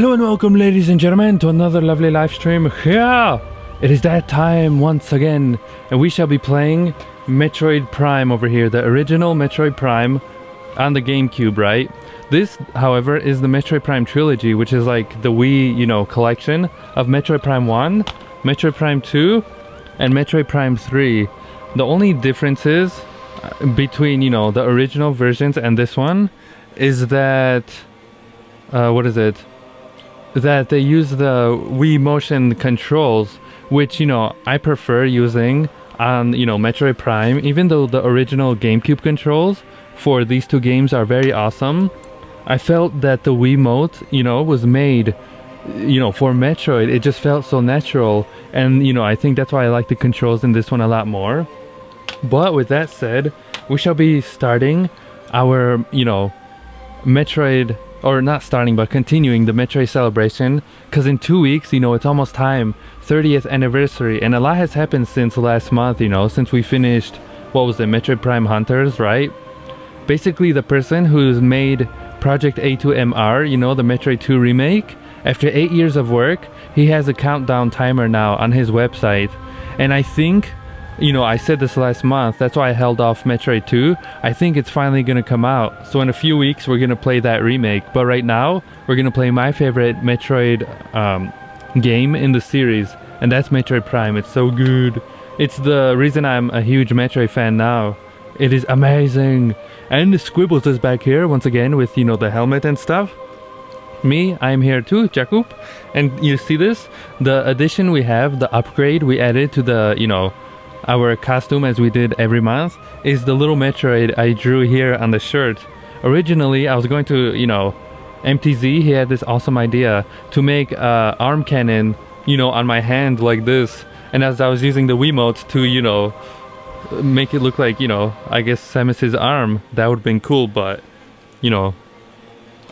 Hello and welcome, ladies and gentlemen, to another lovely live stream. Yeah, it is that time once again, and we shall be playing Metroid Prime over here, the original Metroid Prime on the GameCube, right? This, however, is the Metroid Prime trilogy, which is like the Wii, collection of Metroid Prime 1, Metroid Prime 2, and Metroid Prime 3. The only differences between, the original versions and this one is that, that they use the Wii motion controls, which I prefer using on Metroid Prime, even though the original GameCube controls for these two games are very awesome. I felt that the Wiimote was made for Metroid. It just felt so natural, and I think that's why I like the controls in this one a lot more. But with that said, we shall be starting our Metroid, or not starting, but continuing the Metroid celebration, because in 2 weeks, it's almost time, 30th anniversary, and a lot has happened since last month, since we finished, what was it, Metroid Prime Hunters, right? Basically, the person who's made Project A2MR, the Metroid 2 remake, after 8 years of work, he has a countdown timer now on his website, and I think, I said this last month, that's why I held off Metroid 2. I think it's finally gonna come out. So in a few weeks, we're gonna play that remake. But right now, we're gonna play my favorite Metroid game in the series. And that's Metroid Prime. It's so good. It's the reason I'm a huge Metroid fan now. It is amazing. And the Squibbles is back here, once again, with, the helmet and stuff. Me, I'm here too, Jakub. And you see this? The addition we have, the upgrade we added to the, our costume, as we did every month, is the little Metroid I drew here on the shirt. Originally, I was going to, MTZ, he had this awesome idea to make arm cannon, on my hand like this. And as I was using the Wiimote to, make it look like, I guess Samus's arm, that would have been cool, but, I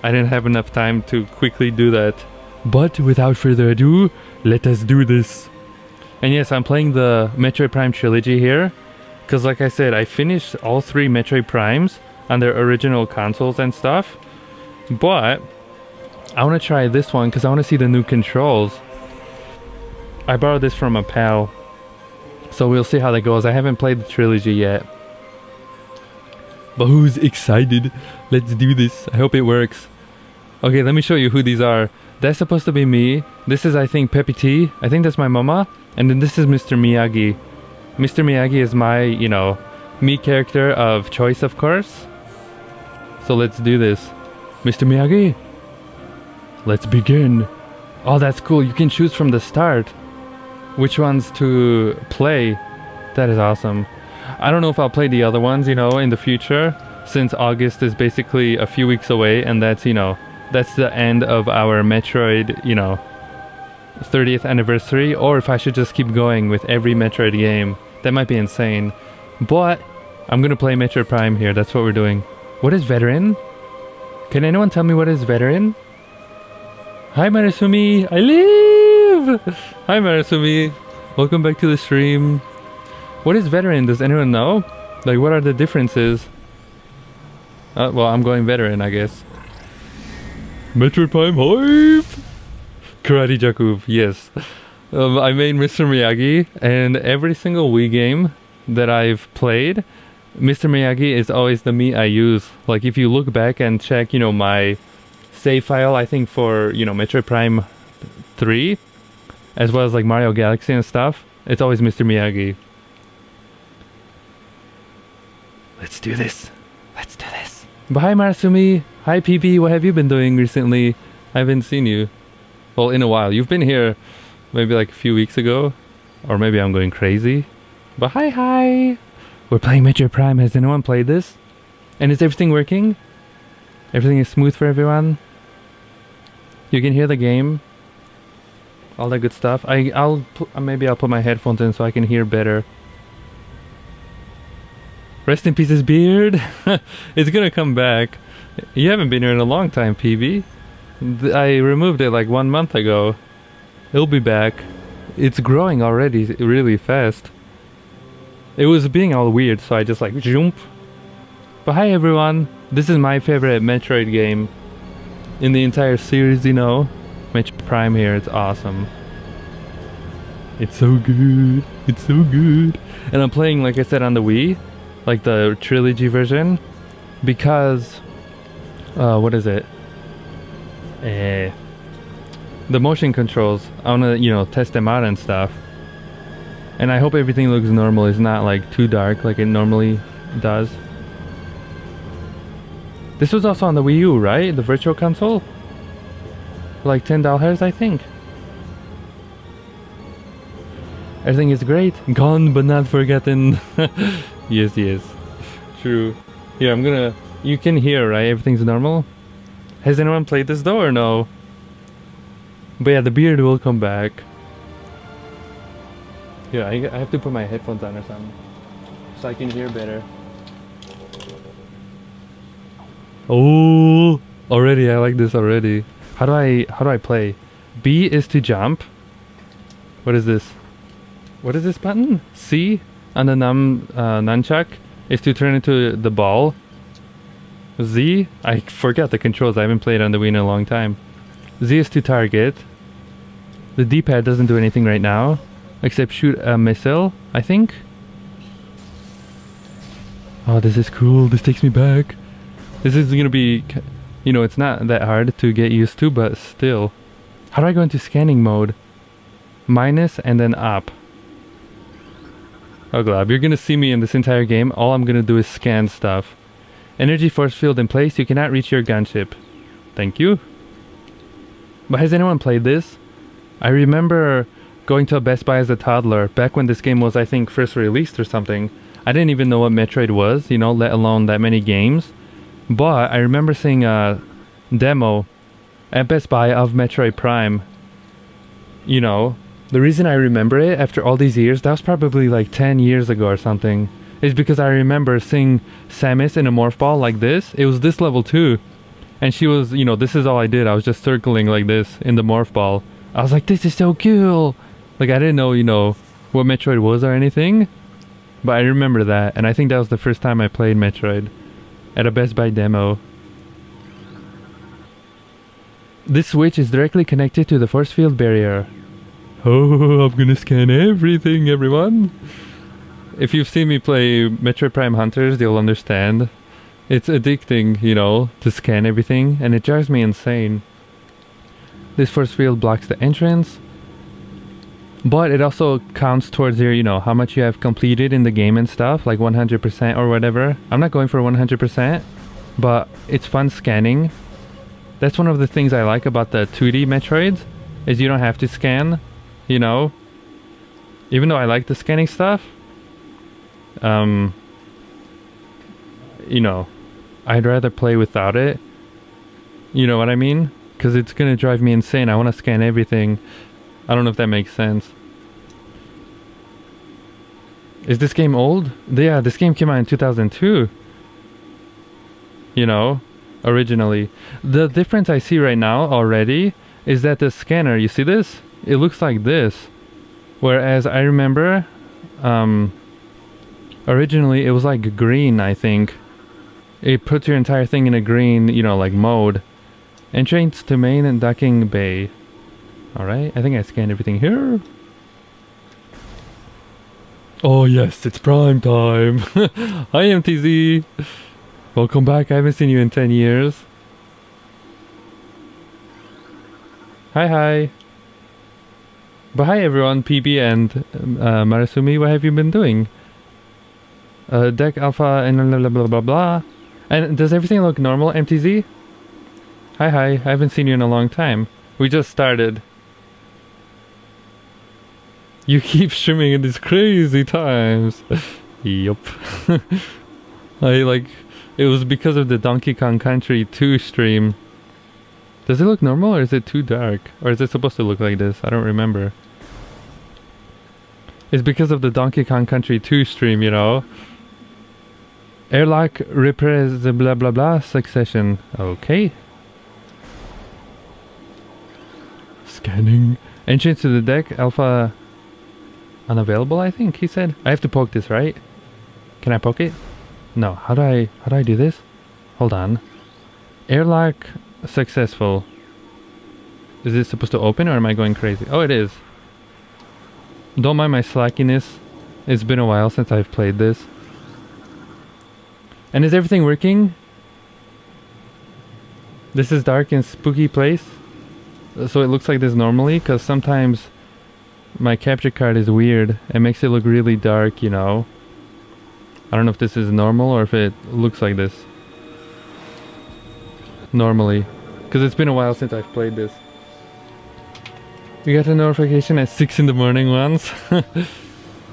didn't have enough time to quickly do that. But without further ado, let us do this. And yes, I'm playing the Metroid Prime trilogy here, because like I said, I finished all 3 Metroid Primes on their original consoles and stuff, but I want to try this one because I want to see the new controls. I borrowed this from a pal, so we'll see how that goes. I haven't played the trilogy yet. But who's excited? Let's do this. I hope it works. Okay, let me show you who these are. That's supposed to be me. This is, I think, Peppy T. I think that's my mama. And then this is Mr. Miyagi. Mr. Miyagi is my, me character of choice, of course. So let's do this. Mr. Miyagi, let's begin. Oh, that's cool. You can choose from the start which ones to play. That is awesome. I don't know if I'll play the other ones, in the future, since August is basically a few weeks away, and that's, that's the end of our Metroid, 30th anniversary, or if I should just keep going with every Metroid game. That might be insane. But I'm gonna play Metroid Prime here. That's what we're doing. What is veteran? Can anyone tell me what is veteran? Hi Marasumi, I live! Hi Marasumi, welcome back to the stream. What is veteran? Does anyone know? Like, what are the differences? Well, I'm going veteran, I guess. Metroid Prime hype! Karate Jakub, yes. I made Mr. Miyagi, and every single Wii game that I've played, Mr. Miyagi is always the me I use. Like, if you look back and check, my save file, I think for, Metroid Prime 3, as well as like Mario Galaxy and stuff, it's always Mr. Miyagi. Let's do this. Let's do this. But hi Marasumi. Hi PB, what have you been doing recently? I haven't seen you. Well, in a while. You've been here maybe like a few weeks ago. Or maybe I'm going crazy. But hi. We're playing Metroid Prime. Has anyone played this? And is everything working? Everything is smooth for everyone? You can hear the game? All that good stuff. Maybe I'll put my headphones in so I can hear better. Rest in peace, his beard. It's gonna come back. You haven't been here in a long time, PB. I removed it like 1 month ago. It'll be back. It's growing already really fast. It was being all weird, so I just like jump. But hi everyone. This is my favorite Metroid game in the entire series, Metroid Prime here. It's awesome. It's so good. It's so good. And I'm playing, like I said, on the Wii, like the trilogy version, because what is it? The motion controls. I wanna, you know, test them out and stuff. And I hope everything looks normal. It's not like too dark like it normally does. This was also on the Wii U, right? The Virtual Console? For like $10, I think. Everything is great. Gone but not forgotten. Yes, yes. True. Here, I'm gonna... You can hear, right? Everything's normal. Has anyone played this though or no? But yeah, the beard will come back. Yeah, I have to put my headphones on or something, so I can hear better. Oh, already I like this already. How do I play? B is to jump. What is this? What is this button? C on the nunchuck is to turn into the ball. Z, I forgot the controls. I haven't played on the Wii in a long time. Z is to target. The D-pad doesn't do anything right now, except shoot a missile, I think. Oh, this is cool. This takes me back. This is gonna be, you know, it's not that hard to get used to, but still. How do I go into scanning mode? Minus and then up. Oh, Glob, you're gonna see me in this entire game. All I'm gonna do is scan stuff. Energy force field in place. You cannot reach your gunship. Thank you. But has anyone played this? I remember going to a Best Buy as a toddler, back when this game was, I think, first released or something. I didn't even know what Metroid was, you know, let alone that many games. But I remember seeing a demo at Best Buy of Metroid Prime. You know, the reason I remember it after all these years, that was probably like 10 years ago or something, is because I remember seeing Samus in a morph ball like this. It was this level too. And she was, you know, this is all I did. I was just circling like this in the morph ball. I was like, this is so cool. Like, I didn't know, you know, what Metroid was or anything. But I remember that. And I think that was the first time I played Metroid. At a Best Buy demo. This switch is directly connected to the force field barrier. Oh, I'm gonna scan everything, everyone. If you've seen me play Metroid Prime Hunters, you'll understand. It's addicting, you know, to scan everything, and it drives me insane. This force field blocks the entrance, but it also counts towards your, you know, how much you have completed in the game and stuff, like 100% or whatever. I'm not going for 100%, but it's fun scanning. That's one of the things I like about the 2D Metroids, is you don't have to scan, you know. Even though I like the scanning stuff, you know, I'd rather play without it. You know what I mean? Because it's gonna drive me insane. I want to scan everything. I don't know if that makes sense. Is this game old? Yeah, this game came out in 2002. You know, originally. The difference I see right now already is that the scanner, you see this? It looks like this. Whereas I remember, originally it was like green, I think. It puts your entire thing in a green, you know, like mode. Entrance to main and docking bay. Alright, I think I scanned everything here. Oh yes, it's prime time. Hi MTZ. Welcome back, I haven't seen you in 10 years. Hi. But hi everyone, PB and Marasumi, what have you been doing? Deck Alpha and blah blah blah blah. And does everything look normal, MTZ? Hi, I haven't seen you in a long time. We just started. You keep streaming in these crazy times. Yup. It was because of the Donkey Kong Country 2 stream. Does it look normal or is it too dark? Or is it supposed to look like this? I don't remember. It's because of the Donkey Kong Country 2 stream, you know. Airlock repairs the blah blah blah succession. Okay. Scanning. Entrance to the deck. Alpha unavailable, I think he said. I have to poke this, right? Can I poke it? No. How do I do this? Hold on. Airlock successful. Is it supposed to open or am I going crazy? Oh, it is. Don't mind my slackiness. It's been a while since I've played this. And is everything working? This is dark and spooky place. So it looks like this normally, because sometimes my capture card is weird. It makes it look really dark, you know. I don't know if this is normal or if it looks like this. Normally. Because it's been a while since I've played this. We got a notification at 6 in the morning once.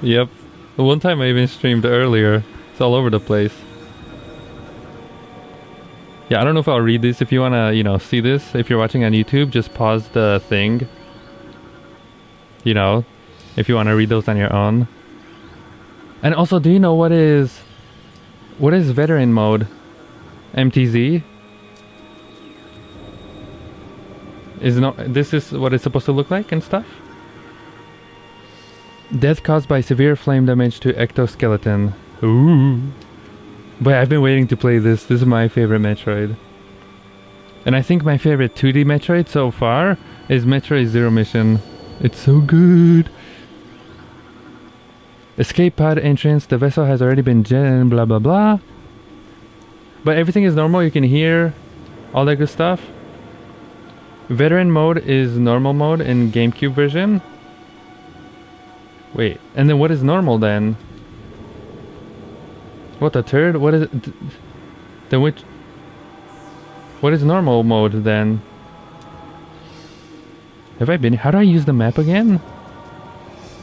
Yep. One time I even streamed earlier. It's all over the place. Yeah, I don't know if I'll read this. If you want to, you know, see this, if you're watching on YouTube, just pause the thing. You know, if you want to read those on your own. And also, do you know what is veteran mode? MTZ? This is what it's supposed to look like and stuff? Death caused by severe flame damage to ectoskeleton. Ooh. But I've been waiting to play this. This is my favorite Metroid. And I think my favorite 2D Metroid so far is Metroid Zero Mission. It's so good. Escape pod entrance. The vessel has already been jetted, blah blah blah. But everything is normal. You can hear all that good stuff. Veteran mode is normal mode in GameCube version. Wait, and then what is normal then? What, the third? What is it? Then which? What is normal mode then? Have I been? How do I use the map again?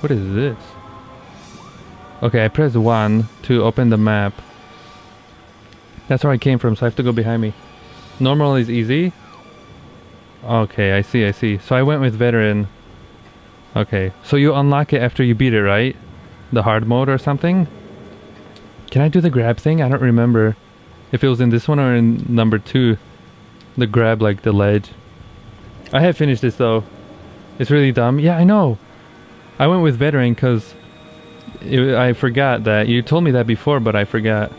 What is this? Okay, I press 1 to open the map. That's where I came from, so I have to go behind me. Normal is easy. Okay, I see. So I went with veteran. Okay, so you unlock it after you beat it, right? The hard mode or something? Can I do the grab thing? I don't remember if it was in this one or in number 2. The grab, like the ledge. I have finished this though. It's really dumb. Yeah, I know. I went with veteran because I forgot that. You told me that before, but I forgot.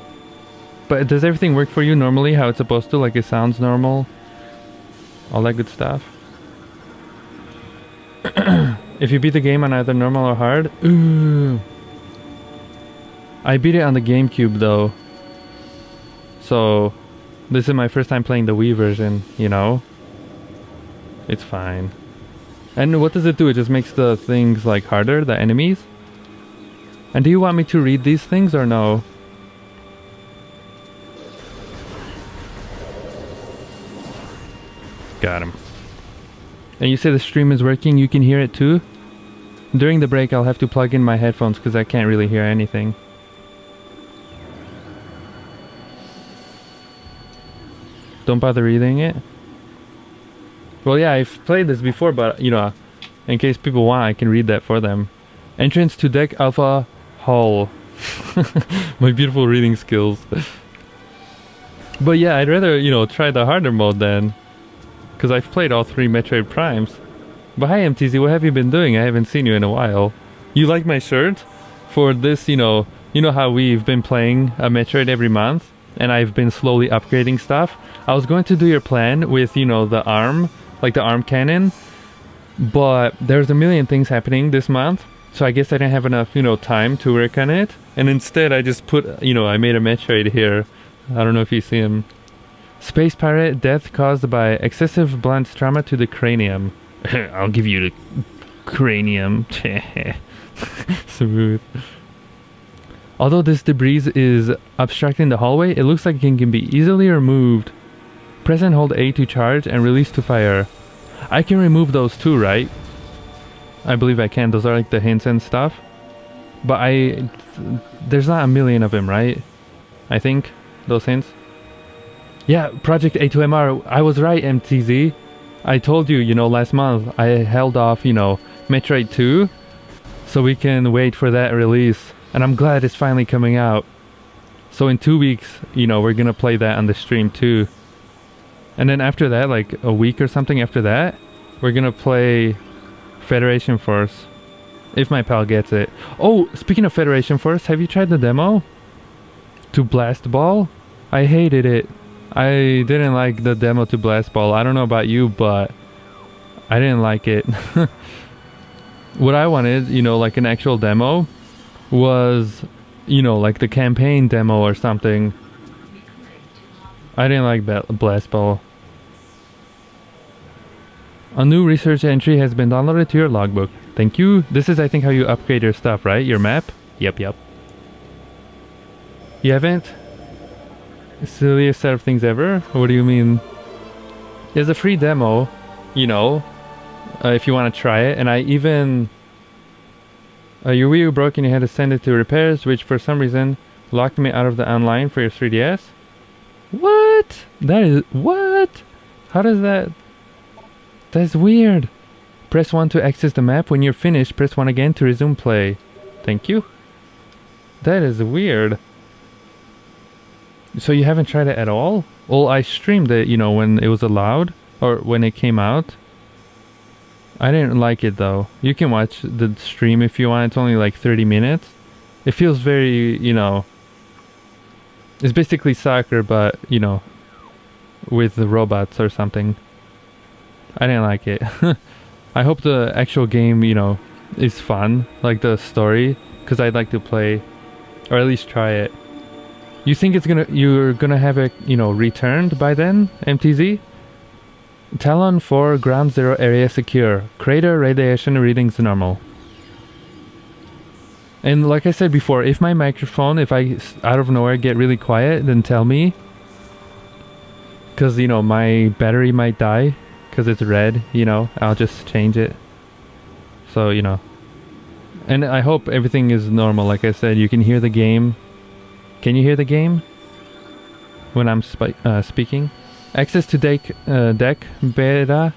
But does everything work for you normally, how it's supposed to? Like it sounds normal? All that good stuff? If you beat the game on either normal or hard? Ooh. I beat it on the GameCube though. So this is my first time playing the Wii version, you know? It's fine. And what does it do? It just makes the things like harder, the enemies? And do you want me to read these things or no? Got him. And you say the stream is working, you can hear it too? During the break I'll have to plug in my headphones because I can't really hear anything. Don't bother reading it? Well, yeah, I've played this before, but, you know, in case people want, I can read that for them. Entrance to Deck Alpha Hall. My beautiful reading skills. But yeah, I'd rather, you know, try the harder mode then. Because I've played all 3 Metroid Primes. But hi MTZ, what have you been doing? I haven't seen you in a while. You like my shirt? For this, you know how we've been playing a Metroid every month? And I've been slowly upgrading stuff. I was going to do your plan with, you know, the arm, like the arm cannon. But there's a million things happening this month. So I guess I didn't have enough, you know, time to work on it. And instead I just put, you know, I made a Metroid here. I don't know if you see him. Space pirate, death caused by excessive blunt trauma to the cranium. I'll give you the cranium. Smooth. Although this debris is obstructing the hallway, it looks like it can be easily removed. Press and hold A to charge and release to fire. I can remove those too, right? I believe I can. Those are like the hints and stuff. But there's not a million of them, right? I think, those hints. Yeah, Project A2MR. I was right, MTZ. I told you, you know, last month I held off, you know, Metroid 2. So we can wait for that release. And I'm glad it's finally coming out. So in 2 weeks, you know, we're gonna play that on the stream too. And then after that, like a week or something after that, we're gonna play Federation Force. If my pal gets it. Oh, speaking of Federation Force, have you tried the demo? To Blast Ball? I hated it. I didn't like the demo to Blast Ball. I don't know about you, but I didn't like it. What I wanted, you know, like an actual demo was, you know, like the campaign demo or something. I didn't like Blast Ball. A new research entry has been downloaded to your logbook. Thank you. This is, I think, how you upgrade your stuff, right? Your map? Yep. You haven't? Silliest set of things ever? What do you mean? There's a free demo, you know, if you want to try it. And I even... your Wii U broke and you had to send it to repairs, which for some reason locked me out of the online for your 3DS. What? That is... What? How does that... That's weird. Press 1 to access the map. When you're finished, press 1 again to resume play. Thank you. That is weird. So you haven't tried it at all? Well, I streamed it, you know, when it was allowed. Or when it came out. I didn't like it though. You can watch the stream if you want. It's only like 30 minutes. It feels very, you know... It's basically soccer, but, you know, with the robots or something. I didn't like it. I hope the actual game, you know, is fun. Like the story. Because I'd like to play. Or at least try it. You think you're gonna have it, you know, returned by then? MTZ? Tallon 4 ground zero area secure. Crater radiation readings normal. And like I said before, if my microphone, if I out of nowhere get really quiet, then tell me. Because, you know, my battery might die. Because it's red, you know, I'll just change it. So, you know. And I hope everything is normal. Like I said, you can hear the game. Can you hear the game? When I'm speaking? Access to deck beta.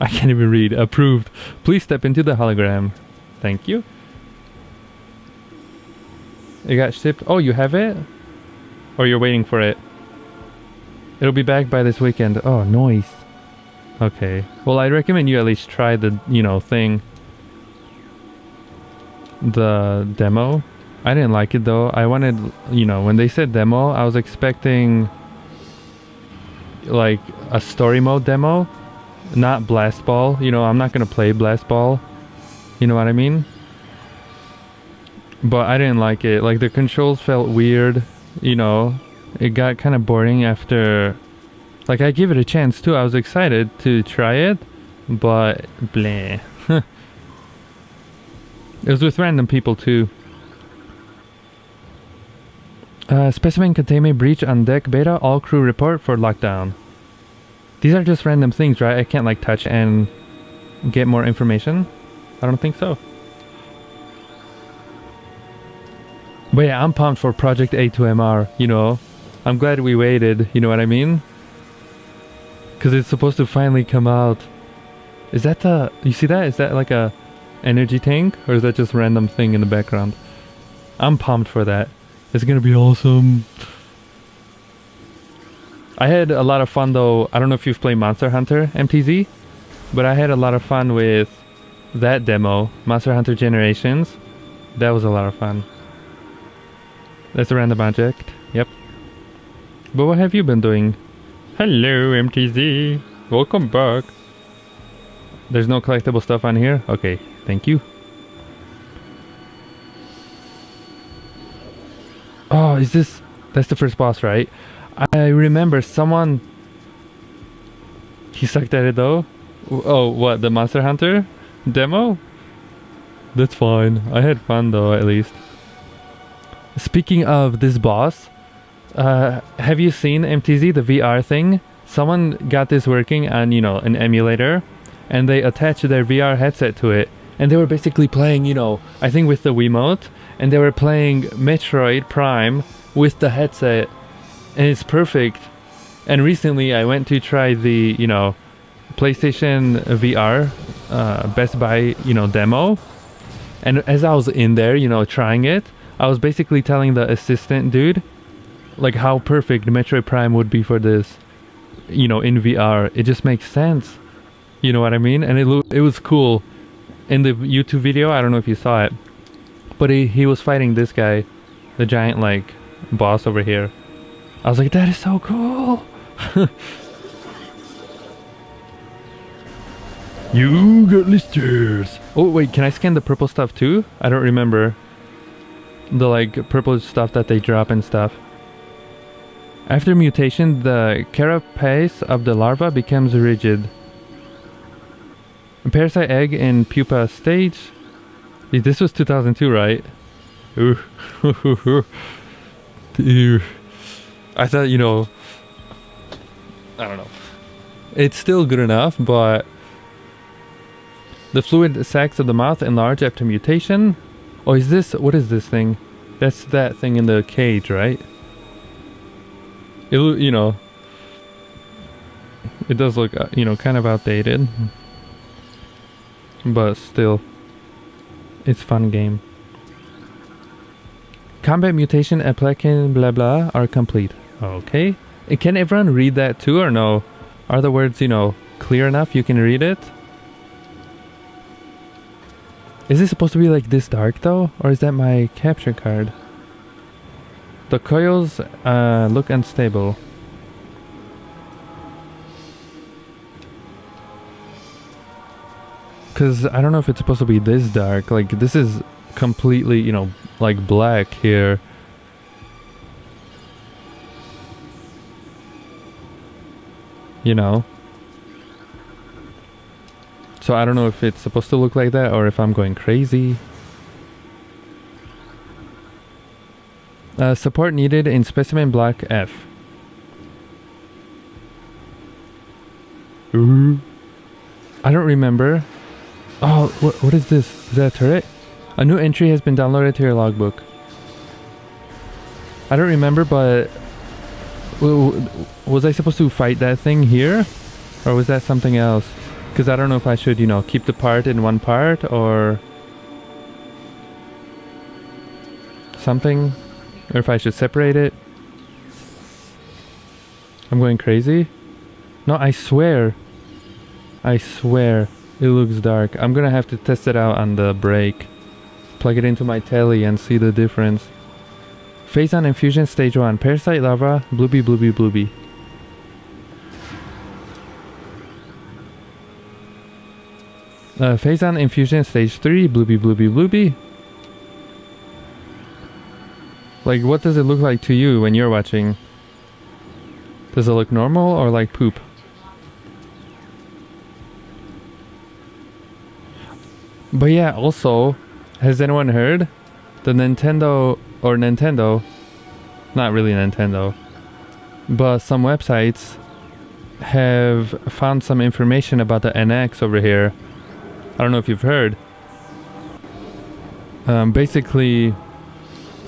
I can't even read. Approved. Please step into the hologram. Thank you. It got shipped. Oh, you have it? Or you're waiting for it? It'll be back by this weekend. Oh, nice. Okay. Well, I'd recommend you at least try the, you know, thing. The demo. I didn't like it though. I wanted, you know, when they said demo, I was expecting like a story mode demo, not Blast Ball. You know, I'm not gonna play Blast Ball. You know what I mean? But I didn't like it. Like the controls felt weird. You know, it got kind of boring after. Like I gave it a chance too. I was excited to try it, but bleh. It was with random people too. Specimen containment breach on deck beta. All crew report for lockdown. These are just random things, right? I can't like touch and get more information. I don't think so. But yeah, I'm pumped for Project A2MR, you know. I'm glad we waited, you know what I mean? Because it's supposed to finally come out. Is that the... You see that? Is that like a energy tank? Or is that just a random thing in the background? I'm pumped for that. It's gonna be awesome. I had a lot of fun though. I don't know if you've played Monster Hunter MTZ, but I had a lot of fun with that demo, Monster Hunter Generations. That was a lot of fun. That's a random object. Yep. But what have you been doing? Hello MTZ. Welcome back. There's no collectible stuff on here? Okay, thank you. Oh, is this... That's the first boss, right? I remember someone... He sucked at it though? Oh, what? The Monster Hunter demo? That's fine. I had fun though, at least. Speaking of this boss, have you seen MTZ, the VR thing? Someone got this working on, you know, an emulator, and they attached their VR headset to it, and they were basically playing, you know, I think with the Wiimote, and they were playing Metroid Prime with the headset, and it's perfect. And recently I went to try the, you know, PlayStation VR Best Buy, you know, demo, and as I was in there, you know, trying it, I was basically telling the assistant dude like how perfect Metroid Prime would be for this, you know, in VR. It just makes sense, you know what I mean? And it was cool. In the YouTube video, I don't know if you saw it, but he was fighting this guy, the giant like boss over here. I was like, that is so cool. You got listers. Oh wait, can I scan the purple stuff too? I don't remember. The like purple stuff that they drop and stuff. After mutation, the carapace of the larva becomes rigid. A parasite egg in pupa stage. This was 2002, right? Ooh. Ew. I thought, you know, I don't know. It's still good enough, but the fluid sacs of the mouth enlarge after mutation. Oh, is this, what is this thing? That's that thing in the cage, right? It, you know, it does look, you know, kind of outdated, but still, it's a fun game. Combat mutation, applicant, blah blah, are complete. Okay. Can everyone read that too, or no? Are the words, you know, clear enough you can read it? Is it supposed to be like this dark though? Or is that my capture card? The coils look unstable. Cause I don't know if it's supposed to be this dark. Like this is completely, you know, like black here. You know? So I don't know if it's supposed to look like that or if I'm going crazy. Support needed in specimen block F. Ooh. I don't remember. Oh, what is this? Is that a turret? A new entry has been downloaded to your logbook. I don't remember, but was I supposed to fight that thing here? Or was that something else? Because I don't know if I should, you know, keep the part in one part or something. Or if I should separate it. I'm going crazy? No, I swear. I swear. It looks dark. I'm gonna have to test it out on the break. Plug it into my telly and see the difference. Phase on infusion stage 1. Parasite larva. Blooby blooby blooby. Phase on infusion stage 3. Blooby blooby blooby. Like, what does it look like to you when you're watching? Does it look normal or like poop? But yeah, also, has anyone heard? The Nintendo, not really Nintendo, but some websites have found some information about the NX over here. I don't know if you've heard. Basically,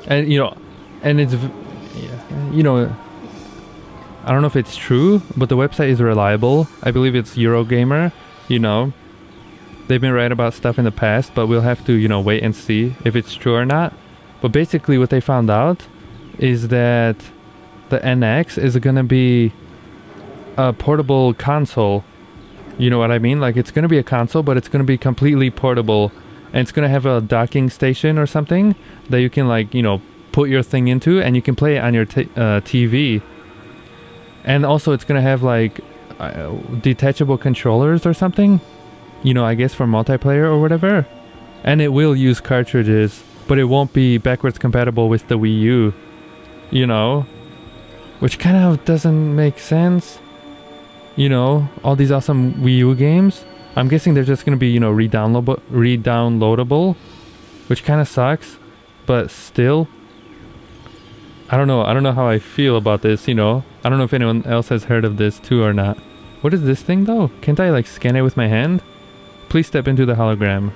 and you know, and it's, you know, I don't know if it's true, but the website is reliable. I believe it's Eurogamer, you know. They've been right about stuff in the past, but we'll have to, you know, wait and see if it's true or not. But basically what they found out is that the NX is going to be a portable console. You know what I mean? Like, it's going to be a console, but it's going to be completely portable. And it's going to have a docking station or something that you can, like, you know, put your thing into, and you can play it on your TV. And also it's going to have, like, detachable controllers or something. You know, I guess for multiplayer or whatever. And it will use cartridges, but it won't be backwards compatible with the Wii U. You know? Which kind of doesn't make sense. You know, all these awesome Wii U games. I'm guessing they're just going to be, you know, redownloadable. Which kind of sucks. But still. I don't know. I don't know how I feel about this, you know. I don't know if anyone else has heard of this too or not. What is this thing though? Can't I like scan it with my hand? Please step into the hologram.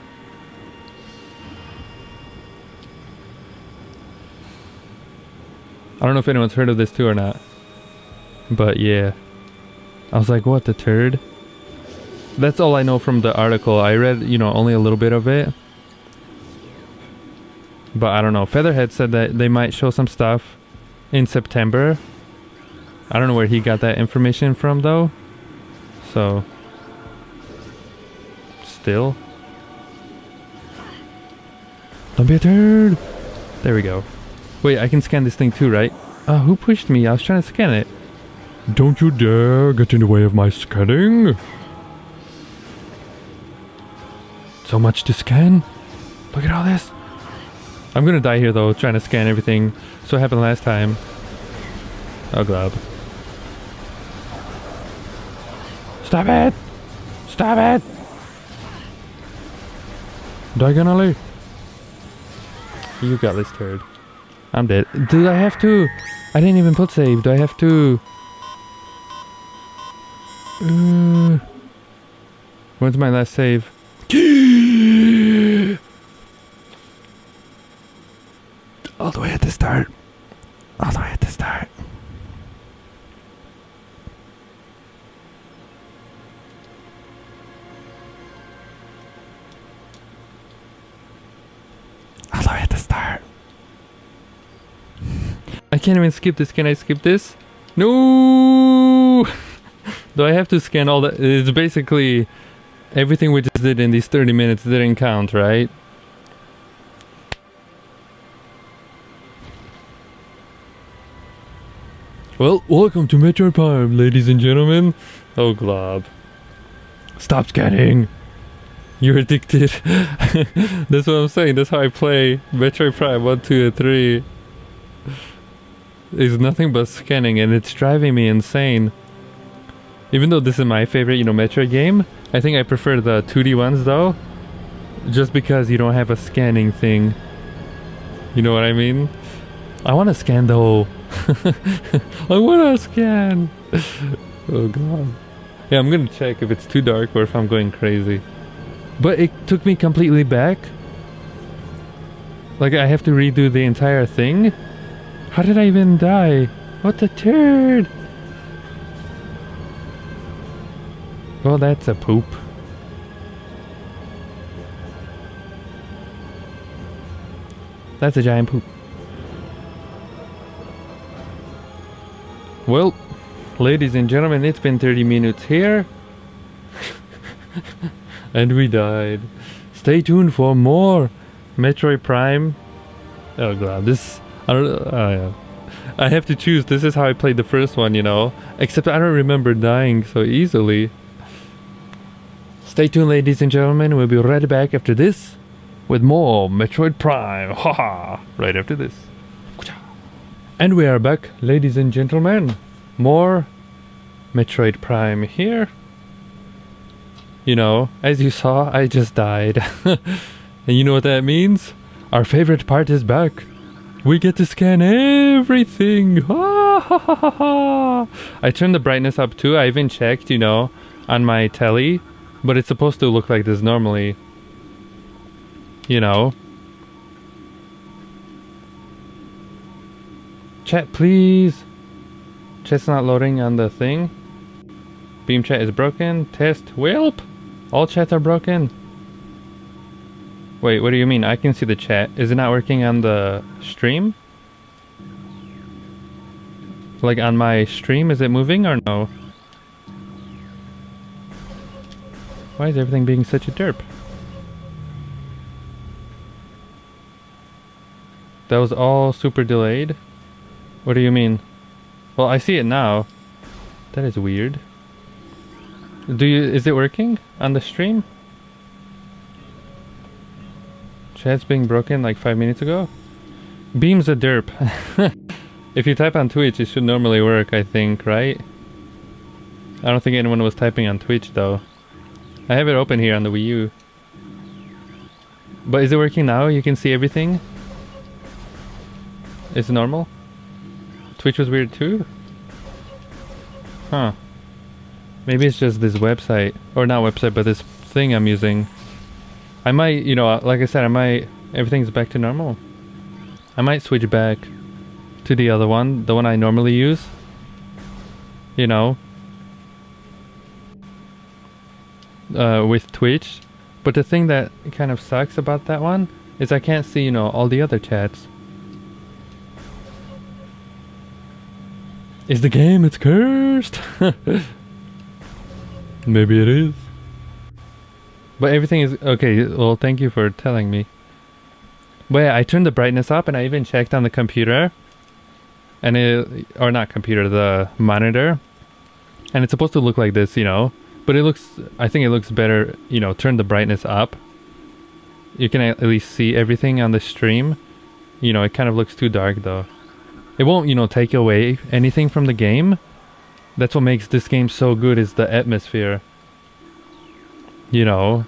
I don't know if anyone's heard of this too or not. But yeah. I was like, what the turd? That's all I know from the article. I read, you know, only a little bit of it. But I don't know. Featherhead said that they might show some stuff in September. I don't know where he got that information from though. So... still. Don't be a turd! There we go. Wait, I can scan this thing too, right? Who pushed me? I was trying to scan it. Don't you dare get in the way of my scanning! So much to scan. Look at all this. I'm gonna die here though, trying to scan everything. So what happened last time. Oh god. Stop it! Stop it! Diagonally. You got this turd. I'm dead. Do I have to? I didn't even put save. Do I have to? When's my last save? All the way at the start. All the way at the start. All the way at the start. I can't even skip this. Can I skip this? No! Do I have to scan all that? It's basically everything we just did in these 30 minutes didn't count, right? Well, welcome to Metroid Prime, ladies and gentlemen. Oh, glob. Stop scanning. You're addicted. That's what I'm saying. That's how I play Metroid Prime 1, 2, and 3. It's nothing but scanning, and it's driving me insane. Even though this is my favorite, Metroid game, I think I prefer the 2D ones though. Just because you don't have a scanning thing. You know what I mean? I want to scan though. I want to scan. Oh god. Yeah, I'm gonna check if it's too dark or if I'm going crazy. But it took me completely back. Like I have to redo the entire thing? How did I even die? What the turd? Well, that's a poop. That's a giant poop. Well, ladies and gentlemen, it's been 30 minutes here. And we died. Stay tuned for more Metroid Prime. Oh god, this... I don't know. Oh, yeah. I have to choose. This is how I played the first one, Except I don't remember dying so easily. Stay tuned, ladies and gentlemen. We'll be right back after this with more Metroid Prime. Haha! Right after this. And we are back, ladies and gentlemen. More Metroid Prime here. As you saw, I just died. And you know what that means? Our favorite part is back. We get to scan everything. I turned the brightness up too. I even checked, on my telly. But it's supposed to look like this normally. Chat, please. Chat's not loading on the thing. Beam chat is broken. Test. Whelp. All chats are broken. Wait, what do you mean? I can see the chat. Is it not working on the stream? Like on my stream, is it moving or no? Why is everything being such a derp? That was all super delayed? What do you mean? Well, I see it now. That is weird. Is it working on the stream? Chat's being broken like 5 minutes ago? Beam's a derp. If you type on Twitch, it should normally work, I think, right? I don't think anyone was typing on Twitch though. I have it open here on the Wii U. But is it working now? You can see everything? Is it normal? Twitch was weird too? Huh. Maybe it's just this website. Or not website, but this thing I'm using. I might, like I said, everything's back to normal. I might switch back to the other one, the one I normally use. With Twitch. But the thing that kind of sucks about that one is I can't see, all the other chats. Is the game, it's cursed? Maybe it is. But everything is okay. Well, thank you for telling me. But yeah, I turned the brightness up and I even checked on the computer. And or not computer, the monitor. And it's supposed to look like this, But it looks, I think it looks better, turn the brightness up. you can at least see everything on the stream. You know, it kind of looks too dark though. It won't, you know, take away anything from the game. That's what makes this game so good, is the atmosphere. You know,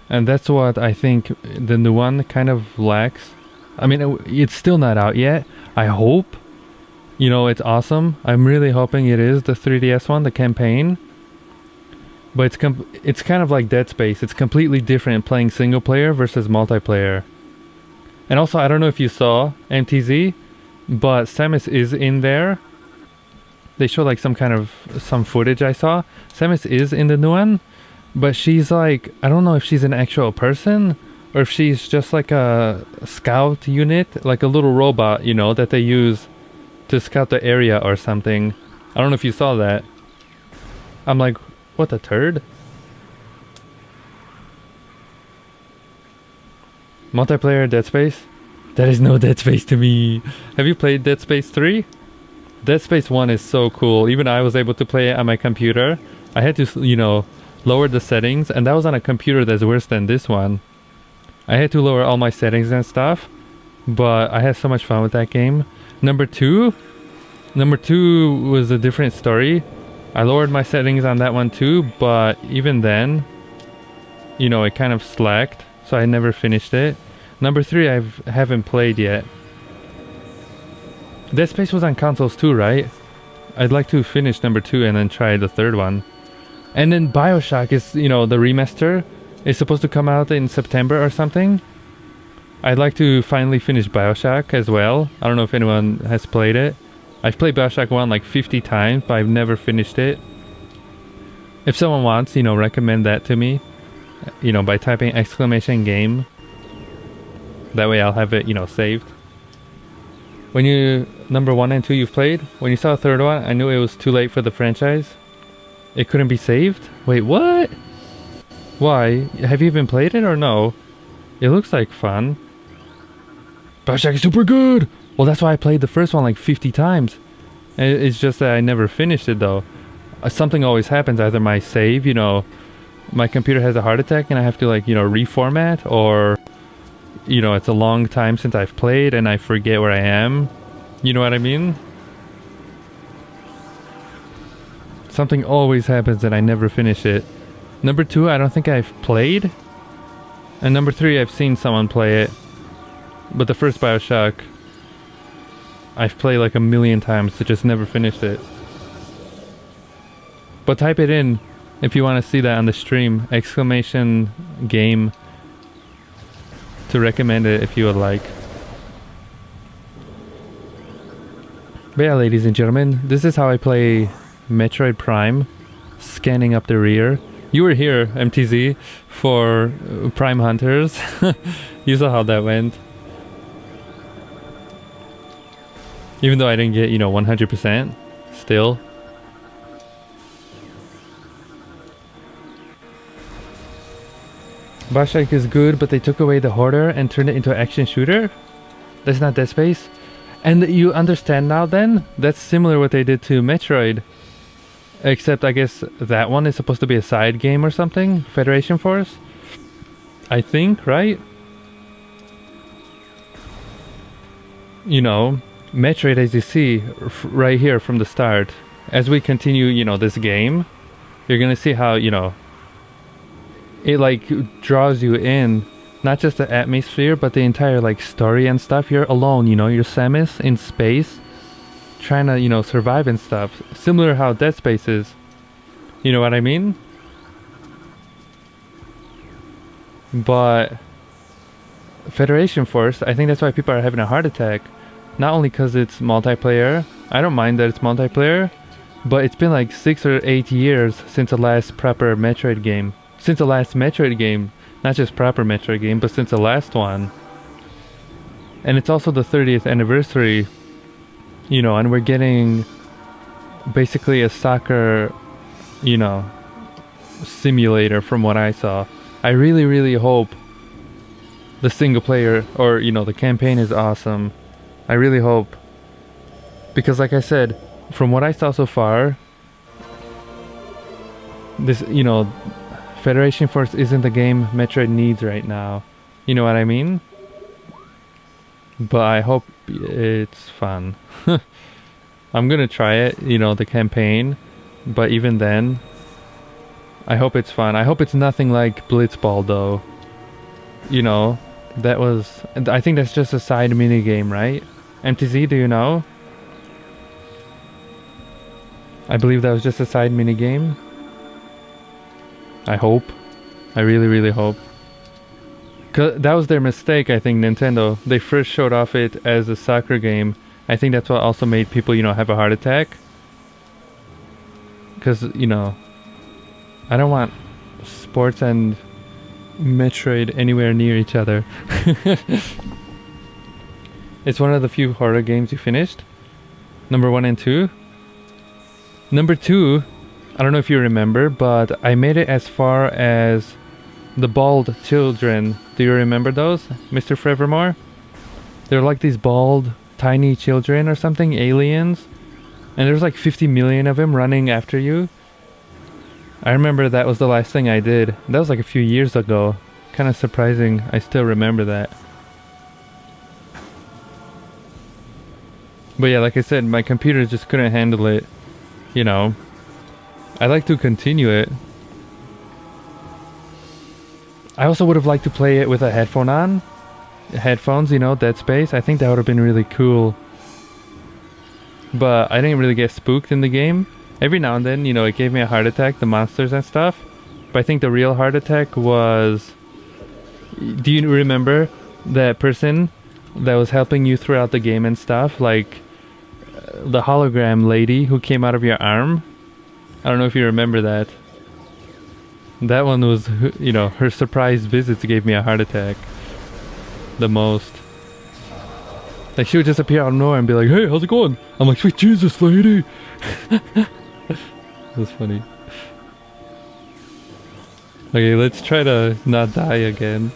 and that's what I think the new one kind of lacks. I mean, it's still not out yet. I hope, you know, it's awesome. I'm really hoping it is the 3DS one, the campaign. But it's kind of like Dead Space. It's completely different playing single player versus multiplayer. And also, I don't know if you saw MTZ, but Samus is in there. They show like some footage I saw. Samus is in the new one, but she's like, I don't know if she's an actual person or if she's just like a scout unit, like a little robot, you know, that they use to scout the area or something. I don't know if you saw that. I'm like, what the turd? Multiplayer Dead Space? That is no Dead Space to me. Have you played Dead Space 3? Dead Space 1 is so cool. Even I was able to play it on my computer. I had to, you know, lower the settings, and that was on a computer that's worse than this one. I had to lower all my settings and stuff, but I had so much fun with that game. Number two was a different story. I lowered my settings on that one too, but even then, you know, it kind of slacked, so I never finished it. Number 3 I haven't played yet. Dead Space was on consoles too, right? I'd like to finish number 2 and then try the third one. And then BioShock is, you know, the remaster is supposed to come out in September or something. I'd like to finally finish BioShock as well. I don't know if anyone has played it. I've played BioShock 1 like 50 times, but I've never finished it. If someone wants, you know, recommend that to me, you know, by typing !game. That way I'll have it, you know, saved. When you, number 1 and 2 you've played, when you saw the third one, I knew it was too late for the franchise. It couldn't be saved? Wait, what? Why? Have you even played it or no? It looks like fun. BioShock is super good! Well, that's why I played the first one like 50 times. It's just that I never finished it though. Something always happens. Either my save, you know, my computer has a heart attack and I have to like, you know, reformat, or, you know, it's a long time since I've played and I forget where I am. You know what I mean? Something always happens and I never finish it. Number 2, I don't think I've played. And number 3, I've seen someone play it. But the first BioShock, I've played like a million times, just never finished it. But type it in if you want to see that on the stream, !game, to recommend it if you would like. But yeah, ladies and gentlemen, this is how I play Metroid Prime, scanning up the rear. You were here, MTZ, for Prime Hunters. You saw how that went. Even though I didn't get, you know, 100%, still. BioShock is good, but they took away the hoarder and turned it into an action shooter? That's not Dead Space? And you understand now then? That's similar what they did to Metroid. Except I guess that one is supposed to be a side game or something? Federation Force? I think, right? You know, Metroid, as you see right here from the start, as we continue, you know, this game, you're gonna see how, you know, it like draws you in, not just the atmosphere, but the entire like story and stuff. You're alone, you know, you're Samus in space, trying to, you know, survive and stuff. Similar how Dead Space is. You know what I mean? But Federation Force, I think that's why people are having a heart attack. Not only because it's multiplayer, I don't mind that it's multiplayer, but it's been like 6 or 8 years since the last proper Metroid game. Since the last Metroid game, not just proper Metroid game, but since the last one. And it's also the 30th anniversary, you know, and we're getting basically a soccer, you know, simulator from what I saw. I really, really hope the single player, or, you know, the campaign is awesome. I really hope. Because like I said, from what I saw so far, this, you know, Federation Force isn't the game Metroid needs right now. You know what I mean? But I hope it's fun. I'm gonna try it, you know, the campaign. But even then, I hope it's fun. I hope it's nothing like Blitzball though. You know, that was... I think that's just a side mini game, right? MTZ, do you know? I believe that was just a side mini game. I hope. I really, really hope. 'Cause that was their mistake, I think, Nintendo. They first showed off it as a soccer game. I think that's what also made people, you know, have a heart attack. Because, you know, I don't want sports and Metroid anywhere near each other. It's one of the few horror games you finished. Number 1 and 2. Number 2, I don't know if you remember, but I made it as far as the bald children. Do you remember those, Mr. Forevermore? They're like these bald, tiny children or something, aliens. And there's like 50 million of them running after you. I remember that was the last thing I did. That was like a few years ago. Kind of surprising, I still remember that. But yeah, like I said, my computer just couldn't handle it. You know, I'd like to continue it. I also would have liked to play it with a headphone on. Headphones, you know, Dead Space. I think that would have been really cool. But I didn't really get spooked in the game. Every now and then, you know, it gave me a heart attack, the monsters and stuff. But I think the real heart attack was... Do you remember that person that was helping you throughout the game and stuff? Like... the hologram lady who came out of your arm. I don't know if you remember that. That one was, you know, her surprise visits gave me a heart attack. The most. Like, she would just appear out of nowhere and be like, "Hey, how's it going?" I'm like, "Sweet Jesus, lady." That's funny. Okay, let's try to not die again.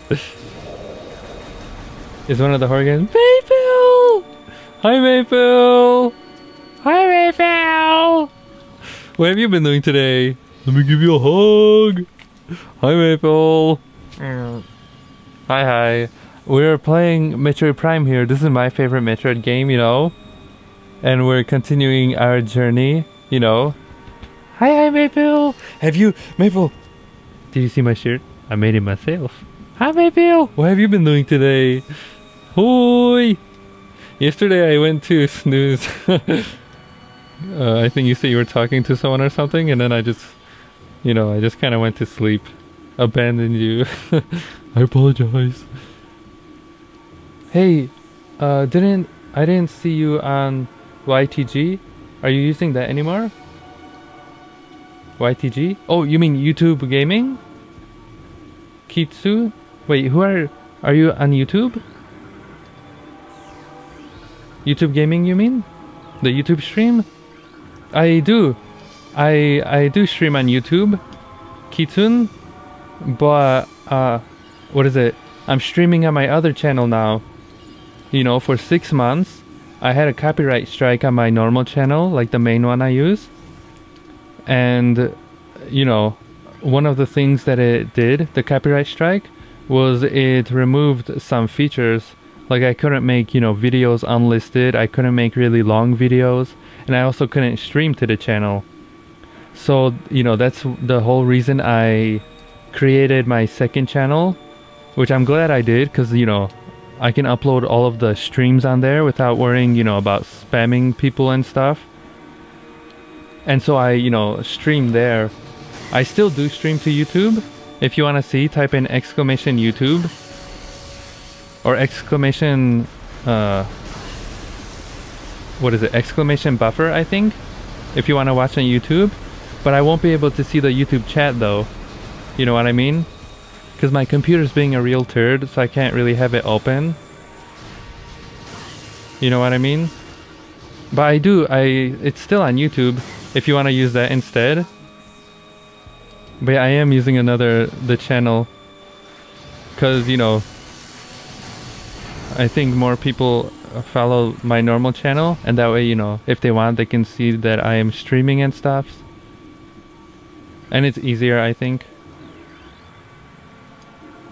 Is one of the horror games. Maple! Hi, Maple! Hi, Maple! What have you been doing today? Let me give you a hug! Hi, Maple! Hi. We're playing Metroid Prime here. This is my favorite Metroid game, you know? And we're continuing our journey, you know? Hi, Maple! Have you... Maple! Did you see my shirt? I made it myself. Hi, Maple! What have you been doing today? Hoi! Yesterday I went to snooze. I think you said you were talking to someone or something, and then I just, you know, I just kind of went to sleep. Abandoned you. I apologize. Hey, I didn't see you on YTG. Are you using that anymore? YTG? Oh, you mean YouTube Gaming? Kitsu? Wait, are you on YouTube? YouTube Gaming, you mean? The YouTube stream? I do. I do stream on YouTube. Kitsun. But, what is it? I'm streaming on my other channel now. You know, for 6 months, I had a copyright strike on my normal channel, like the main one I use. And, you know, one of the things that it did, the copyright strike, was it removed some features. Like, I couldn't make, you know, videos unlisted. I couldn't make really long videos. And I also couldn't stream to the channel. So, you know, that's the whole reason I created my second channel. Which I'm glad I did, because, you know, I can upload all of the streams on there without worrying, you know, about spamming people and stuff. And so I, you know, stream there. I still do stream to YouTube. If you want to see, type in !YouTube. Or exclamation, what is it? Exclamation buffer, I think. If you want to watch on YouTube. But I won't be able to see the YouTube chat though. You know what I mean? Because my computer's being a real turd, so I can't really have it open. You know what I mean? But I do, it's still on YouTube if you want to use that instead. But yeah, I am using the channel. Because, you know, I think more people follow my normal channel, and that way, you know, if they want, they can see that I am streaming and stuff. And it's easier, I think.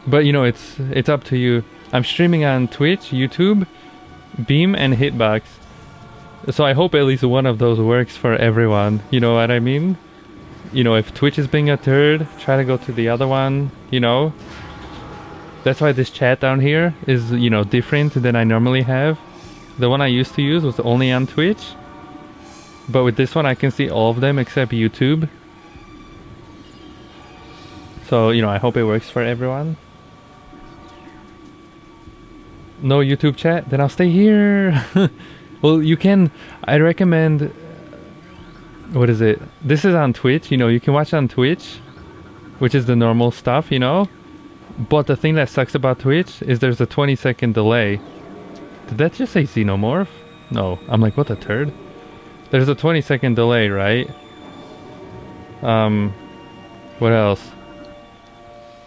But you know, it's up to you. I'm streaming on Twitch, YouTube, Beam, and Hitbox. So I hope at least one of those works for everyone. You know what I mean? You know, if Twitch is being a turd, try to go to the other one, you know? That's why this chat down here is, you know, different than I normally have. The one I used to use was only on Twitch. But with this one I can see all of them except YouTube. So, you know, I hope it works for everyone. No YouTube chat? Then I'll stay here. Well, you can... I recommend... What is it? This is on Twitch, you know, you can watch on Twitch, which is the normal stuff, you know? But the thing that sucks about Twitch is there's a 20-second delay. Did that just say Xenomorph? No, I'm like, what a turd. There's a 20-second delay, right? What else?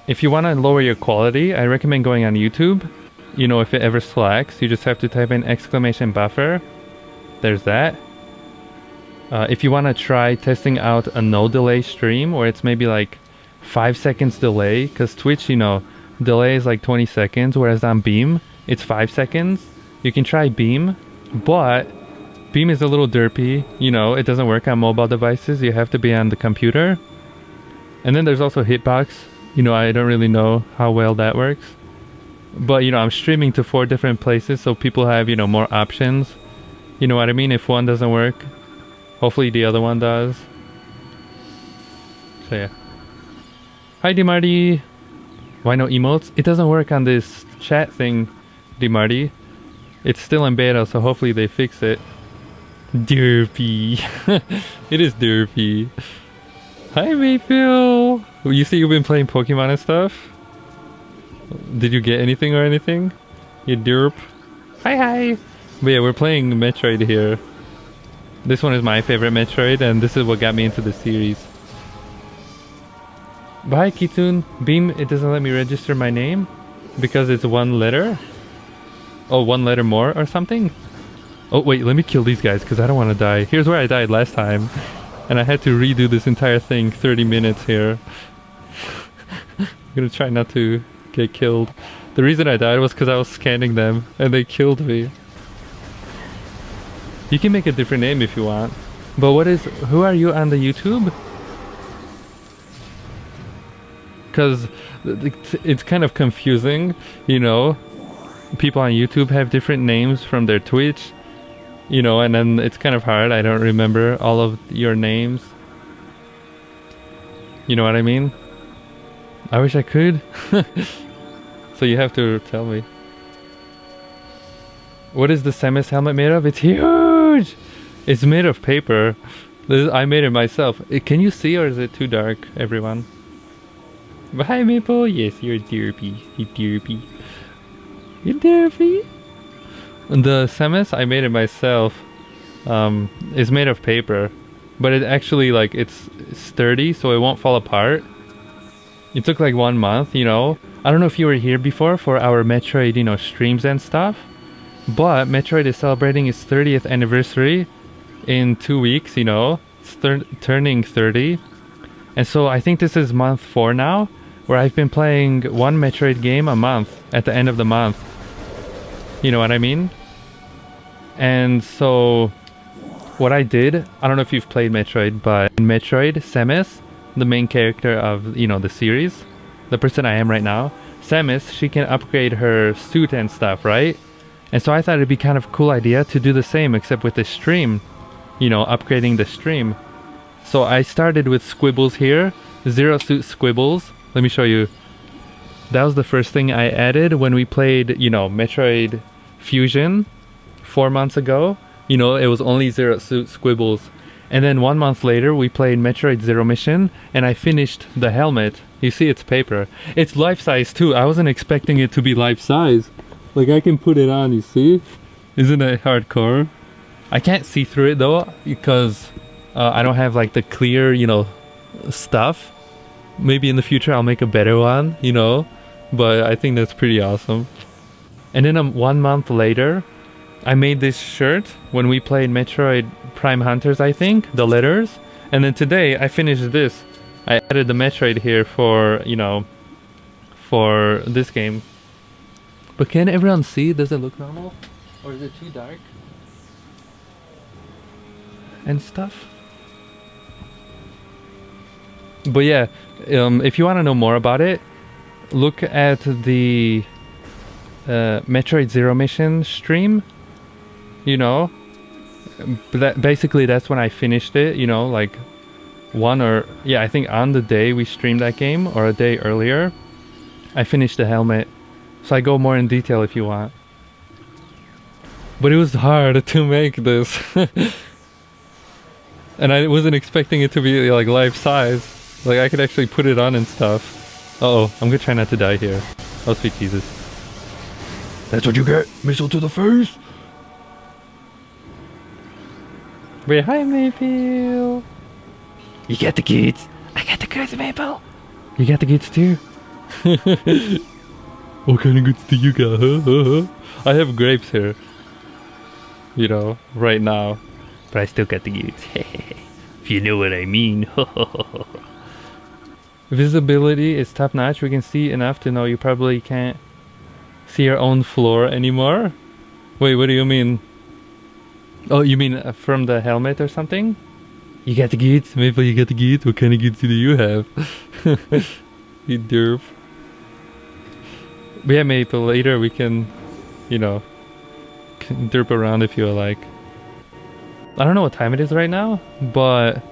If you want to lower your quality, I recommend going on YouTube. You know, if it ever slacks, you just have to type in !buffer. There's that. If you want to try testing out a no delay stream where it's maybe like 5 seconds delay, because Twitch, you know, delay is like 20 seconds, whereas on Beam, it's 5 seconds. You can try Beam, but Beam is a little derpy, you know, it doesn't work on mobile devices, you have to be on the computer. And then there's also Hitbox, you know, I don't really know how well that works. But, you know, I'm streaming to 4 different places, so people have, you know, more options. You know what I mean? If one doesn't work, hopefully the other one does. So yeah. Hi DeMarty. Why no emotes? It doesn't work on this chat thing, DeMarty. It's still in beta, so hopefully they fix it. Derpy. It is derpy. Hi Mayfield. You see you've been playing Pokemon and stuff? Did you get anything or anything? You derp. Hi. But yeah, we're playing Metroid here. This one is my favorite Metroid, and this is what got me into the series. Bye, Kitun. Beam, it doesn't let me register my name because it's 1 letter. Oh, 1 letter more or something? Oh, wait, let me kill these guys because I don't want to die. Here's where I died last time. And I had to redo this entire thing 30 minutes here. I'm gonna try not to get killed. The reason I died was because I was scanning them and they killed me. You can make a different name if you want. But who are you on the YouTube? Because it's kind of confusing, you know. People on YouTube have different names from their Twitch, you know, and then it's kind of hard. I don't remember all of your names. You know what I mean? I wish I could. So you have to tell me. What is the Samus helmet made of? It's huge! It's made of paper. I made it myself. Can you see, or is it too dark, everyone? But hi Maple! Yes, you're derpy. You derpy. You derpy? The Samus, I made it myself. It's made of paper. But it actually, like, it's sturdy, so it won't fall apart. It took like 1 month, you know. I don't know if you were here before for our Metroid, you know, streams and stuff. But Metroid is celebrating its 30th anniversary in 2 weeks, you know. It's turning 30. And so I think this is month 4 now, where I've been playing 1 Metroid game a month at the end of the month. You know what I mean? And so what I did, I don't know if you've played Metroid, but in Metroid, Samus, the main character of, you know, the series, the person I am right now, Samus, she can upgrade her suit and stuff, right? And so I thought it'd be kind of a cool idea to do the same, except with the stream, you know, upgrading the stream. So I started with Squibbles here, Zero Suit Squibbles. Let me show you. That was the first thing I added when we played, you know, Metroid Fusion 4 months ago. You know, it was only Zero Suit Squibbles. And then 1 month later, we played Metroid Zero Mission, and I finished the helmet. You see, it's paper. It's life-size too. I wasn't expecting it to be life-size. Like, I can put it on, you see? Isn't it hardcore? I can't see through it though, because I don't have like the clear, you know, stuff. Maybe in the future I'll make a better one, you know? But I think that's pretty awesome. And then 1 month later, I made this shirt when we played Metroid Prime Hunters, I think, the letters. And then today I finished this. I added the Metroid here for, you know, for this game. But can everyone see? Does it look normal? Or is it too dark? And stuff. But yeah, if you want to know more about it, look at the Metroid Zero Mission stream. You know, basically that's when I finished it. You know, like I think on the day we streamed that game, or a day earlier, I finished the helmet. So I go more in detail if you want. But it was hard to make this. And I wasn't expecting it to be like life size. Like I could actually put it on and stuff. Uh-oh, I'm gonna try not to die here. Oh sweet Jesus. That's what you get! Missile to the face! Wait, hi Maple! You get the goods! I get the goods, Maple! You got the goods too? What kind of goods do you got? I have grapes here. You know, right now. But I still got the goods. If you know what I mean. Visibility is top notch. We can see enough to know you probably can't see your own floor anymore. Wait, what do you mean? Oh, you mean from the helmet or something? You got the goods? Maple, you got the goods? What kind of goods do you have? You derp. But yeah, Maple, later we can, you know, derp around if you like. I don't know what time it is right now, but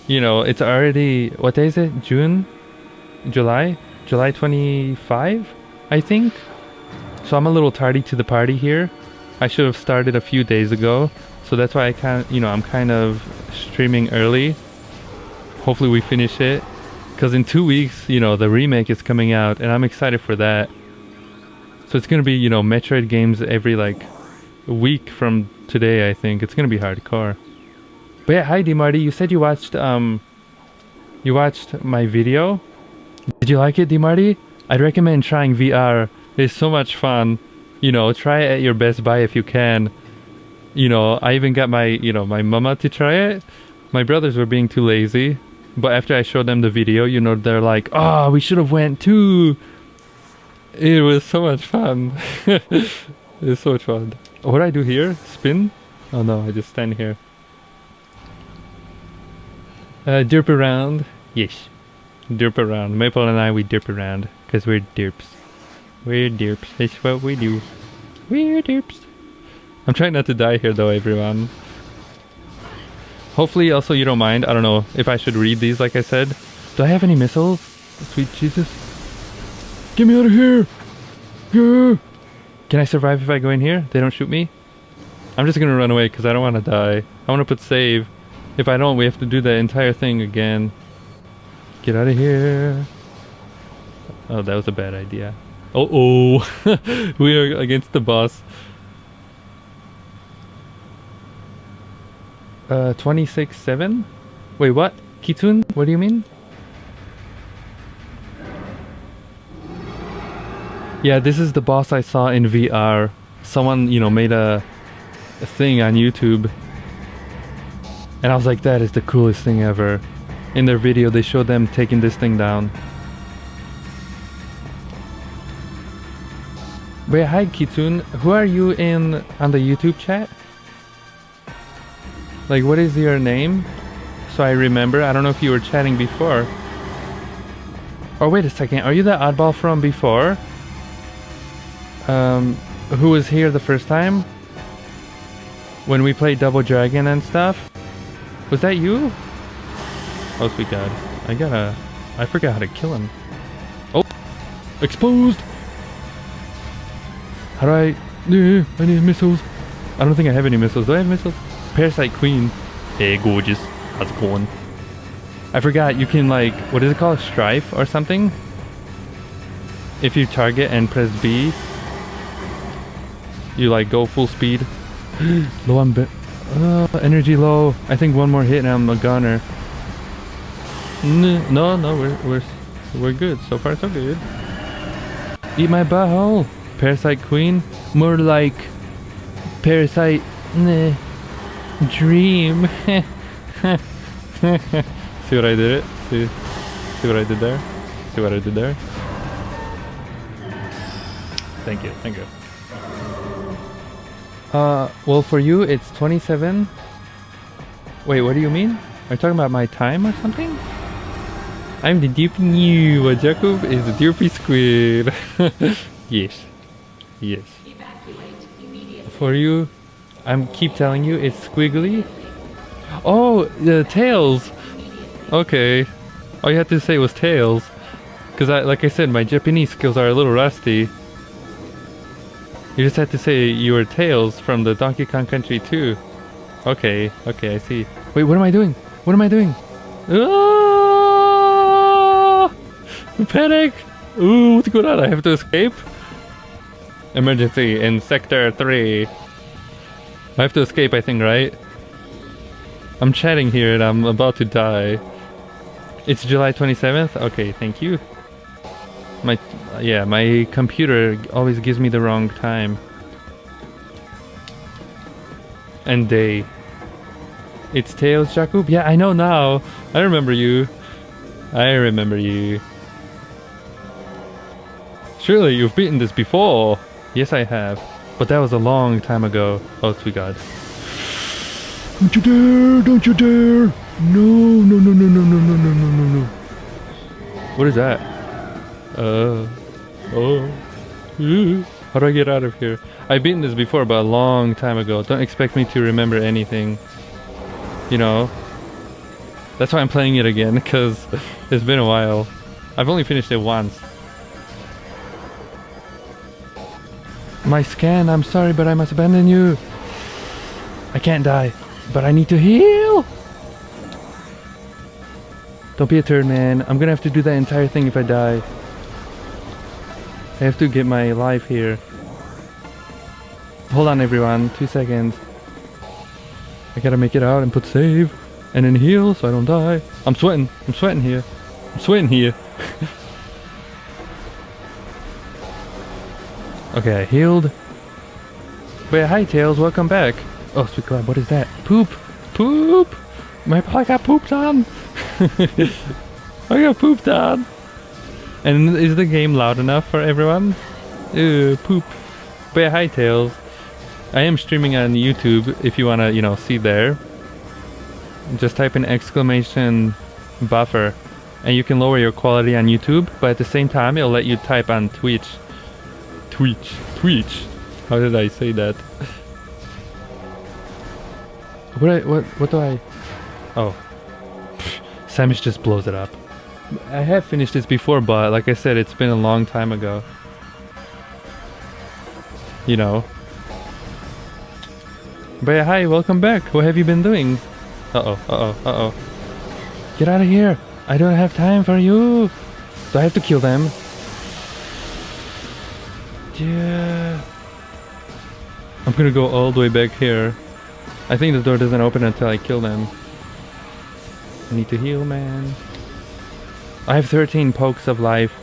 you know, it's already, what day is it? July 25, I think. So I'm a little tardy to the party here. I should have started a few days ago, so that's why I can't, you know, I'm kind of streaming early. Hopefully we finish it, because in 2 weeks, you know, the remake is coming out, and I'm excited for that. So it's gonna be, you know, Metroid games every like week from today. I think it's gonna be hardcore. But yeah, hi D Marty, you said you watched my video. Did you like it, D Marty? I'd recommend trying VR. It's so much fun. You know, try it at your Best Buy if you can. You know, I even got my, you know, my mama to try it. My brothers were being too lazy, but after I showed them the video, you know, they're like, "Oh, we should have went too." It was so much fun. It was so much fun. What do I do here? Spin? Oh no, I just stand here. Derp around. Yes. Derp around. Maple and I, we derp around. Because we're derps. We're derps. That's what we do. We're derps. I'm trying not to die here though, everyone. Hopefully also you don't mind. I don't know if I should read these like I said. Do I have any missiles? Sweet Jesus. Get me out of here! Yeah. Can I survive if I go in here? They don't shoot me? I'm just gonna run away because I don't want to die. I want to put save. If I don't, we have to do the entire thing again. Get out of here. Oh, that was a bad idea. Oh, we are against the boss. 26-7? Wait, what? Kitsune? What do you mean? Yeah, this is the boss I saw in VR. Someone, you know, made a thing on YouTube. And I was like, that is the coolest thing ever. In their video, they showed them taking this thing down. Wait, hi Kitsune. Who are you in on the YouTube chat? Like, what is your name? So I remember. I don't know if you were chatting before. Oh, wait a second. Are you the oddball from before? Who was here the first time? When we played Double Dragon and stuff? Was that you? Oh, sweet God. I forgot how to kill him. Oh! Exposed! How do I need missiles. I don't think I have any missiles. Do I have missiles? Parasite Queen. Hey, gorgeous. How's it going? I forgot, you can like, what is it called? Strife or something? If you target and press B, you like go full speed. Low on energy low. I think one more hit and I'm a gunner. No, we're good. So far so good. Eat my butthole. Parasite Queen. More like Parasite Dream. See what I did it? See what I did there? See what I did there? Thank you. Thank you. Well, for you, it's 27. Wait, what do you mean? Are you talking about my time or something? I'm the Doopy new. Jacob is the Doopy squid. Yes. Yes. For you, keep telling you, it's squiggly. Oh, the tails. Okay. All you had to say was tails. Because like I said, my Japanese skills are a little rusty. You just had to say you were Tails from the Donkey Kong Country 2. Okay, I see. Wait, what am I doing? What am I doing? Ah! Panic! Ooh, what's going on? I have to escape? Emergency in Sector 3. I have to escape, I think, right? I'm chatting here and I'm about to die. It's July 27th? Okay, thank you. My computer always gives me the wrong time. And day. It's Tails, Jakub? Yeah, I know now. I remember you. Surely you've beaten this before. Yes, I have. But that was a long time ago. Oh, sweet God. Don't you dare! Don't you dare! No. What is that? How do I get out of here? I've beaten this before, but a long time ago. Don't expect me to remember anything. You know? That's why I'm playing it again, because it's been a while. I've only finished it once. My scan, I'm sorry, but I must abandon you. I can't die, but I need to heal! Don't be a turd, man. I'm gonna have to do that entire thing if I die. I have to get my life here. Hold on, everyone. 2 seconds. I gotta make it out and put save. And then heal so I don't die. I'm sweating here. Okay, I healed. Wait, hi Tails, welcome back. Oh, sweet God, what is that? Poop! I got pooped on! I got pooped on! And is the game loud enough for everyone? Ew, poop. But yeah, hi Tails. I am streaming on YouTube if you wanna, see there. Just type in exclamation buffer and you can lower your quality on YouTube, but at the same time it'll let you type on Twitch. How did I say that? What do I... Oh. Samus just blows it up. I have finished this before, but like I said, it's been a long time ago. You know. But yeah, hi, welcome back. What have you been doing? Uh-oh. Get out of here. I don't have time for you. Do I have to kill them? Yeah. I'm gonna go all the way back here. I think the door doesn't open until I kill them. I need to heal, man. I have 13 pokes of life.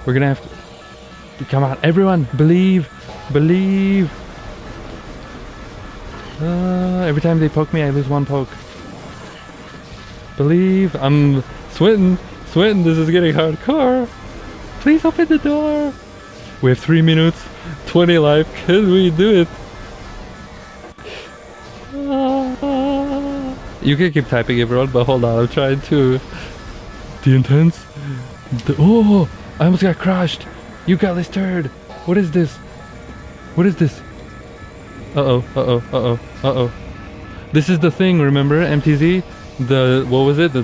We're gonna have to... Come on, everyone, believe. Every time they poke me, I lose 1 poke. Believe. I'm sweating. This is getting hardcore. Please open the door. We have 3 minutes, 20 life. Can we do it? You can keep typing, everyone, but hold on, I'm trying to. The intense. Oh, I almost got crushed. You got this turd. What is this? Uh-oh. This is the thing, remember, MTZ? What was it? The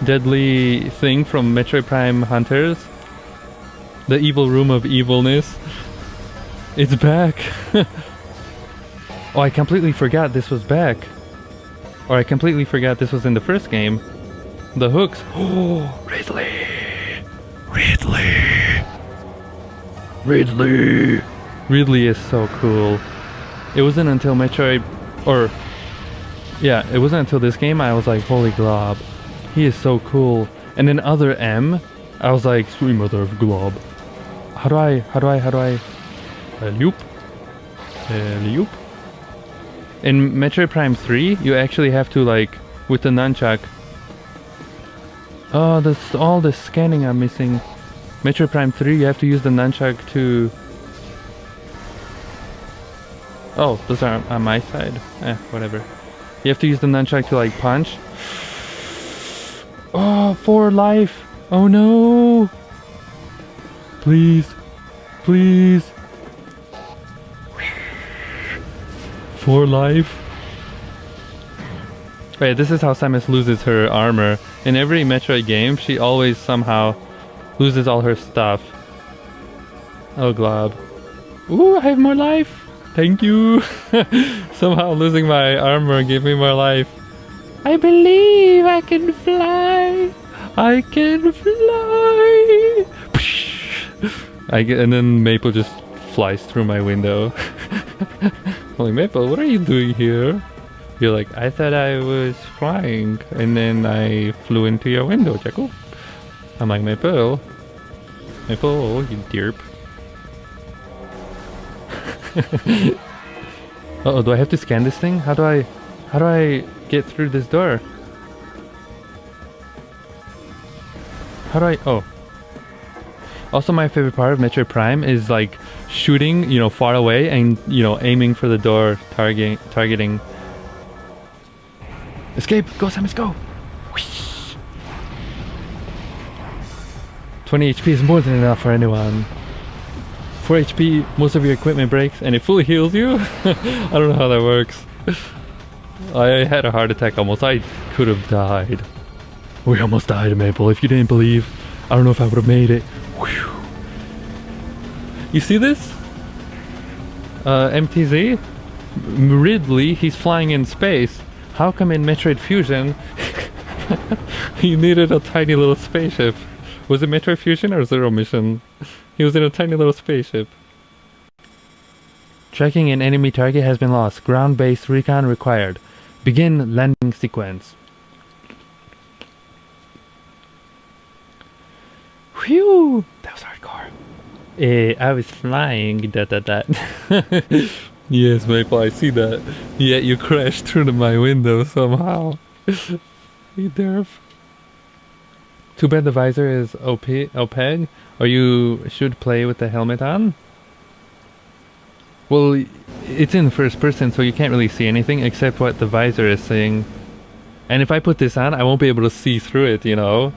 deadly thing from Metroid Prime Hunters? The evil room of evilness. It's back. Oh, I completely forgot this was back. Or I completely forgot this was in the first game. The hooks. Oh, Ridley. Ridley is so cool. It wasn't until Metroid, it wasn't until this game I was like, holy glob. He is so cool. And then other M, I was like, sweet mother of glob. How do I? Loop. In Metroid Prime 3, you actually have to with the nunchuck. Oh, that's all the scanning I'm missing. Metroid Prime 3, you have to use the nunchuck to... Oh, those are on my side. Whatever. You have to use the nunchuck to like punch. Oh, 4 life. Oh no. Please. Please. 4 life. Wait, this is how Samus loses her armor. In every Metroid game, she always somehow loses all her stuff. Oh, glob. Ooh, I have more life. Thank you. Somehow losing my armor gave me more life. I believe I can fly. I can fly. And then Maple just flies through my window. I'm like, Maple, what are you doing here? You're like, I thought I was flying, and then I flew into your window, Jekyll. I'm like, Maple, Maple, you derp. Uh-oh, do I have to scan this thing? How do I get through this door? How do I... Oh. Also, my favorite part of Metroid Prime is like shooting, you know, far away and, you know, aiming for the door, targeting. Escape! Go, Samus, go! Whoosh. 20 HP is more than enough for anyone. 4 HP, most of your equipment breaks, and it fully heals you? I don't know how that works. I had a heart attack almost. I could have died. We almost died, Maple. If you didn't believe, I don't know if I would have made it. Whew. You see this? MTZ? Ridley, he's flying in space. How come in Metroid Fusion he needed a tiny little spaceship? Was it Metroid Fusion or Zero Mission? He was in a tiny little spaceship. Tracking an enemy target has been lost. Ground-based recon required. Begin landing sequence. Whew! That was hardcore. I was flying. Yes, Maple, I see that. Yet you crashed through my window somehow. You derp. Too bad the visor is opaque, or you should play with the helmet on. Well, it's in first person, so you can't really see anything except what the visor is saying. And if I put this on, I won't be able to see through it, you know?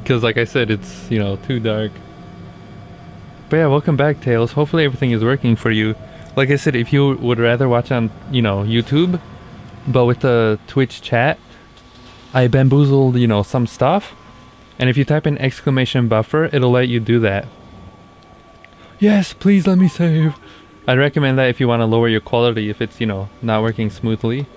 Because like I said, it's, you know, too dark. But yeah, welcome back, Tails. Hopefully everything is working for you. Like I said, if you would rather watch on, you know, YouTube, but with the Twitch chat, I bamboozled, you know, some stuff. And if you type in exclamation buffer, it'll let you do that. Yes, please let me save. I'd recommend that if you want to lower your quality if it's, you know, not working smoothly.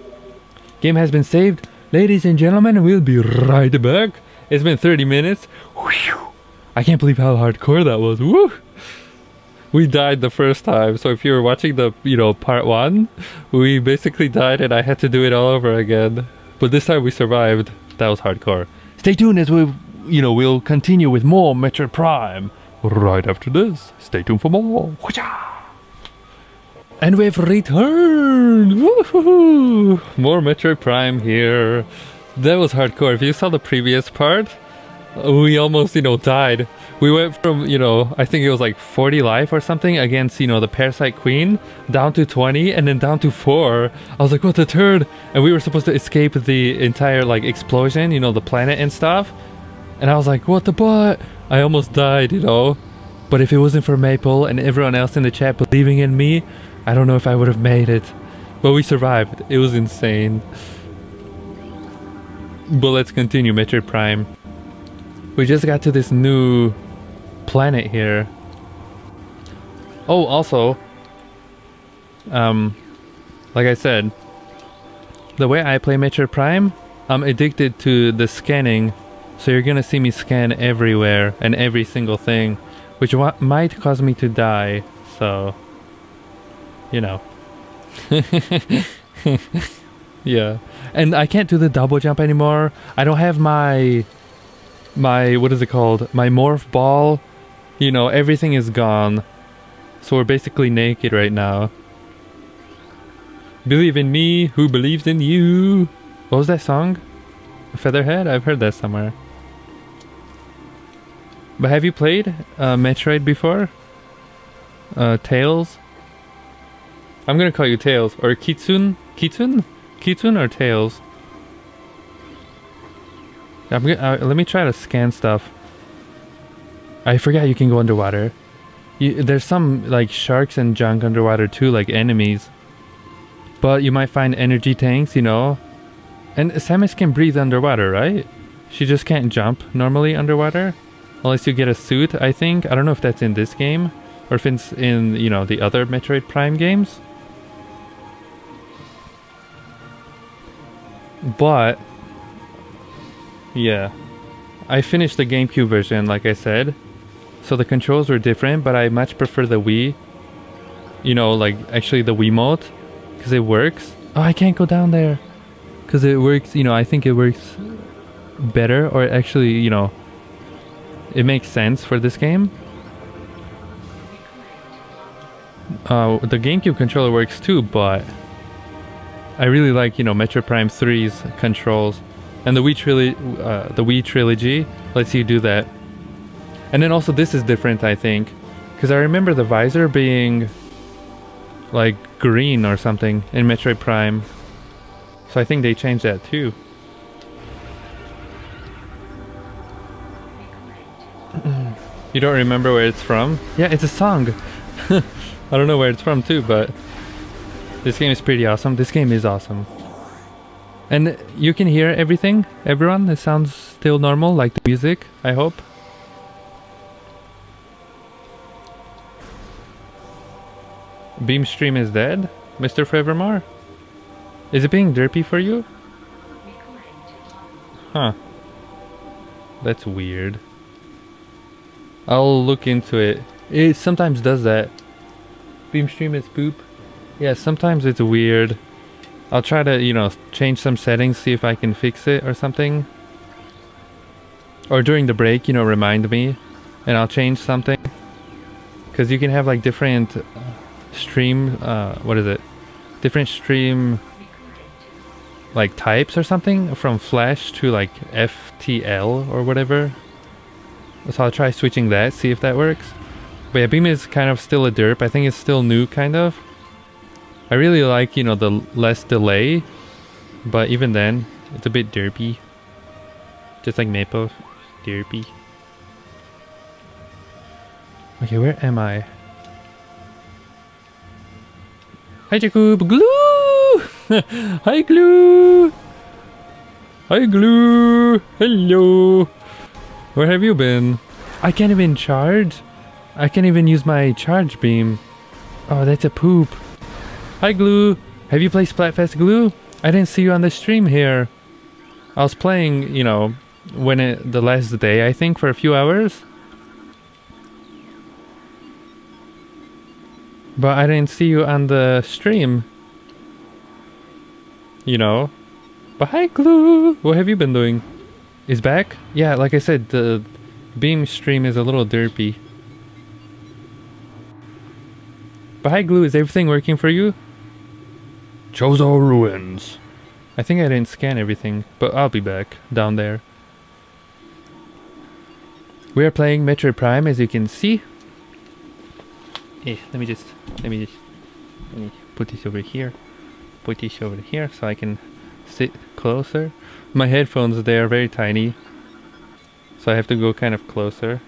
Game has been saved. Ladies and gentlemen, we'll be right back. It's been 30 minutes. Whew. I can't believe how hardcore that was. Woo! We died the first time, so if you were watching the, you know, part 1, we basically died and I had to do it all over again. But this time we survived. That was hardcore. Stay tuned as we, you know, we'll continue with more Metroid Prime right after this. Stay tuned for more. And we've returned! Woohoo! More Metroid Prime here. That was hardcore. If you saw the previous part, we almost, you know, died. We went from, you know, I think it was like 40 life or something against, you know, the Parasite Queen, down to 20 and then down to 4. I was like, what the turd? And we were supposed to escape the entire, like, explosion, you know, the planet and stuff. And I was like, what the butt? I almost died, you know. But if it wasn't for Maple and everyone else in the chat believing in me, I don't know if I would have made it. But we survived. It was insane. But let's continue Metroid Prime. We just got to this new planet here. Oh, also, like I said, the way I play Metroid Prime, I'm addicted to the scanning. So you're gonna see me scan everywhere and every single thing, which might cause me to die. So, you know. Yeah. And I can't do the double jump anymore. I don't have my what is it called? My morph ball. You know, everything is gone. So we're basically naked right now. Believe in me, who believes in you. What was that song? Featherhead? I've heard that somewhere. But have you played Metroid before? Tails? I'm gonna call you Tails. Or Kitsune? Kitsune? Kitsune or Tails? Let me try to scan stuff. I forgot you can go underwater. There's some like sharks and junk underwater too, like enemies. But you might find energy tanks, you know. And Samus can breathe underwater, right? She just can't jump normally underwater. Unless you get a suit, I think. I don't know if that's in this game. Or if it's in, you know, the other Metroid Prime games. But yeah, I finished the GameCube version, like I said. So the controls were different, but I much prefer the Wii. You know, like actually the Wiimote. Because it works. Oh, I can't go down there. Because it works, you know, I think it works better. Or actually, you know, it makes sense for this game. The GameCube controller works too, but I really like, you know, Metroid Prime 3's controls. And the Wii trilogy lets you do that. And then also this is different, I think. Because I remember the visor being like green or something in Metroid Prime. So I think they changed that too. You don't remember where it's from? Yeah, it's a song. I don't know where it's from too, but this game is pretty awesome. This game is awesome. And you can hear everything, everyone? It sounds still normal, like the music, I hope. Beam stream is dead, Mr. Forevermore? Is it being derpy for you? Huh. That's weird. I'll look into it. It sometimes does that. Beam stream is poop. Yeah, sometimes it's weird. I'll try to, you know, change some settings, see if I can fix it or something. Or during the break, you know, remind me. And I'll change something. Because you can have like different stream, what is it? Different stream like types or something. From Flash to like FTL or whatever. So I'll try switching that, see if that works. But yeah, Beam is kind of still a derp. I think it's still new, kind of. I really like, you know, the less delay. But even then, it's a bit derpy. Just like Maple. Derpy. Okay, where am I? Hi, Jacob! Glue! Hi, Glue! Hi, Glue! Hello! Where have you been? I can't even charge. I can't even use my charge beam. Oh, that's a poop. Hi, Glue. Have you played Splatfest, Glue? I didn't see you on the stream here. I was playing, you know, the last day, I think, for a few hours. But I didn't see you on the stream. You know. But hi, Glue. What have you been doing? Is back? Yeah, like I said, the Beam stream is a little derpy. But hi, Glue, is everything working for you? Chozo Ruins. I think I didn't scan everything, but I'll be back down there. We are playing Metroid Prime, as you can see. Let me put this over here. Put this over here so I can sit closer. My headphones, they are very tiny, so I have to go kind of closer.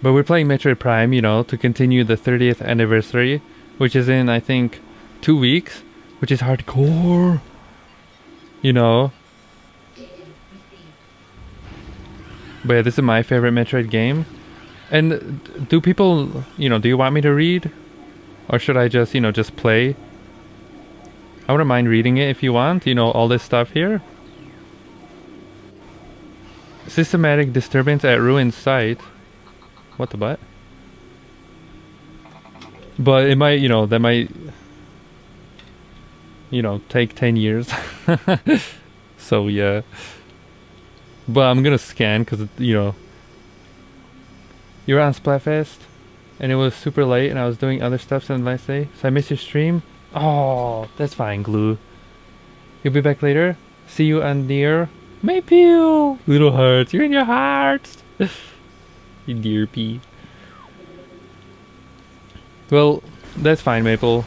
But we're playing Metroid Prime, you know, to continue the 30th anniversary, which is in, I think, 2 weeks, which is hardcore. You know. But yeah, this is my favorite Metroid game. And do people, you know, do you want me to read? Or should I just, you know, just play? I wouldn't mind reading it if you want, you know, all this stuff here. Systematic disturbance at ruined site. What the butt? But it might, you know, that might, you know, take 10 years. So yeah. But I'm gonna scan because, you know, you were on Splatfest and it was super late and I was doing other stuff since last day. So I missed your stream. Oh, that's fine, Glue. You'll be back later. See you on near Maple! Little hearts, you're in your hearts! You derpy. Well, that's fine, Maple.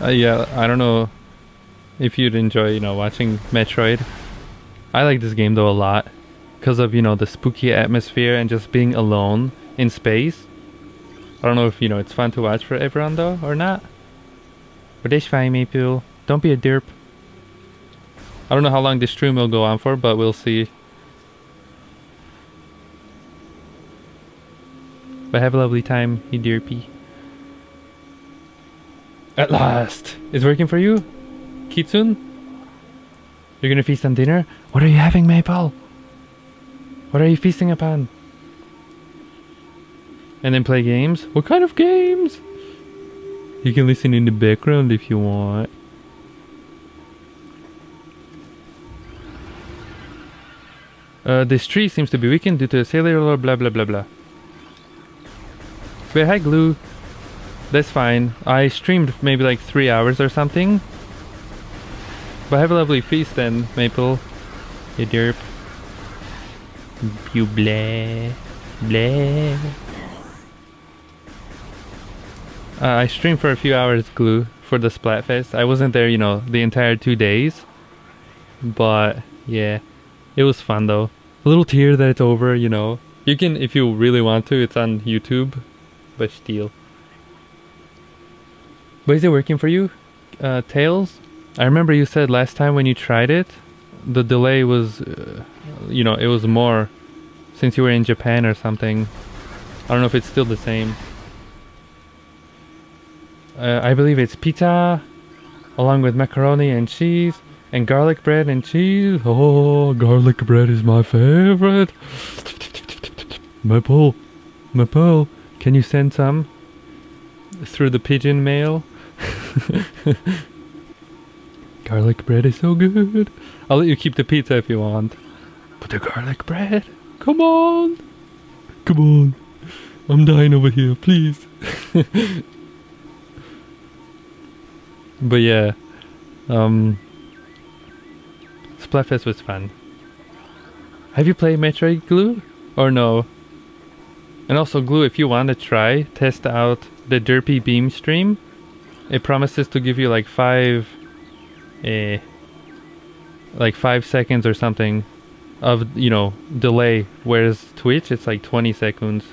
Yeah, I don't know if you'd enjoy, watching Metroid. I like this game though a lot. Because of, the spooky atmosphere and just being alone in space. I don't know if, it's fun to watch for everyone though, or not. But that's fine, Maple. Don't be a derp. I don't know how long this stream will go on for, but we'll see. But have a lovely time, you derpy. At last! It's working for you? Kitsune? You're gonna feast on dinner? What are you having, Maple? What are you feasting upon? And then play games? What kind of games? You can listen in the background if you want. This tree seems to be weakened due to a cellular blah blah blah blah. But hi, Glue. That's fine. I streamed maybe like 3 hours or something. But have a lovely feast then, Maple. You derp. You blah. Blah. I streamed for a few hours, Glue, for the Splatfest. I wasn't there, the entire 2 days. But, yeah. It was fun though. A little tear that it's over, You can, if you really want to, it's on YouTube. But still. But is it working for you, Tails? I remember you said last time when you tried it, the delay was, it was more since you were in Japan or something. I don't know if it's still the same. I believe it's pizza, along with macaroni and cheese, and garlic bread and cheese. Oh, garlic bread is my favorite. Maple, can you send some through the pigeon mail? Garlic bread is so good. I'll let you keep the pizza if you want. But the garlic bread? Come on. I'm dying over here, please. But yeah. Splatfest was fun. Have you played Metroid, Glue? Or no? And also, Glue, if you want to test out the Derpy Beam stream. It promises to give you like 5 seconds or something of, delay, whereas Twitch, it's like 20 seconds.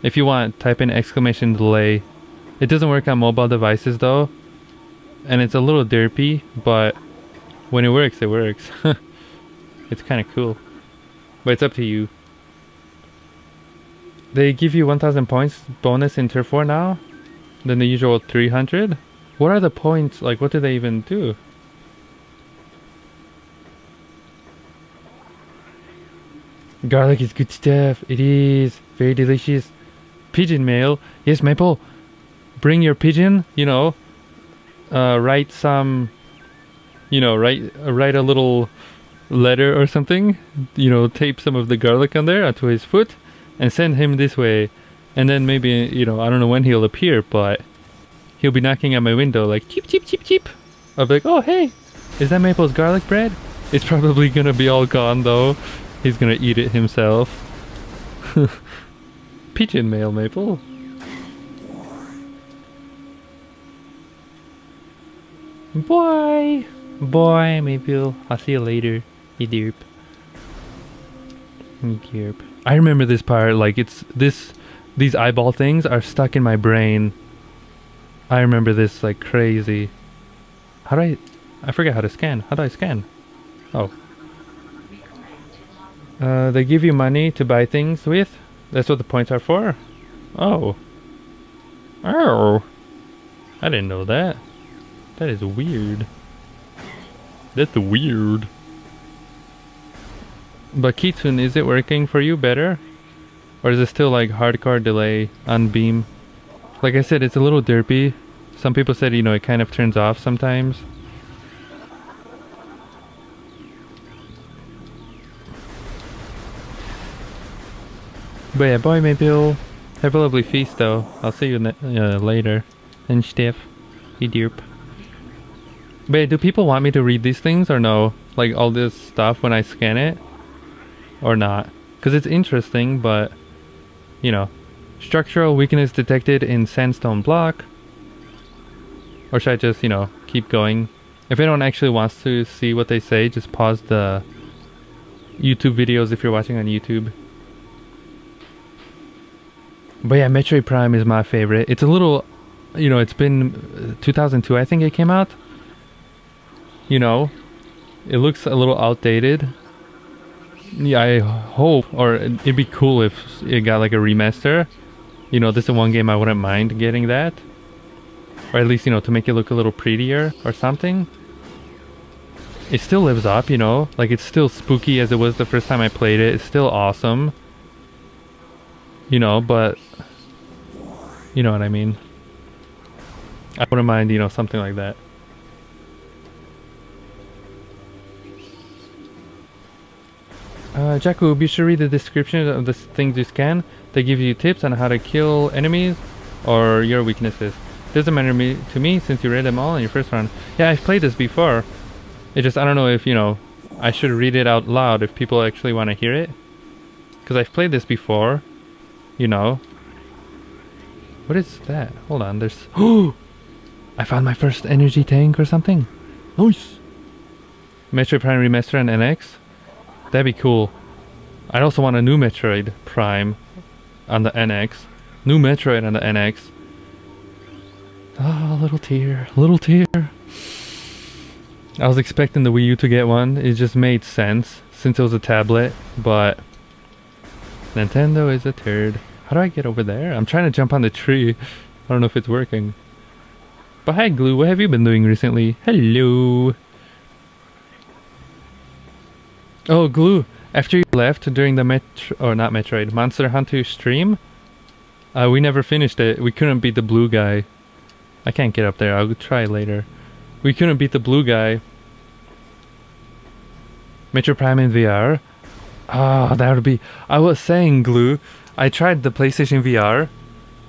If you want, type in exclamation delay. It doesn't work on mobile devices though, and it's a little derpy, but when it works, it works. It's kind of cool, but it's up to you. They give you 1000 points bonus in Turf War now, than the usual 300. What are the points, like what do they even do? Garlic is good stuff. It is very delicious. Pigeon mail. Yes, Maple. Bring your pigeon, write some, write a little letter or something, tape some of the garlic on there onto his foot and send him this way. And then maybe, I don't know when he'll appear, but he'll be knocking on my window like, cheep, cheep, cheep, cheep. I'll be like, oh, hey, is that Maple's garlic bread? It's probably gonna be all gone though. He's gonna eat it himself. Pigeon mail, Maple. Boy, Maple. I'll see you later, you derp. Derp. I remember this part, like these eyeball things are stuck in my brain. I remember this like crazy. I forget how to scan. How do I scan? Oh. They give you money to buy things with. That's what the points are for. Oh. I didn't know that. That is weird. That's weird. But Kitsune, is it working for you better? Or is it still like hardcore delay on Beam? Like I said, it's a little derpy. Some people said, it kind of turns off sometimes. But yeah, boy, Maple. Have a lovely feast though. I'll see you later. And Steph, you derp. But do people want me to read these things or no? Like all this stuff when I scan it? Or not? Because it's interesting, but, you know. Structural weakness detected in sandstone block. Or should I just, you know, keep going? If anyone actually wants to see what they say, just pause the YouTube videos if you're watching on YouTube. But yeah, Metroid Prime is my favorite. It's a little, you know, it's been 2002 I think it came out. You know, it looks a little outdated. Yeah, I hope, or it'd be cool if it got like a remaster. You know, this is one game I wouldn't mind getting that. Or at least, you know, to make it look a little prettier or something. It still lives up, you know, like it's still spooky as it was the first time I played it. It's still awesome. You know, but you know what I mean. I wouldn't mind, you know, something like that. Jakub, you should read the description of the things you scan. They give you tips on how to kill enemies or your weaknesses. Doesn't matter to me since you read them all in your first run. Yeah, I've played this before. It just, I don't know if, you know, I should read it out loud if people actually want to hear it. Because I've played this before. You know. What is that? Hold on, there's... Oh! I found my first energy tank or something. Nice! Metroid Prime Remaster on NX. That'd be cool. I'd also want a new Metroid Prime on the NX. New Metroid on the NX. Oh, little tear. Little tear. I was expecting the Wii U to get one. It just made sense since it was a tablet. But Nintendo is a turd. How do I get over there? I'm trying to jump on the tree. I don't know if it's working. But hi Glue, what have you been doing recently? Hello. Oh, Glue, after you left during the Monster Hunter stream, we never finished it. We couldn't beat the blue guy. I can't get up there. I'll try later. We couldn't beat the blue guy. Metroid Prime in VR. Ah, that would be... I was saying, Glue, I tried the PlayStation VR.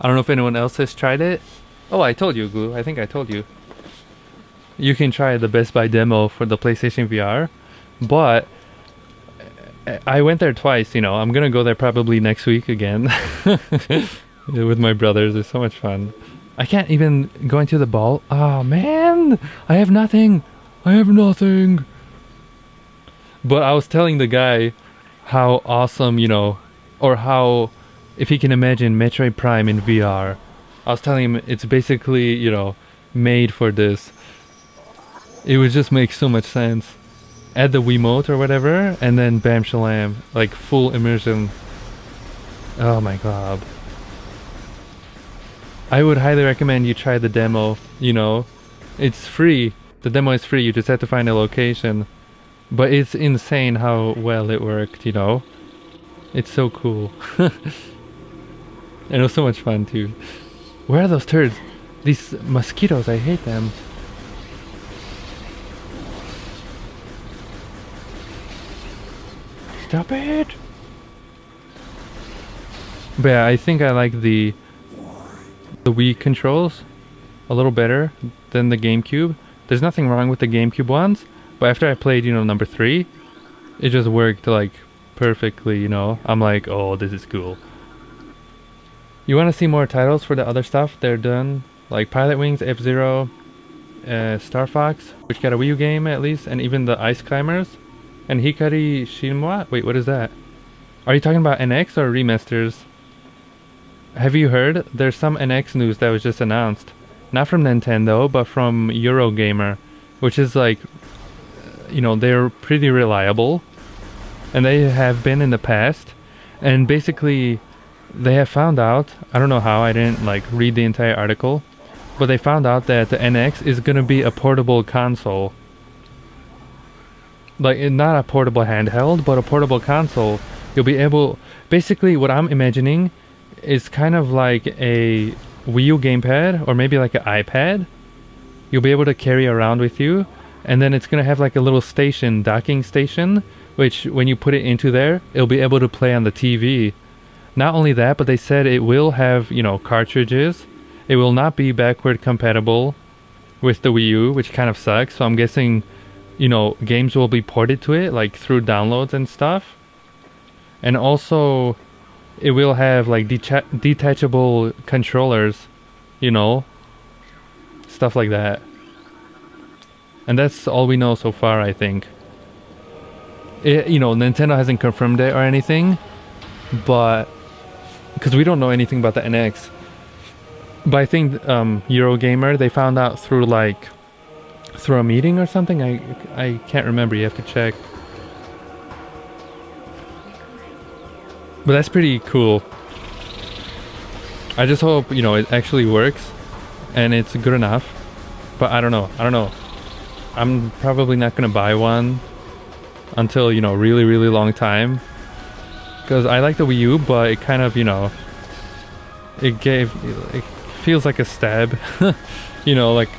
I don't know if anyone else has tried it. Oh, I told you, Glue. I think I told you. You can try the Best Buy demo for the PlayStation VR. But I went there twice, you know. I'm gonna go there probably next week again. With my brothers. It's so much fun. I can't even go into the ball. Oh, man. I have nothing. I have nothing. But I was telling the guy how awesome, you know, or how, if he can imagine Metroid Prime in VR. I was telling him it's basically, you know, made for this. It would just make so much sense. Add the Wiimote or whatever, and then bam shalam, like full immersion. Oh my god. I would highly recommend you try the demo, you know. It's free. The demo is free, you just have to find a location. But it's insane how well it worked, you know. It's so cool. And it was so much fun too. Where are those turds? These mosquitoes, I hate them. Stop it! But yeah, I think I like the Wii controls a little better than the GameCube. There's nothing wrong with the GameCube ones, but after I played, you know, number 3, it just worked like perfectly, you know. I'm like, oh, this is cool. You want to see more titles for the other stuff they're done, like Pilot Wings, F-Zero, Star Fox, which got a Wii U game at least, and even the Ice Climbers, and Hikari Shinwa? Wait, what is that? Are you talking about NX or remasters? Have you heard? There's some NX news that was just announced. Not from Nintendo, but from Eurogamer, which is like, you know, they're pretty reliable. And they have been in the past. And basically, they have found out, I don't know how, I didn't like read the entire article, but they found out that the NX is gonna be a portable console. Like, not a portable handheld, but a portable console. You'll be able, basically what I'm imagining is kind of like a Wii U gamepad, or maybe like an iPad. You'll be able to carry around with you, and then it's gonna have like a little station, docking station, which when you put it into there, it'll be able to play on the TV. Not only that, but they said it will have, you know, cartridges. It will not be backward compatible. with the Wii U, which kind of sucks. So I'm guessing, you know, games will be ported to it, like through downloads and stuff. And also, it will have like detachable controllers, you know, stuff like that. And that's all we know so far, I think. You know, Nintendo hasn't confirmed it or anything, but because we don't know anything about the NX. But I think Eurogamer, they found out through a meeting or something. I can't remember. You have to check. But that's pretty cool. I just hope, you know, it actually works and it's good enough. But I don't know. I'm probably not gonna buy one until, you know, really, really long time. Because I like the Wii U, but it kind of, you know, it feels like a stab. You know, like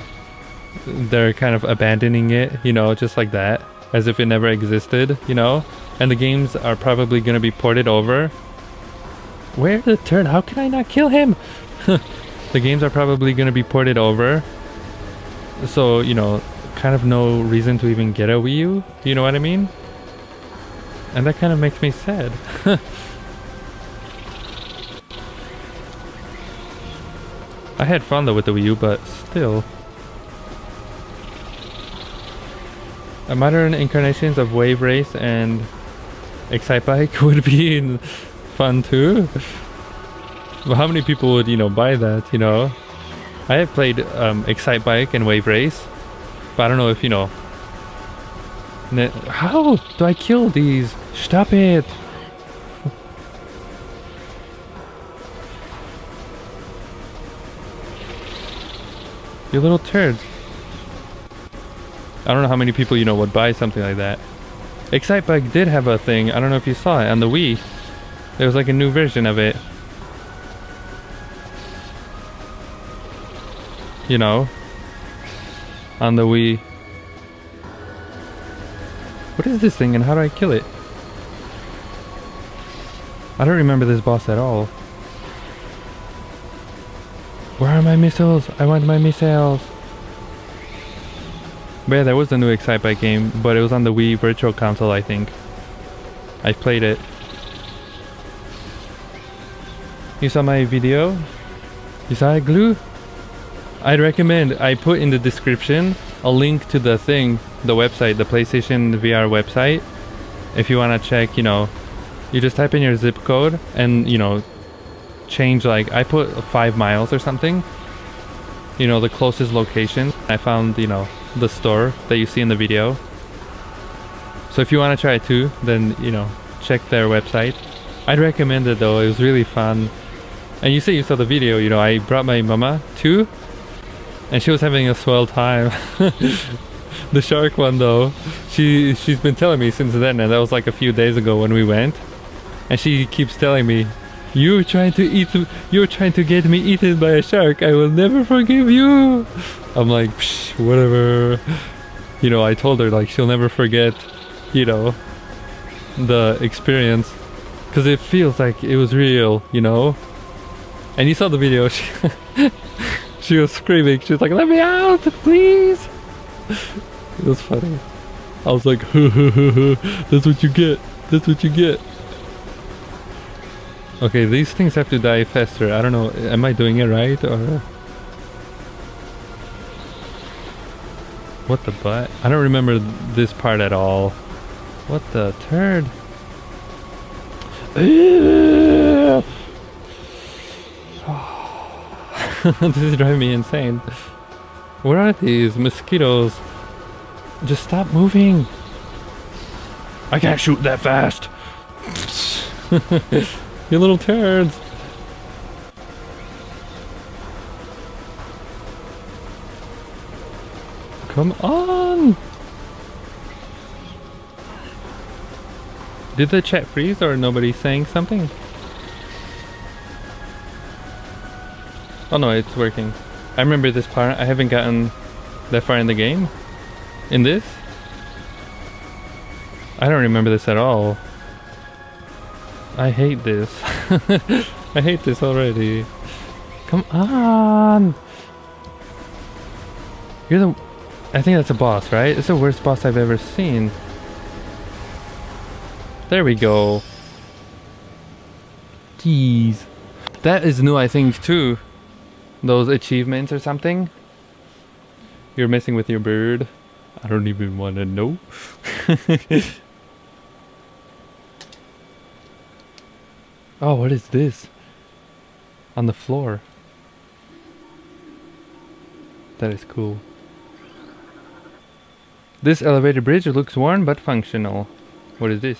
they're kind of abandoning it, you know, just like that, as if it never existed, you know. And the games are probably gonna be ported over. Where the turn? How can I not kill him? The games are probably gonna be ported over. So, you know, kind of no reason to even get a Wii U. You know what I mean? And that kind of makes me sad. I had fun though with the Wii U, but still. A modern incarnations of Wave Race and Excite Bike would be fun too. But how many people would, you know, buy that, you know? I have played Excite Bike and Wave Race, but I don't know if, you know... How do I kill these? Stop it! You little turds. I don't know how many people, you know, would buy something like that. Excite Bike did have a thing, I don't know if you saw it, on the Wii. There was like a new version of it. You know, on the Wii. What is this thing and how do I kill it? I don't remember this boss at all. Where are my missiles? I want my missiles. But yeah, there was a new Excite Bike game, but it was on the Wii Virtual Console, I think. I played it. You saw my video? You saw it, Glue? I'd recommend, I put in the description a link to the thing, the website, the PlayStation VR website. If you want to check, you know, you just type in your zip code and, you know, change, like, I put 5 miles or something, you know, the closest location. I found, you know, the store that you see in the video. So if you want to try it too, then, you know, check their website. I'd recommend it though, it was really fun. And you say you saw the video, you know, I brought my mama too, and she was having a swell time. The shark one though, she's been telling me since then, and that was like a few days ago when we went. And she keeps telling me, you're trying to get me eaten by a shark. I will never forgive you. I'm like, psh, whatever. You know, I told her like she'll never forget, you know, the experience, because it feels like it was real, you know. And you saw the video. She was screaming. She was like, let me out, please. It was funny. I was like, that's what you get. That's what you get. Okay, these things have to die faster. I don't know. Am I doing it right or... What the butt? I don't remember this part at all. What the turd? This is driving me insane. Where are these mosquitoes? Just stop moving. I can't shoot that fast. You little turds. Come on. Did the chat freeze or nobody saying something? Oh no, it's working. I remember this part. I haven't gotten that far in the game. In this? I don't remember this at all. I hate this. I hate this already. Come on! You're the... I think that's a boss, right? It's the worst boss I've ever seen. There we go. Jeez. That is new, I think, too. Those achievements or something. You're messing with your bird. I don't even want to know. Oh, what is this? On the floor. That is cool. This elevated bridge looks worn but functional. What is this?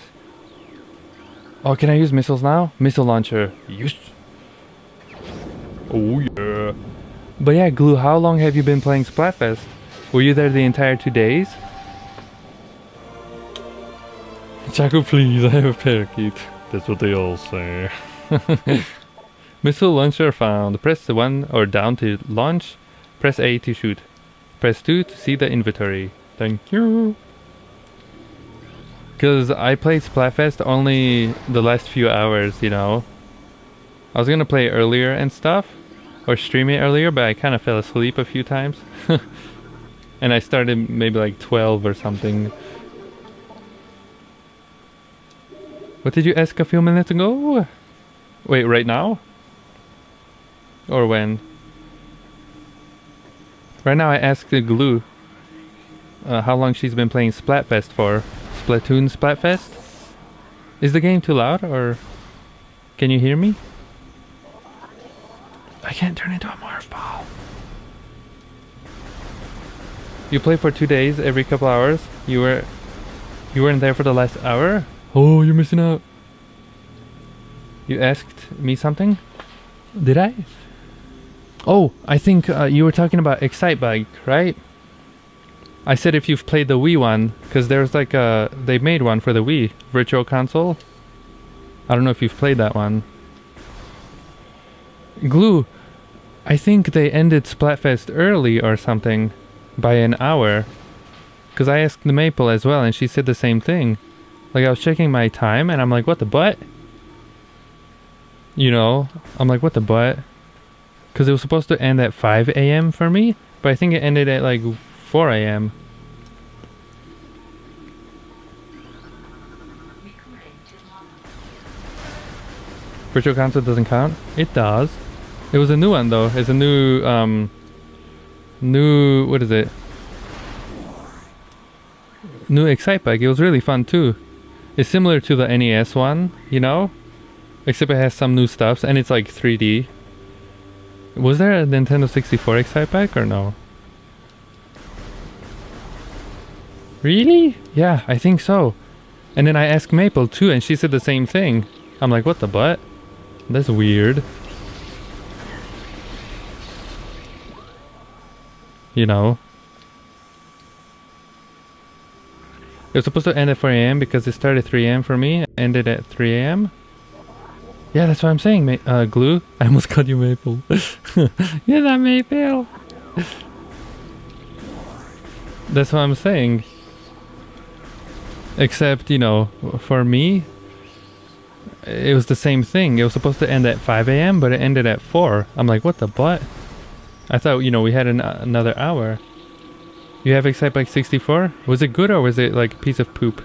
Oh, can I use missiles now? Missile launcher. Yes. Oh yeah. But yeah, Glue, how long have you been playing Splatfest? Were you there the entire 2 days? Chaco, please, I have a parakeet. That's what they all say. Missile launcher found. Press the 1 or down to launch. Press A to shoot. Press 2 to see the inventory. Thank you. Because I played Splatfest only the last few hours, you know. I was gonna play earlier and stuff. Or stream it earlier, but I kind of fell asleep a few times. And I started maybe like 12 or something. What did you ask a few minutes ago? Wait, right now? Or when? Right now I asked the Glue how long she's been playing Splatfest for. Splatoon Splatfest? Is the game too loud, or can you hear me? I can't turn into a morph ball. You play for 2 days every couple hours. You weren't there for the last hour? Oh, you're missing out. You asked me something? Did I? Oh, I think you were talking about Excitebike, right? I said if you've played the Wii one, because there's like they made one for the Wii Virtual Console. I don't know if you've played that one. Glue, I think they ended Splatfest early or something, by an hour. Because I asked the Maple as well and she said the same thing. Like I was checking my time and I'm like, what the butt? You know, I'm like, what the butt? Because it was supposed to end at 5 a.m. for me, but I think it ended at like 4 a.m. Virtual Console doesn't count? It does. It was a new one though. It's a new, what is it? New Excitebike. It was really fun too. It's similar to the NES one, you know? Except it has some new stuff and it's like 3D. Was there a Nintendo 64 Excitebike or no? Really? Yeah, I think so. And then I asked Maple too and she said the same thing. I'm like, what the butt? That's weird. You know. It was supposed to end at 4 a.m. because it started at 3 a.m. for me. Ended at 3 a.m. Yeah, that's what I'm saying, Glue. I almost called you Maple. You're not Maple. That's what I'm saying. Except, you know, for me, it was the same thing. It was supposed to end at 5 a.m., but it ended at 4. I'm like, what the butt? I thought, you know, we had another hour. You have Excitebike 64? Was it good or was it like a piece of poop?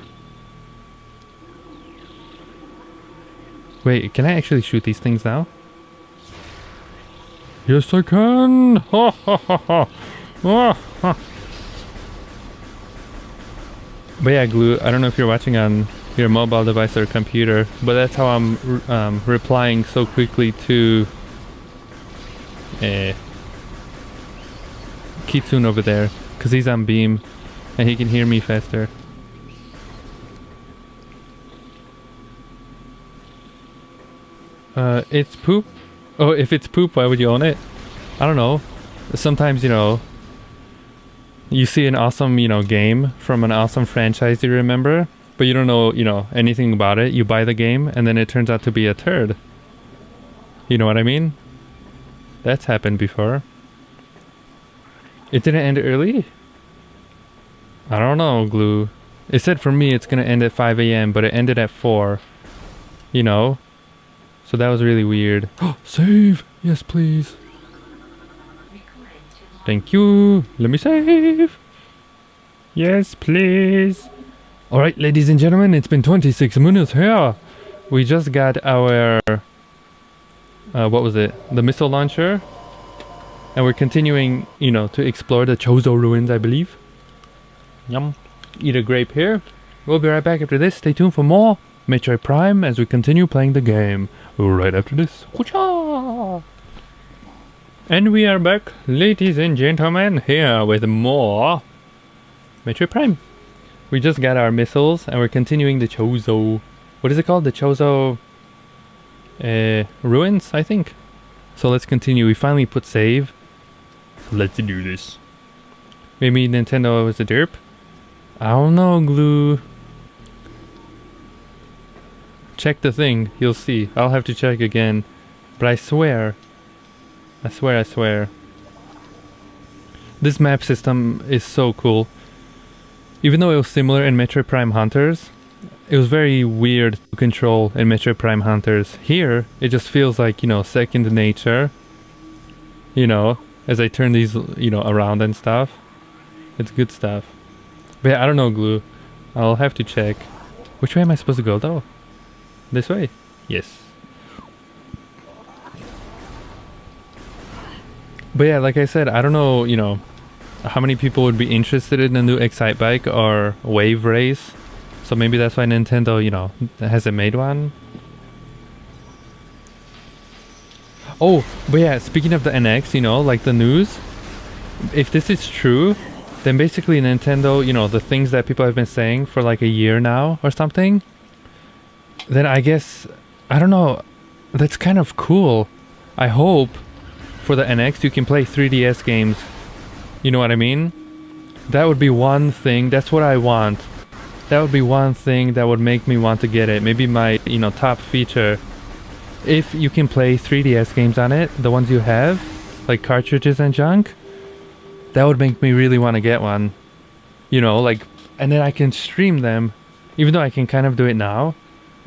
Wait, can I actually shoot these things now? Yes, I can! Ha ha ha ha! Ah, ha. But yeah, Glue, I don't know if you're watching on your mobile device or computer, but that's how I'm replying so quickly to Kitsune over there, because he's on beam and he can hear me faster. It's poop? Oh, if it's poop, why would you own it? I don't know. Sometimes, you know, you see an awesome, you know, game from an awesome franchise you remember, but you don't know, you know, anything about it. You buy the game and then it turns out to be a turd. You know what I mean? That's happened before. It didn't end early? I don't know, Glue. It said for me it's gonna end at 5 a.m., but it ended at 4. You know? So that was really weird. Save! Yes, please. Thank you. Let me save. Yes, please. Alright, ladies and gentlemen, it's been 26 minutes here. We just got our... what was it? The missile launcher. And we're continuing, you know, to explore the Chozo ruins, I believe. Yum. Eat a grape here. We'll be right back after this. Stay tuned for more Metroid Prime as we continue playing the game. Right after this. Woocha! And we are back, ladies and gentlemen, here with more Metroid Prime. We just got our missiles and we're continuing the Chozo... What is it called? The Chozo... ruins, I think. So let's continue. We finally put save. So let's do this. Maybe Nintendo was a derp? I don't know, Glue. Check the thing. You'll see. I'll have to check again. But I swear. I swear. This map system is so cool. Even though it was similar in Metroid Prime Hunters, it was very weird to control in Metroid Prime Hunters. Here, it just feels like, you know, second nature. You know, as I turn these, you know, around and stuff. It's good stuff. But yeah, I don't know, Glue. I'll have to check. Which way am I supposed to go, though? This way? Yes. But yeah, like I said, I don't know, you know, how many people would be interested in a new Excite Bike or Wave Race. So maybe that's why Nintendo, you know, hasn't made one. Oh, but yeah, speaking of the NX, you know, like the news, if this is true, then basically Nintendo, you know, the things that people have been saying for like a year now or something, then I guess, I don't know, that's kind of cool. I hope for the NX you can play 3DS games. You know what I mean? That would be one thing, that's what I want. That would be one thing that would make me want to get it. Maybe my, you know, top feature. If you can play 3DS games on it, the ones you have, like cartridges and junk, that would make me really want to get one. You know, like, and then I can stream them, even though I can kind of do it now.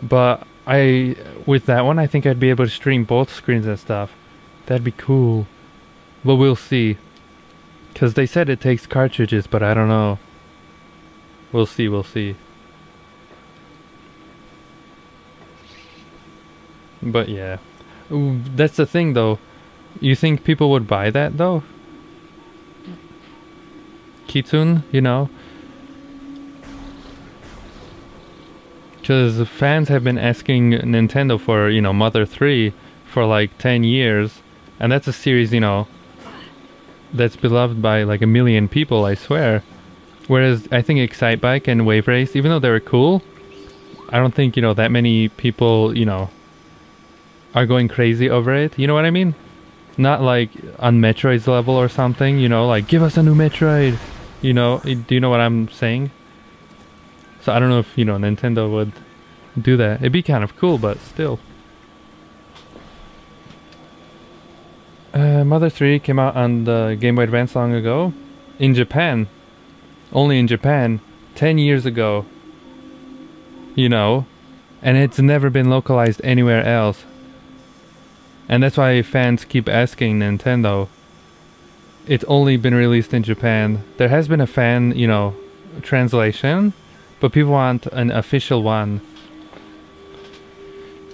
But with that one, I think I'd be able to stream both screens and stuff. That'd be cool. But we'll see. Because they said it takes cartridges, but I don't know. We'll see. But yeah. Ooh, that's the thing though. You think people would buy that though? Kitsune, you know? Because fans have been asking Nintendo for, you know, Mother 3 for like 10 years. And that's a series, you know, that's beloved by like 1 million people, I swear. Whereas I think Excite Bike and Wave Race, even though they were cool, I don't think, you know, that many people, you know, are going crazy over it. You know what I mean? Not like on Metroid's level or something, you know, like give us a new Metroid. You know, do you know what I'm saying? So I don't know if, you know, Nintendo would do that. It'd be kind of cool, but still. Mother 3 came out on the Game Boy Advance long ago. In Japan. Only in Japan. 10 years ago. You know. And it's never been localized anywhere else. And that's why fans keep asking Nintendo. It's only been released in Japan. There has been a fan, you know, translation. But people want an official one.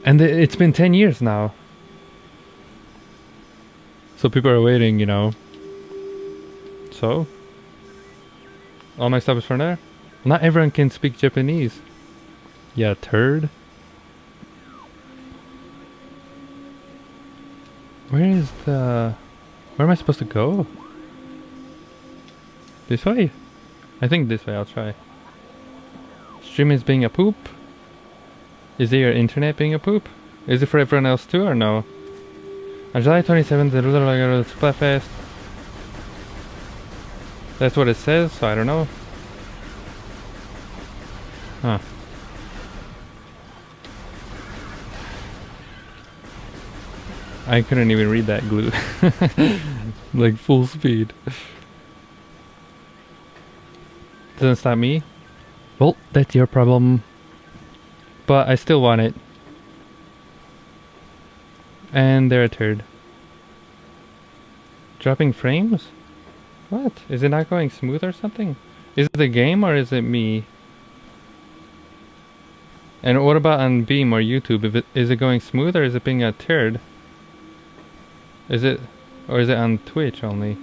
And it's been 10 years now. So people are waiting, you know. So, all my stuff is from there. Not everyone can speak Japanese. Yeah, turd. Where am I supposed to go? This way? I think this way, I'll try. Stream is being a poop? Is it your internet being a poop? Is it for everyone else too or no? On July 27th, the Splatfest. That's what it says, so I don't know. Huh. I couldn't even read that, Glue. Like full speed. Doesn't stop me. Well, that's your problem. But I still want it. And they're a turd. Dropping frames? What? Is it not going smooth or something? Is it the game or is it me? And what about on Beam or YouTube? Is it going smooth or is it being a turd? Is it, or is it on Twitch only?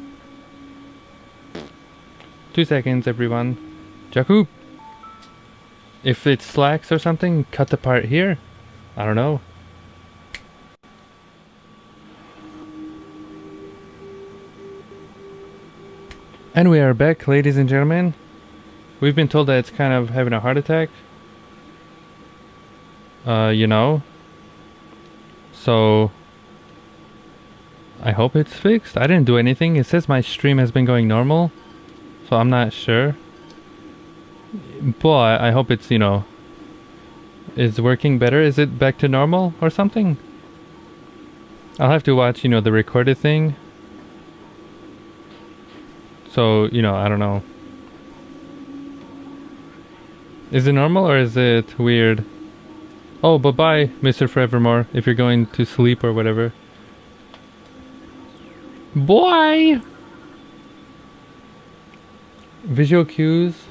2 seconds, everyone. Jakub! If it slacks or something, cut the part here. I don't know. And we are back, ladies and gentlemen. We've been told that it's kind of having a heart attack. You know. So I hope it's fixed. I didn't do anything. It says my stream has been going normal. So I'm not sure. But I hope it's, you know, is working better. Is it back to normal or something? I'll have to watch, you know, the recorded thing. So, you know, I don't know. Is it normal or is it weird? Oh, bye-bye, Mr. Forevermore, if you're going to sleep or whatever. Boy! Visual cues.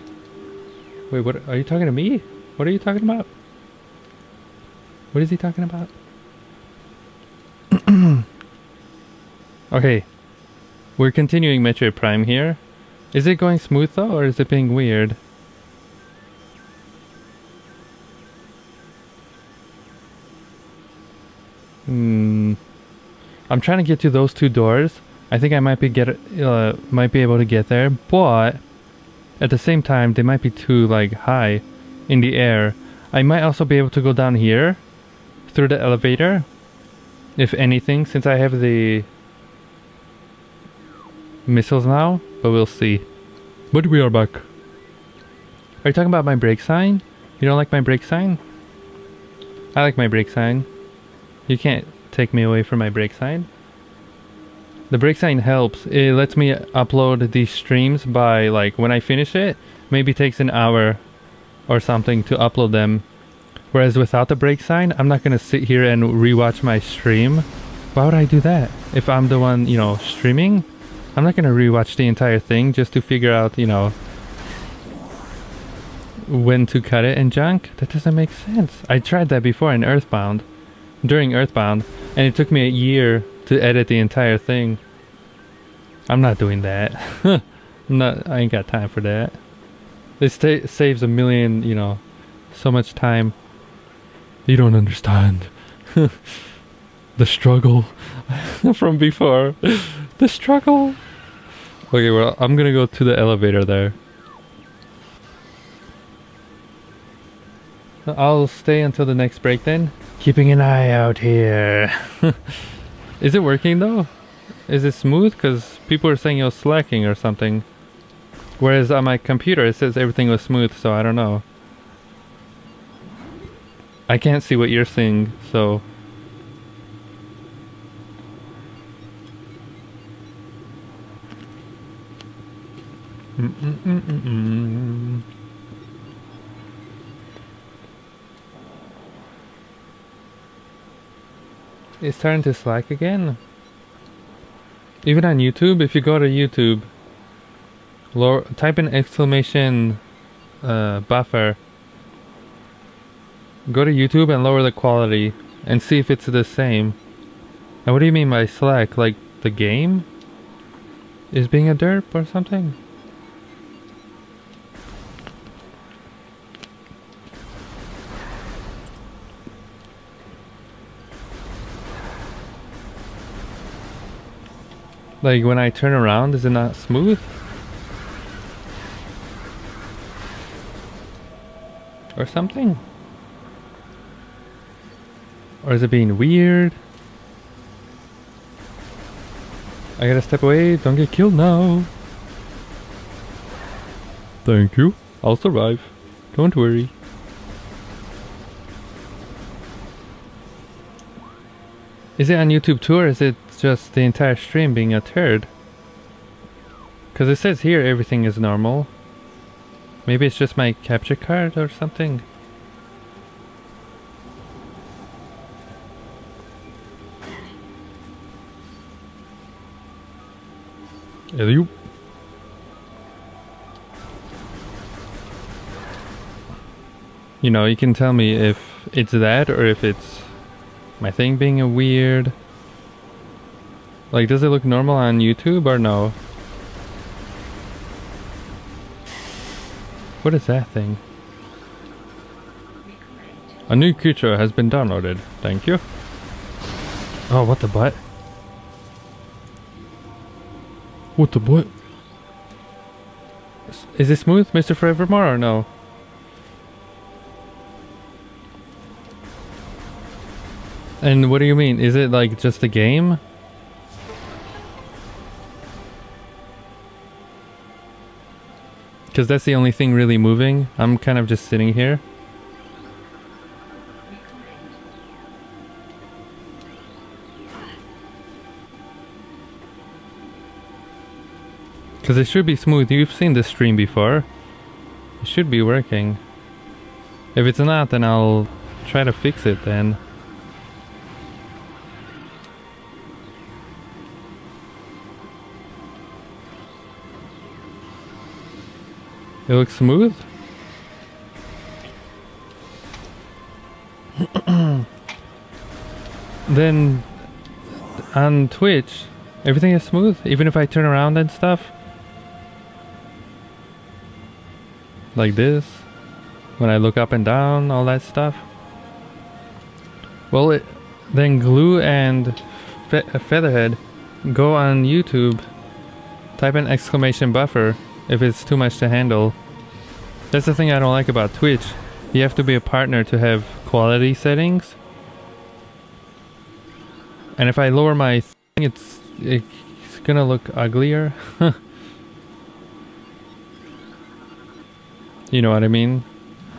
Wait, what? Are you talking to me? What are you talking about? What is he talking about? Okay. We're continuing Metroid Prime here. Is it going smooth though, or is it being weird? I'm trying to get to those 2 doors. I think I might be able to get there, but at the same time they might be too like high in the air. I might also be able to go down here through the elevator, if anything, since I have the missiles now, but we'll see. But we are back. Are you talking about my brake sign? You don't like my brake sign? I like my brake sign. You can't take me away from my brake sign. The brake sign helps. It lets me upload these streams by, like, when I finish it, maybe takes an hour or something to upload them. Whereas without the brake sign, I'm not gonna sit here and rewatch my stream. Why would I do that? If I'm the one, you know, streaming, I'm not gonna rewatch the entire thing just to figure out, you know, when to cut it and junk. That doesn't make sense. I tried that before in Earthbound. During Earthbound, and it took me a year to edit the entire thing. I'm not doing that. I ain't got time for that. It saves a million, you know, so much time. You don't understand. The struggle from before. The struggle. Okay, well, I'm gonna go to the elevator there. I'll stay until the next break then. Keeping an eye out here. Is it working though? Is it smooth? Because people are saying it was slacking or something. Whereas on my computer it says everything was smooth, so I don't know. I can't see what you're seeing, so... It's starting to slack again. Even on YouTube, if you go to YouTube, type in exclamation buffer. Go to YouTube and lower the quality and see if it's the same. And what do you mean by slack? Like the game is being a derp or something? Like when I turn around, is it not smooth? Or something? Or is it being weird? I gotta step away, don't get killed now. Thank you, I'll survive. Don't worry. Is it on YouTube too, or is it just the entire stream being a turd? Because it says here everything is normal. Maybe it's just my capture card or something. Hello. You know, you can tell me if it's that or if it's my thing being a weird. Like, does it look normal on YouTube or no? What is that thing? A new creature has been downloaded. Thank you. Oh, what the butt? What the butt? Is it smooth, Mr. Forevermore, or no? And what do you mean? Is it like just a game? Because that's the only thing really moving. I'm kind of just sitting here. Because it should be smooth. You've seen this stream before. It should be working. If it's not, then I'll try to fix it then. It looks smooth. Then on Twitch, everything is smooth, even if I turn around and stuff. Like this. When I look up and down, all that stuff. Well, then Glue and Featherhead, go on YouTube, type in exclamation buffer if it's too much to handle. That's the thing I don't like about Twitch. You have to be a partner to have quality settings. And if I lower my thing, it's gonna look uglier. You know what I mean?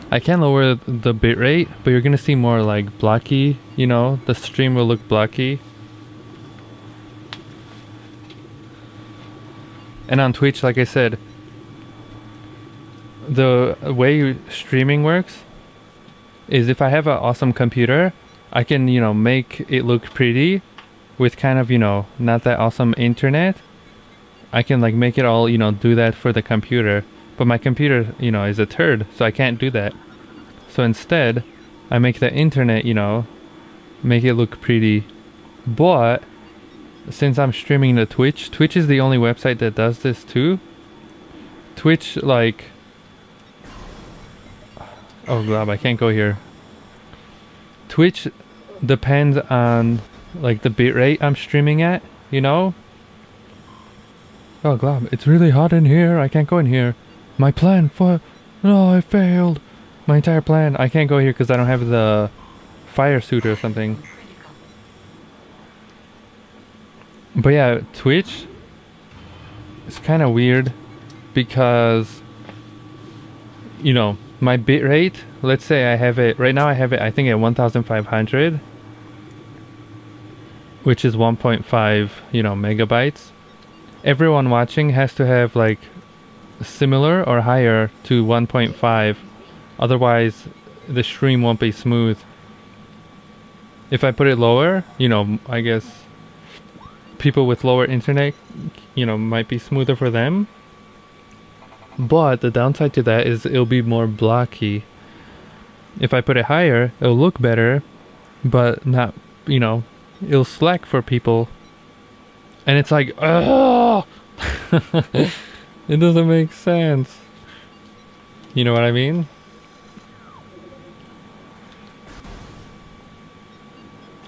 I can lower the bitrate, but you're gonna see more like blocky, you know? The stream will look blocky. And on Twitch, like I said, the way streaming works is if I have an awesome computer, I can, you know, make it look pretty with kind of, you know, not that awesome internet. I can like make it all, you know, do that for the computer. But my computer, you know, is a turd, so I can't do that. So instead, I make the internet, you know, make it look pretty. But since I'm streaming to Twitch, Twitch is the only website that does this too. Twitch, like... Oh, glob, I can't go here. Twitch depends on, like, the bitrate I'm streaming at, you know? Oh, glob, it's really hot in here. I can't go in here. My plan for... No, I failed. My entire plan. I can't go here because I don't have the fire suit or something. But yeah, Twitch is kind of weird because, you know, my bitrate, let's say I have it, right now I have it, I think at 1500, which is 1.5, you know, megabytes. Everyone watching has to have like similar or higher to 1.5, otherwise the stream won't be smooth. If I put it lower, you know, I guess people with lower internet, you know, might be smoother for them. But the downside to that is it'll be more blocky. If I put it higher, it'll look better, but not, you know, it'll slack for people. And it's like, oh, it doesn't make sense. You know what I mean?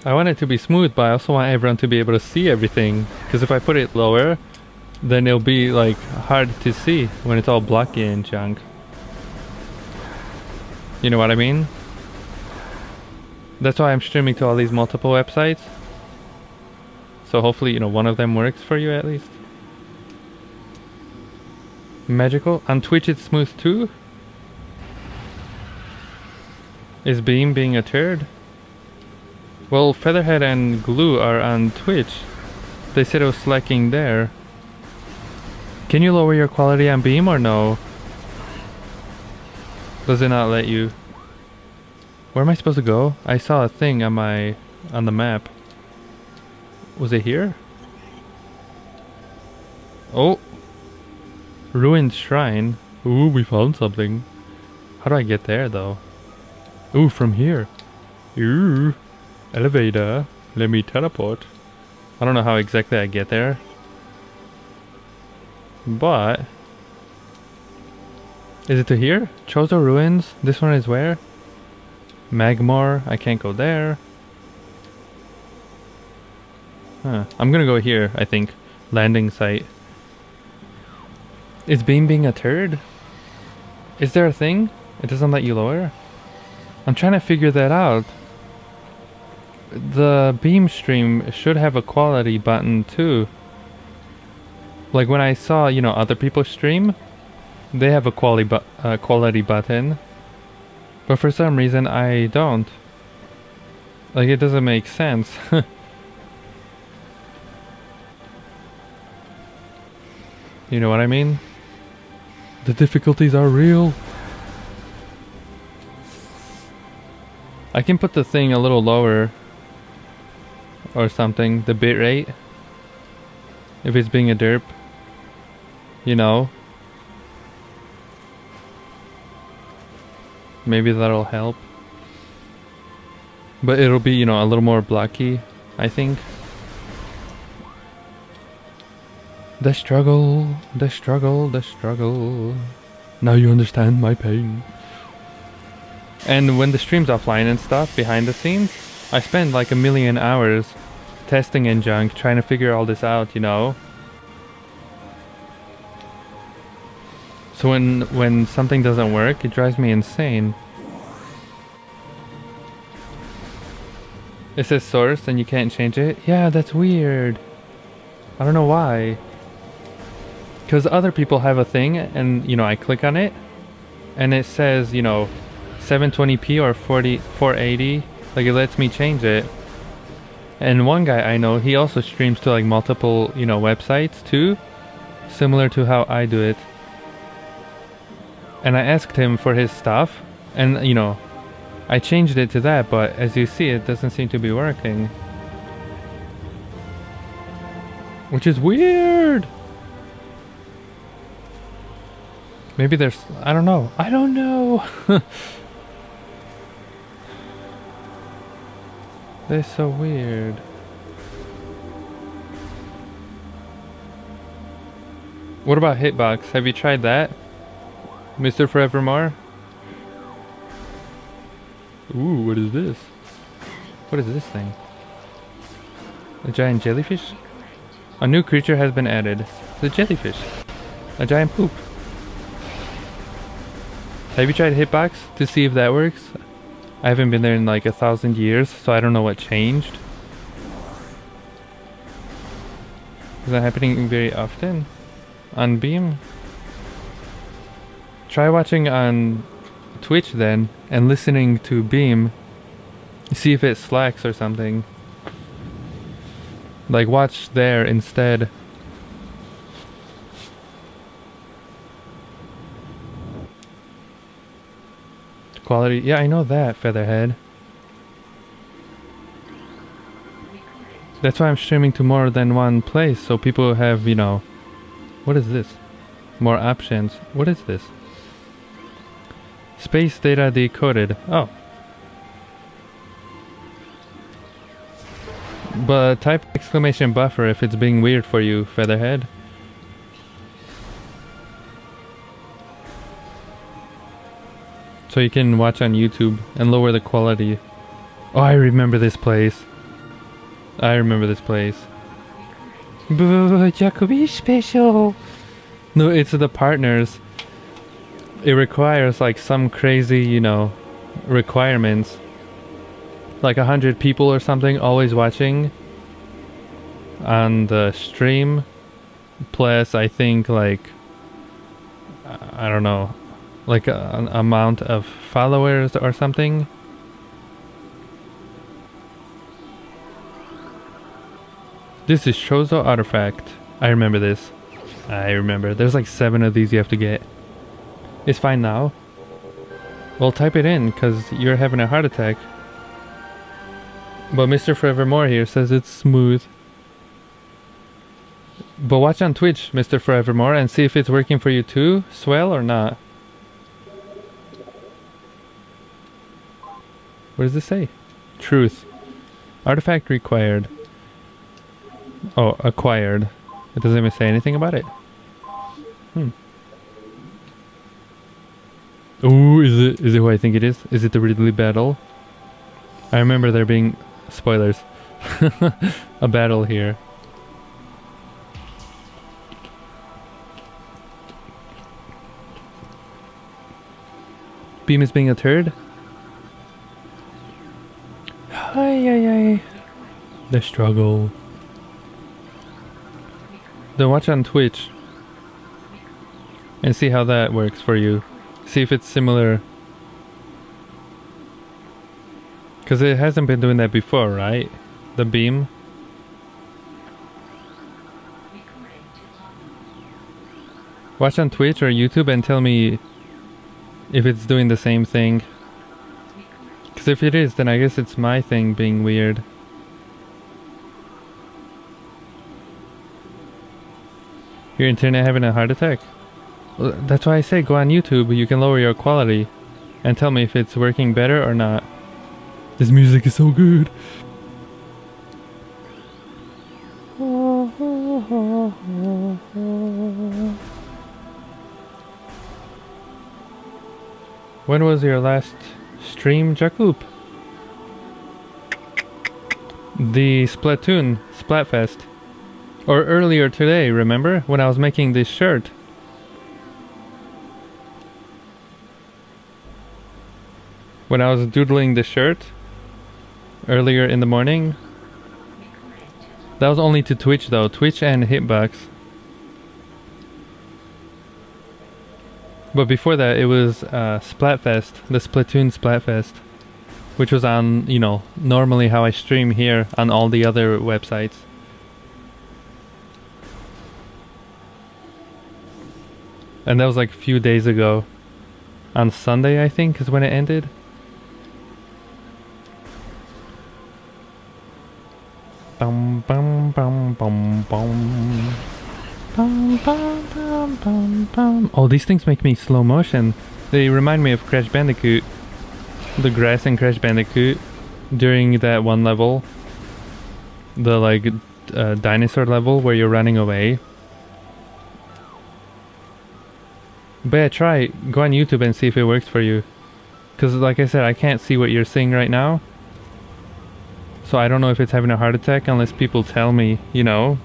I want it to be smooth, but I also want everyone to be able to see everything. Because if I put it lower, then it'll be like hard to see when it's all blocky and junk. You know what I mean? That's why I'm streaming to all these multiple websites. So hopefully, you know, one of them works for you at least. Magical. On Twitch it's smooth too? Is Beam being a turd? Well, Featherhead and Glue are on Twitch. They said it was slacking there. Can you lower your quality on Beam or no? Does it not let you? Where am I supposed to go? I saw a thing on the map. Was it here? Oh! Ruined shrine. Ooh, we found something. How do I get there though? Ooh, from here. Ooh, elevator. Let me teleport. I don't know how exactly I get there. But... is it to here? Chozo Ruins? This one is where? Magmore. I can't go there. Huh. I'm gonna go here, I think. Landing site. Is Beam being a turd? Is there a thing? It doesn't let you lower? I'm trying to figure that out. The Beam stream should have a quality button too. Like when I saw, you know, other people stream, they have a quality button. But for some reason I don't. Like it doesn't make sense. You know what I mean? The difficulties are real. I can put the thing a little lower or something, the bitrate, if it's being a derp, you know. Maybe that'll help. But it'll be, you know, a little more blocky, I think. The struggle, the struggle, the struggle. Now you understand my pain. And when the stream's offline and stuff, behind the scenes, I spend like a million hours testing and junk, trying to figure all this out, you know? So when something doesn't work, it drives me insane. It says source and you can't change it? Yeah, that's weird. I don't know why. Because other people have a thing and, you know, I click on it and it says, you know, 720p or 480. Like it lets me change it. And one guy I know, he also streams to like multiple, you know, websites too. Similar to how I do it. And I asked him for his stuff and, you know, I changed it to that, but as you see, it doesn't seem to be working. Which is weird! Maybe there's... I don't know. I don't know! That's so weird. What about Hitbox? Have you tried that? Mr. Forevermore? Ooh, what is this? What is this thing? A giant jellyfish? A new creature has been added. The jellyfish. A giant poop. Have you tried Hitbox to see if that works? I haven't been there in like 1,000 years, so I don't know what changed. Is that happening very often? On Beam? Try watching on Twitch then, and listening to Beam. See if it slacks or something. Like watch there instead. Quality, yeah, I know that, Featherhead. That's why I'm streaming to more than one place, so people have, you know... What is this? More options. What is this? Space data decoded. Oh. But type exclamation buffer if it's being weird for you, Featherhead. So you can watch on YouTube and lower the quality. Oh, I remember this place. I remember this place. Jacoby special. No, it's the partners. It requires like some crazy, you know, requirements. Like 100 people or something always watching on the stream. Plus, I think like, I don't know, like an amount of followers or something. This is Chozo Artifact. I remember this. I remember. There's like 7 of these you have to get. It's fine now. Well, type it in, because you're having a heart attack. But Mr. Forevermore here says it's smooth. But watch on Twitch, Mr. Forevermore, and see if it's working for you too, Swell, or not. What does this say? Truth. Artifact required. Oh, acquired. It doesn't even say anything about it. Ooh, is it who I think it is? Is it the Ridley battle? I remember there being spoilers. A battle here. Beam is being a turd? Ay, ay, ay. The struggle. Then watch on Twitch and see how that works for you. See if it's similar. Because it hasn't been doing that before, right? The beam. Watch on Twitch or YouTube and tell me if it's doing the same thing. Because if it is, then I guess it's my thing being weird. Your internet having a heart attack? Well, that's why I say go on YouTube. You can lower your quality and tell me if it's working better or not. This music is so good. When was your last stream, Jacob? The Splatoon Splatfest. Or earlier today, remember? When I was making this shirt. When I was doodling the shirt earlier in the morning. That was only to Twitch though, Twitch and Hitbox. But before that it was Splatfest, the Splatoon Splatfest. Which was on, you know, normally how I stream here on all the other websites. And that was like a few days ago. On Sunday I think is when it ended. Bum bum bum bum bum. Bum bum bum bum bum. Oh, these things make me slow motion. They remind me of Crash Bandicoot. The grass in Crash Bandicoot during that one level. The like dinosaur level where you're running away. But yeah, try. Go on YouTube and see if it works for you. Because like I said, I can't see what you're seeing right now. So I don't know if it's having a heart attack unless people tell me, you know.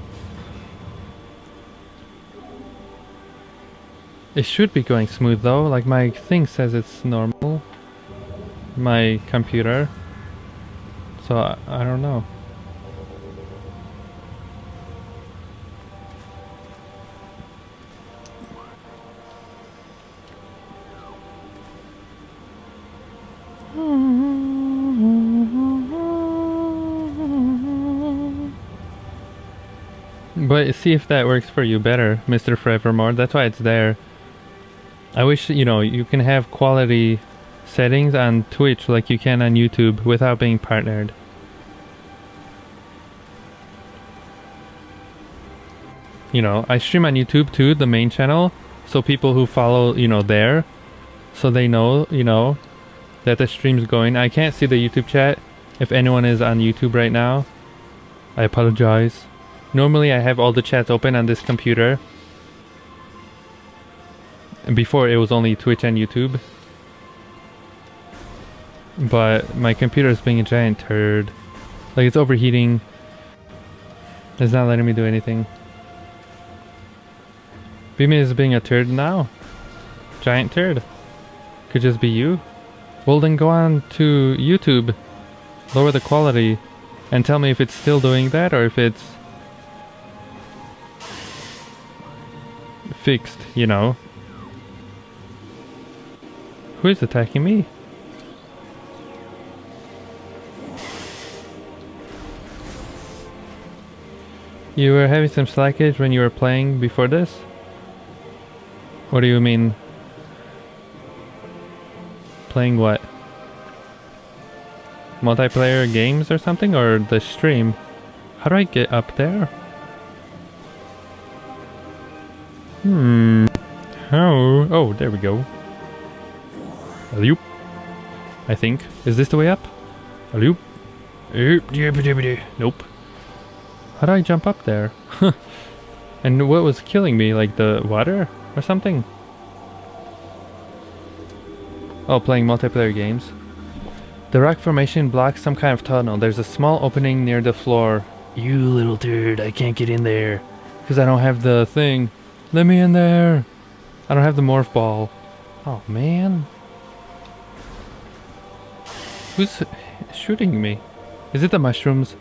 It should be going smooth though. Like my thing says it's normal. My computer. So I don't know. But see if that works for you better, Mr. Forevermore. That's why it's there. I wish, you know, you can have quality settings on Twitch like you can on YouTube without being partnered. You know, I stream on YouTube too, the main channel, so people who follow, you know, there, so they know, you know, that the stream's going. I can't see the YouTube chat if anyone is on YouTube right now. I apologize. Normally I have all the chats open on this computer. And before it was only Twitch and YouTube. But my computer is being a giant turd. Like it's overheating. It's not letting me do anything. Beam is being a turd now. Giant turd. Could just be you. Well then go on to YouTube. Lower the quality. And tell me if it's still doing that or if it's fixed, you know. Who is attacking me? You were having some slackage when you were playing before this? What do you mean? Playing what? Multiplayer games or something? Or the stream? How do I get up there? How? Oh, there we go. Alley-oop. I think. Is this the way up? Hello? Nope. How do I jump up there? And what was killing me? Like the water or something? Oh, playing multiplayer games. The rock formation blocks some kind of tunnel. There's a small opening near the floor. You little turd, I can't get in there. Because I don't have the thing. Let me in there. I don't have the morph ball. Oh, man. Who's shooting me? Is it the mushrooms?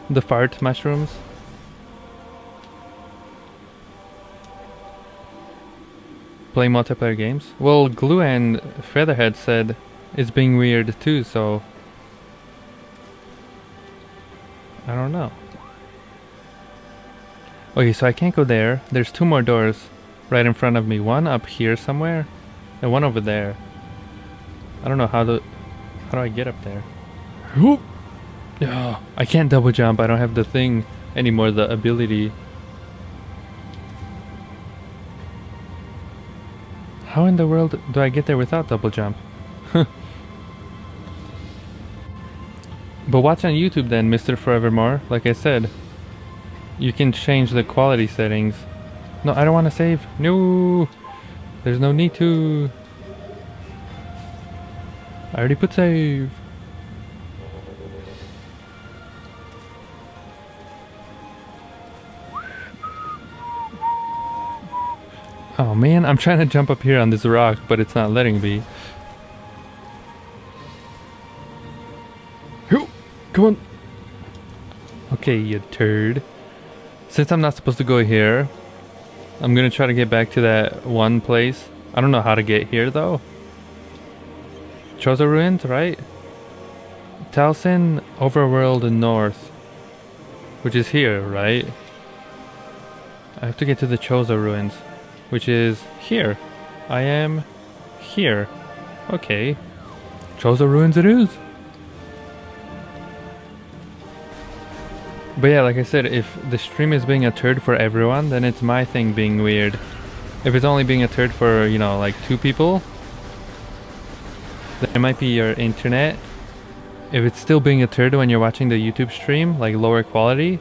The fart mushrooms? Play multiplayer games? Well, Glue and Featherhead said it's being weird too, so... I don't know. Okay, so I can't go there. There's 2 more doors right in front of me. One up here somewhere, and one over there. I don't know how do I get up there? Whoop! Oh, I can't double jump. I don't have the thing anymore, the ability. How in the world do I get there without double jump? But watch on YouTube then, Mr. Forevermore. Like I said, you can change the quality settings. No, I don't want to save. No! There's no need to. I already put save. Oh man, I'm trying to jump up here on this rock, but it's not letting me. Come on. Okay, you turd. Since I'm not supposed to go here, I'm gonna try to get back to that one place. I don't know how to get here though. Chozo Ruins, right? Tallon Overworld North, which is here, right? I have to get to the Chozo Ruins, which is here. I am here. Okay. Chozo Ruins it is. But yeah, like I said, if the stream is being a turd for everyone, then it's my thing being weird. If it's only being a turd for, you know, like 2 people, then it might be your internet. If it's still being a turd when you're watching the YouTube stream, like lower quality,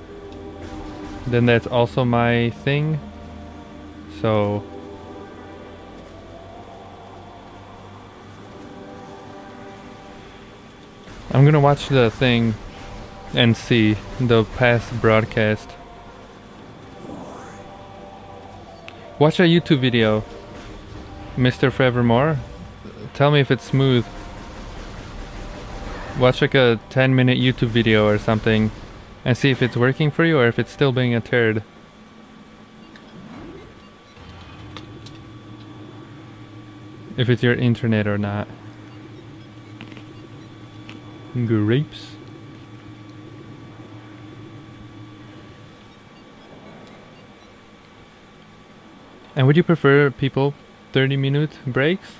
then that's also my thing. So... I'm gonna watch the thing and see the past broadcast. Watch a YouTube video, Mr. Forevermore. Tell me if it's smooth. Watch like a 10-minute YouTube video or something and see if it's working for you or if it's still being a turd. If it's your internet or not. Grapes. And would you prefer people 30-minute breaks?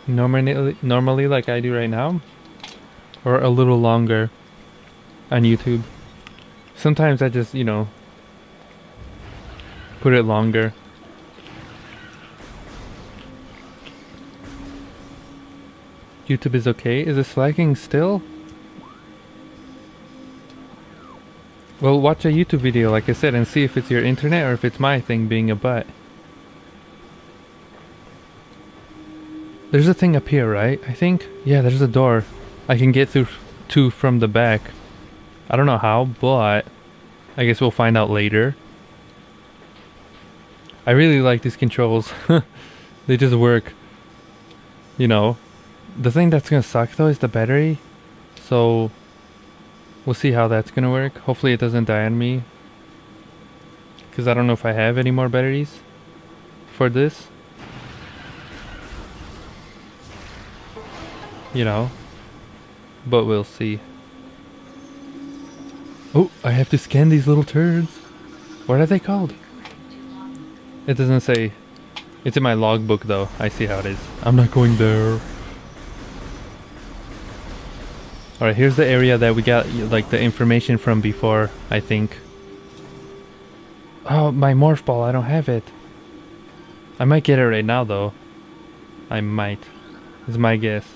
Normally like I do right now? Or a little longer on YouTube? Sometimes I just, you know, put it longer. YouTube is okay? Is it flagging still? Well, watch a YouTube video, like I said, and see if it's your internet or if it's my thing being a butt. There's a thing up here, right? I think? Yeah, there's a door I can get through to from the back. I don't know how, but I guess we'll find out later. I really like these controls. They just work. You know. The thing that's gonna suck though is the battery. So... we'll see how that's gonna work. Hopefully it doesn't die on me. Because I don't know if I have any more batteries for this. You know. But we'll see. Oh, I have to scan these little turds. What are they called? It doesn't say. It's in my logbook though. I see how it is. I'm not going there. Alright, here's the area that we got like the information from before, I think. Oh, my morph ball, I don't have it. I might get it right now though. I might. Is my guess.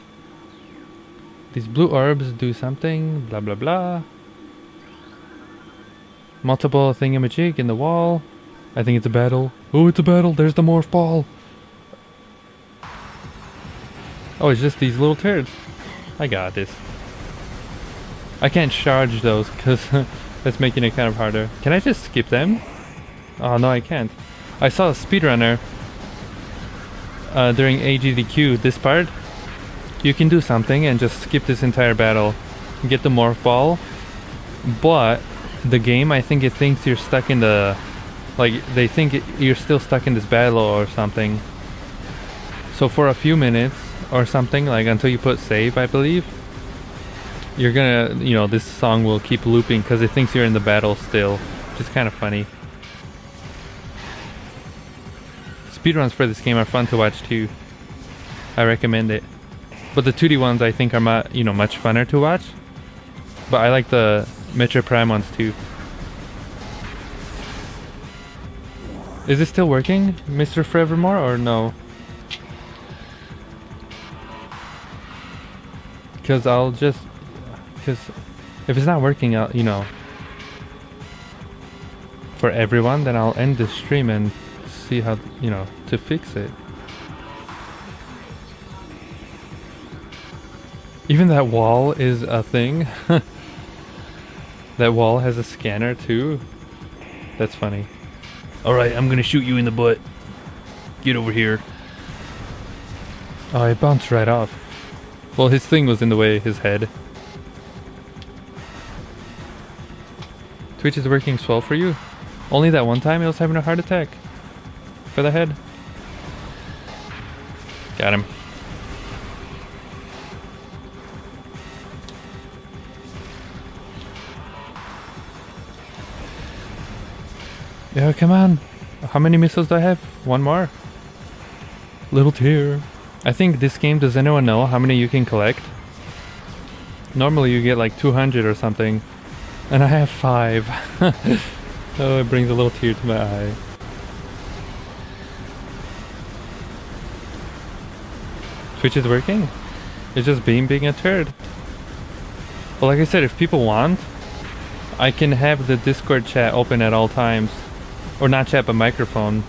These blue orbs do something. Blah blah blah. Multiple thingamajig in the wall. I think it's a battle. Oh, it's a battle. There's the morph ball. Oh, it's just these little turds. I got this. I can't charge those because that's making it kind of harder. Can I just skip them? Oh, no, I can't. I saw a speedrunner during AGDQ. This part, you can do something and just skip this entire battle. Get the morph ball. But the game, I think it thinks you're stuck in the... Like, they think you're still stuck in this battle or something. So for a few minutes or something, like until you put save, I believe, you're gonna, you know, this song will keep looping because it thinks you're in the battle still, which is kind of funny. Speedruns for this game are fun to watch too. I recommend it. But the 2D ones I think are much funner to watch. But I like the Metroid Prime ones too. Is this still working, Mr. Forevermore, or no? Because if it's not working out, you know, for everyone, then I'll end the stream and see how, you know, to fix it. Even that wall is a thing. That wall has a scanner too. That's funny. Alright, I'm gonna shoot you in the butt. Get over here. Oh, it bounced right off. Well, his thing was in the way, his head. Twitch is working swell for you? Only that one time he was having a heart attack. For the head. Got him. Yeah, come on. How many missiles do I have? One more. Little tear. I think this game, does anyone know how many you can collect? Normally you get like 200 or something. And I have 5. Oh, it brings a little tear to my eye. Twitch is working? It's just being a turd. Well, like I said, if people want, I can have the Discord chat open at all times. Or not chat, but microphone.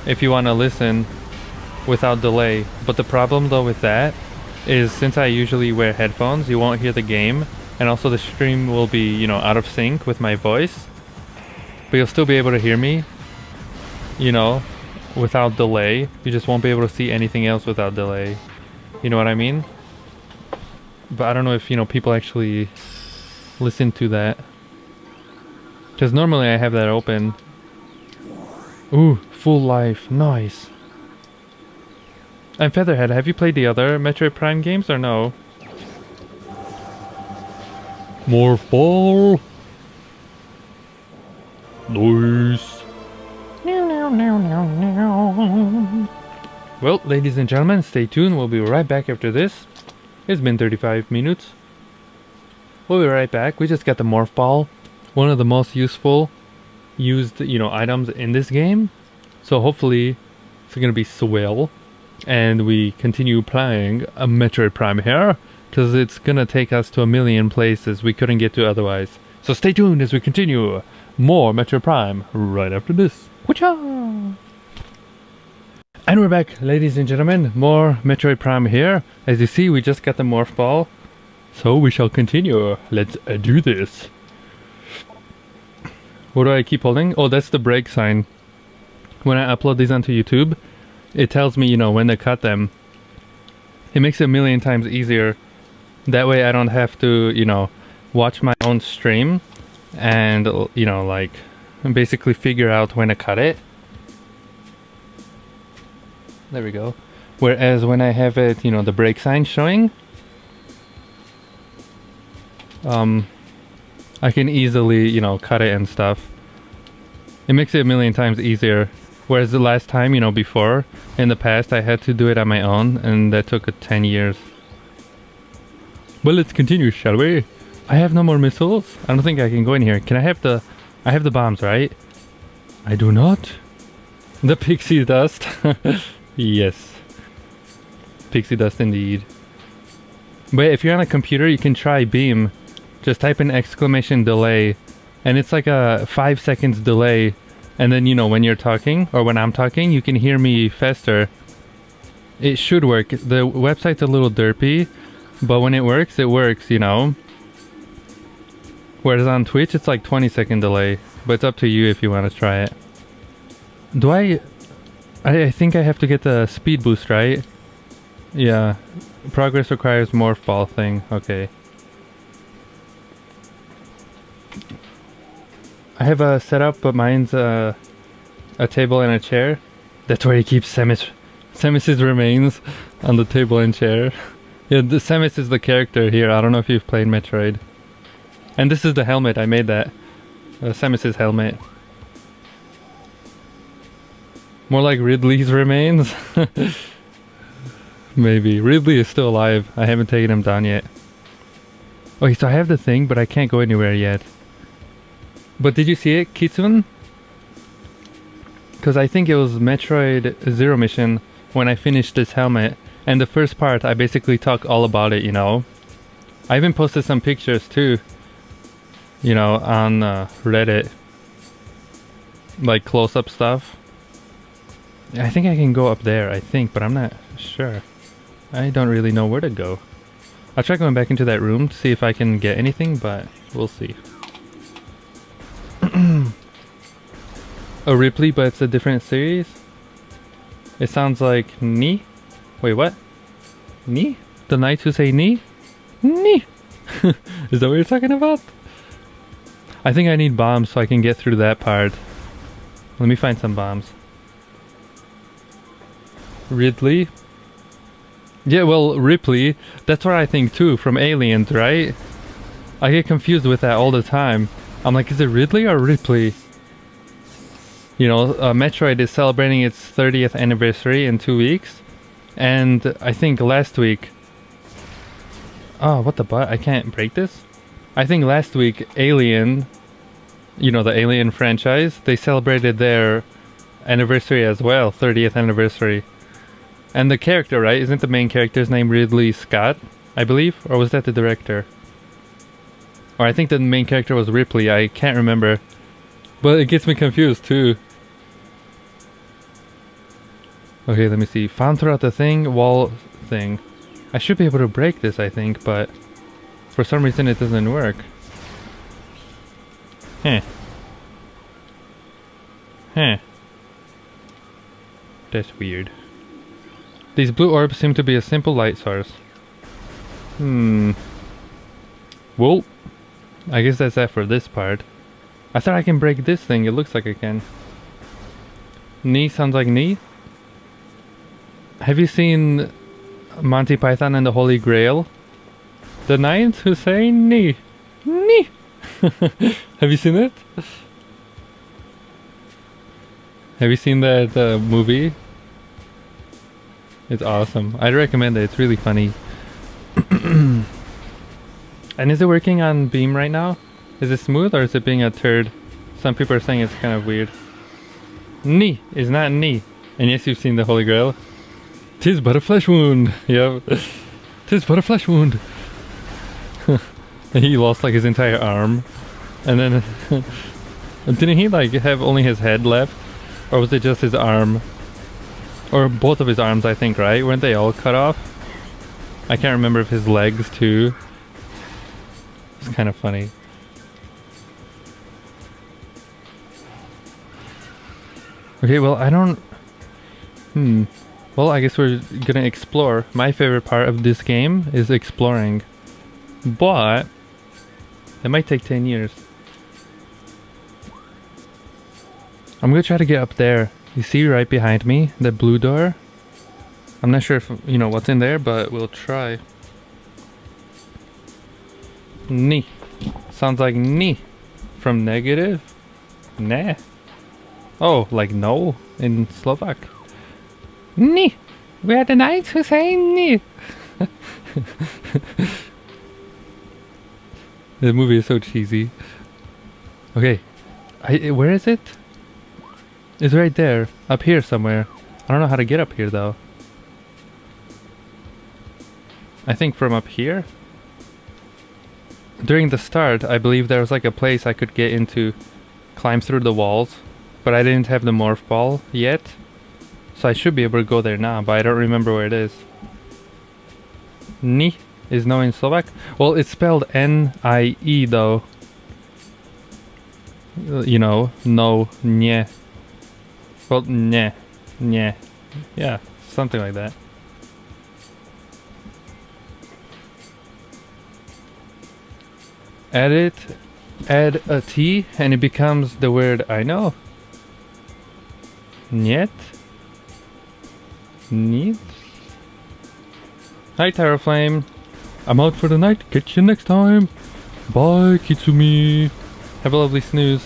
If you want to listen without delay. But the problem though with that is, since I usually wear headphones, you won't hear the game. And also the stream will be, you know, out of sync with my voice. But you'll still be able to hear me, you know, without delay. You just won't be able to see anything else without delay. You know what I mean? But I don't know if, you know, people actually listen to that. Because normally I have that open. Ooh, full life. Nice. And Featherhead, have you played the other Metroid Prime games or no? Morph ball. Nice. Well, ladies and gentlemen, stay tuned. We'll be right back after this. It's been 35 minutes. We'll be right back. We just got the morph ball. One of the most used, you know, items in this game. So hopefully it's gonna be swell. And we continue playing a Metroid Prime here, because it's gonna take us to a million places we couldn't get to otherwise. So stay tuned as we continue more Metroid Prime right after this. Whatcha? And we're back, ladies and gentlemen. More Metroid Prime here. As you see, we just got the morph ball. So we shall continue. Let's do this. What do I keep holding? Oh, that's the break sign. When I upload these onto YouTube, it tells me, you know, when to cut them. It makes it a million times easier. That way I don't have to, you know, watch my own stream and, you know, like, basically figure out when to cut it. There we go. Whereas when I have it, you know, the break sign showing, I can easily, you know, cut it and stuff. It makes it a million times easier. Whereas the last time, you know, before, in the past, I had to do it on my own, and that took 10 years. But let's continue, shall we? I have no more missiles. I don't think I can go in here. Can I have the... I have the bombs, right? I do not. The pixie dust. Yes. Pixie dust indeed. But if you're on a computer, you can try Beam. Just type in exclamation delay. And it's like a 5 seconds delay. And then, you know, when you're talking, or when I'm talking, you can hear me faster. It should work. The website's a little derpy. But when it works, you know. Whereas on Twitch, it's like 20-second delay. But it's up to you if you want to try it. Do I think I have to get the speed boost, right? Yeah. Progress requires morph ball thing. Okay. I have a setup, but mine's a table and a chair. That's where he keeps Samus's remains on the table and chair. Yeah, the Samus is the character here. I don't know if you've played Metroid. And this is the helmet. I made that. Samus's helmet. More like Ridley's remains. Maybe. Ridley is still alive. I haven't taken him down yet. Okay, so I have the thing, but I can't go anywhere yet. But did you see it, Kitsune? Because I think it was Metroid Zero Mission when I finished this helmet. And the first part, I basically talk all about it, you know. I even posted some pictures too. You know, on Reddit. Like close-up stuff. I think I can go up there, I think, but I'm not sure. I don't really know where to go. I'll try going back into that room to see if I can get anything, but we'll see. A Ripley, but it's a different series? It sounds like Ni? Wait, what? Ni? The knights who say Ni? Ni! Is that what you're talking about? I think I need bombs so I can get through that part. Let me find some bombs. Ridley? Yeah, well, Ripley, that's what I think too, from Aliens, right? I get confused with that all the time. I'm like, is it Ridley or Ripley? You know, Metroid is celebrating its 30th anniversary in 2 weeks. And I think last week... Oh, what the butt? I can't break this? I think last week, Alien, you know, the Alien franchise, they celebrated their anniversary as well, 30th anniversary. And the character, right? Isn't the main character's name Ridley Scott, I believe? Or was that the director? Or I think the main character was Ripley, I can't remember. But it gets me confused too. Okay, let me see. Found throughout the thing, wall thing. I should be able to break this, I think, but for some reason it doesn't work. Huh. Huh. That's weird. These blue orbs seem to be a simple light source. Well, I guess that's that for this part. I thought I can break this thing. It looks like I can. Knee sounds like knee. Have you seen Monty Python and the Holy Grail? The knights who say knee. Knee. Have you seen it? Have you seen that movie? It's awesome. I'd recommend it. It's really funny. And is it working on Beam right now? Is it smooth or is it being a turd? Some people are saying it's kind of weird. Knee is not knee. And yes, you've seen the Holy Grail. 'Tis but a flesh wound. Yep. 'Tis but a flesh wound. He lost like his entire arm. And then didn't he like have only his head left? Or was it just his arm? Or both of his arms, I think, right? Weren't they all cut off? I can't remember if his legs too. It's kind of funny. Okay, well, I don't... Well, I guess we're gonna explore. My favorite part of this game is exploring. But... it might take 10 years. I'm gonna try to get up there. You see right behind me, that blue door? I'm not sure if you know what's in there, but we'll try. Ni. Sounds like ni. From negative? Nah. Oh, like no in Slovak. Ni. We are the knights who say ni. The movie is so cheesy. Okay. Where is it? It's right there, up here somewhere. I don't know how to get up here though. I think from up here? During the start, I believe there was like a place I could get into, climb through the walls, but I didn't have the morph ball yet. So I should be able to go there now, but I don't remember where it is. Ni is no in Slovak? Well, it's spelled N-I-E though. You know, no, nie. Well, nie, nie. Yeah, something like that. Add a T, and it becomes the word I know. Niet? Niet? Hi, Terraflame. I'm out for the night. Catch you next time. Bye, Kitsumi. Have a lovely snooze.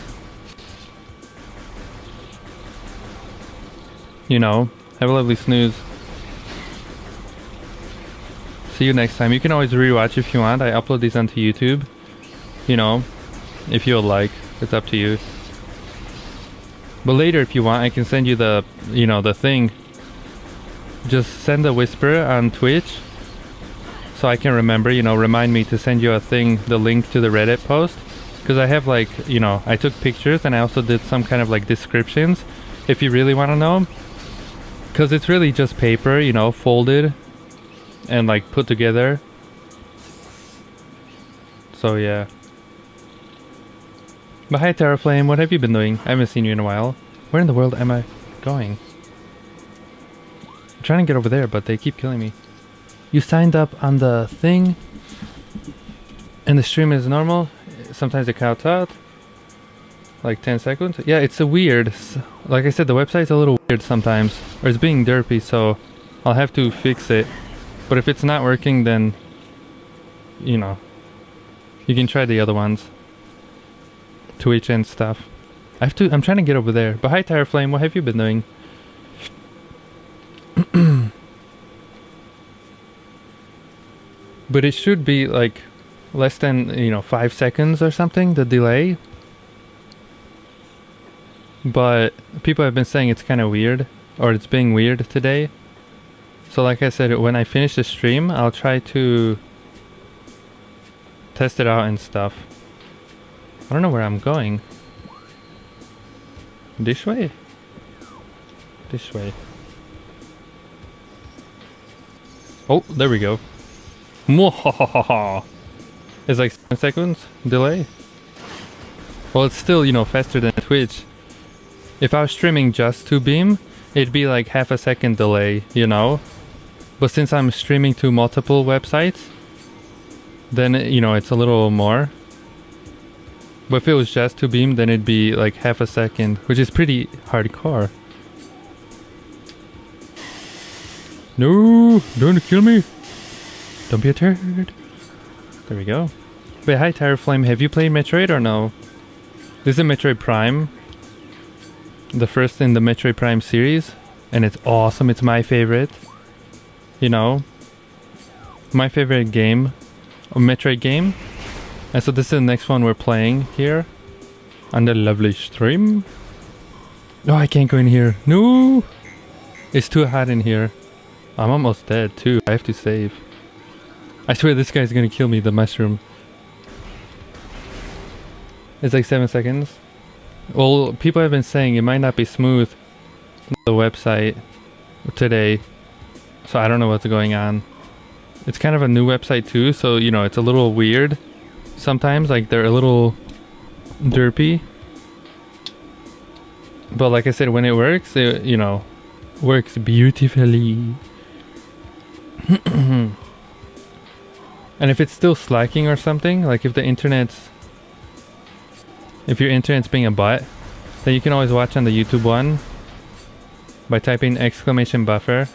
You know, have a lovely snooze. See you next time. You can always rewatch if you want. I upload these onto YouTube. You know, if you would like. It's up to you. But later, if you want, I can send you the, you know, the thing. Just send a whisper on Twitch. So I can remember, you know, remind me to send you a thing, the link to the Reddit post. Because I have like, you know, I took pictures and I also did some kind of like descriptions. If you really want to know. Because it's really just paper, you know, folded. And like put together. So yeah. But hi Terraflame, what have you been doing? I haven't seen you in a while. Where in the world am I going? I'm trying to get over there, but they keep killing me. You signed up on the thing, and the stream is normal. Sometimes it counts out, like 10 seconds. Yeah, it's a weird. Like I said, the website's a little weird sometimes, or it's being derpy, so I'll have to fix it. But if it's not working, then, you know, you can try the other ones. Twitch and stuff. I'm trying to get over there. But hi Terraflame, what have you been doing? But it should be like less than, you know, 5 seconds or something, the delay. But people have been saying it's kind of weird, or it's being weird today. So like I said, when I finish the stream, I'll try to test it out and stuff. I don't know where I'm going. This way? This way. Oh, there we go. It's like 7 seconds delay. Well, it's still, you know, faster than Twitch. If I was streaming just to Beam, it'd be like half a second delay, you know? But since I'm streaming to multiple websites, then, you know, it's a little more. But if it was just to Beam, then it'd be like half a second, which is pretty hardcore. No, don't kill me. Don't be a turd. There we go. Wait, hi Terraflame, have you played Metroid or no? This is Metroid Prime. The first in the Metroid Prime series. And it's awesome, it's my favorite. You know, my favorite game, a Metroid game. And so this is the next one we're playing here on the lovely stream. No, I can't go in here. No! It's too hot in here. I'm almost dead too. I have to save. I swear this guy's gonna kill me, the mushroom. It's like 7 seconds. Well, people have been saying it might not be smooth, the website today. So I don't know what's going on. It's kind of a new website too, so you know, it's a little weird. Sometimes, like, they're a little derpy. But like I said, when it works, it, you know, works beautifully. And if it's still slacking or something, like if your internet's being a butt, then you can always watch on the YouTube one by typing !buffer.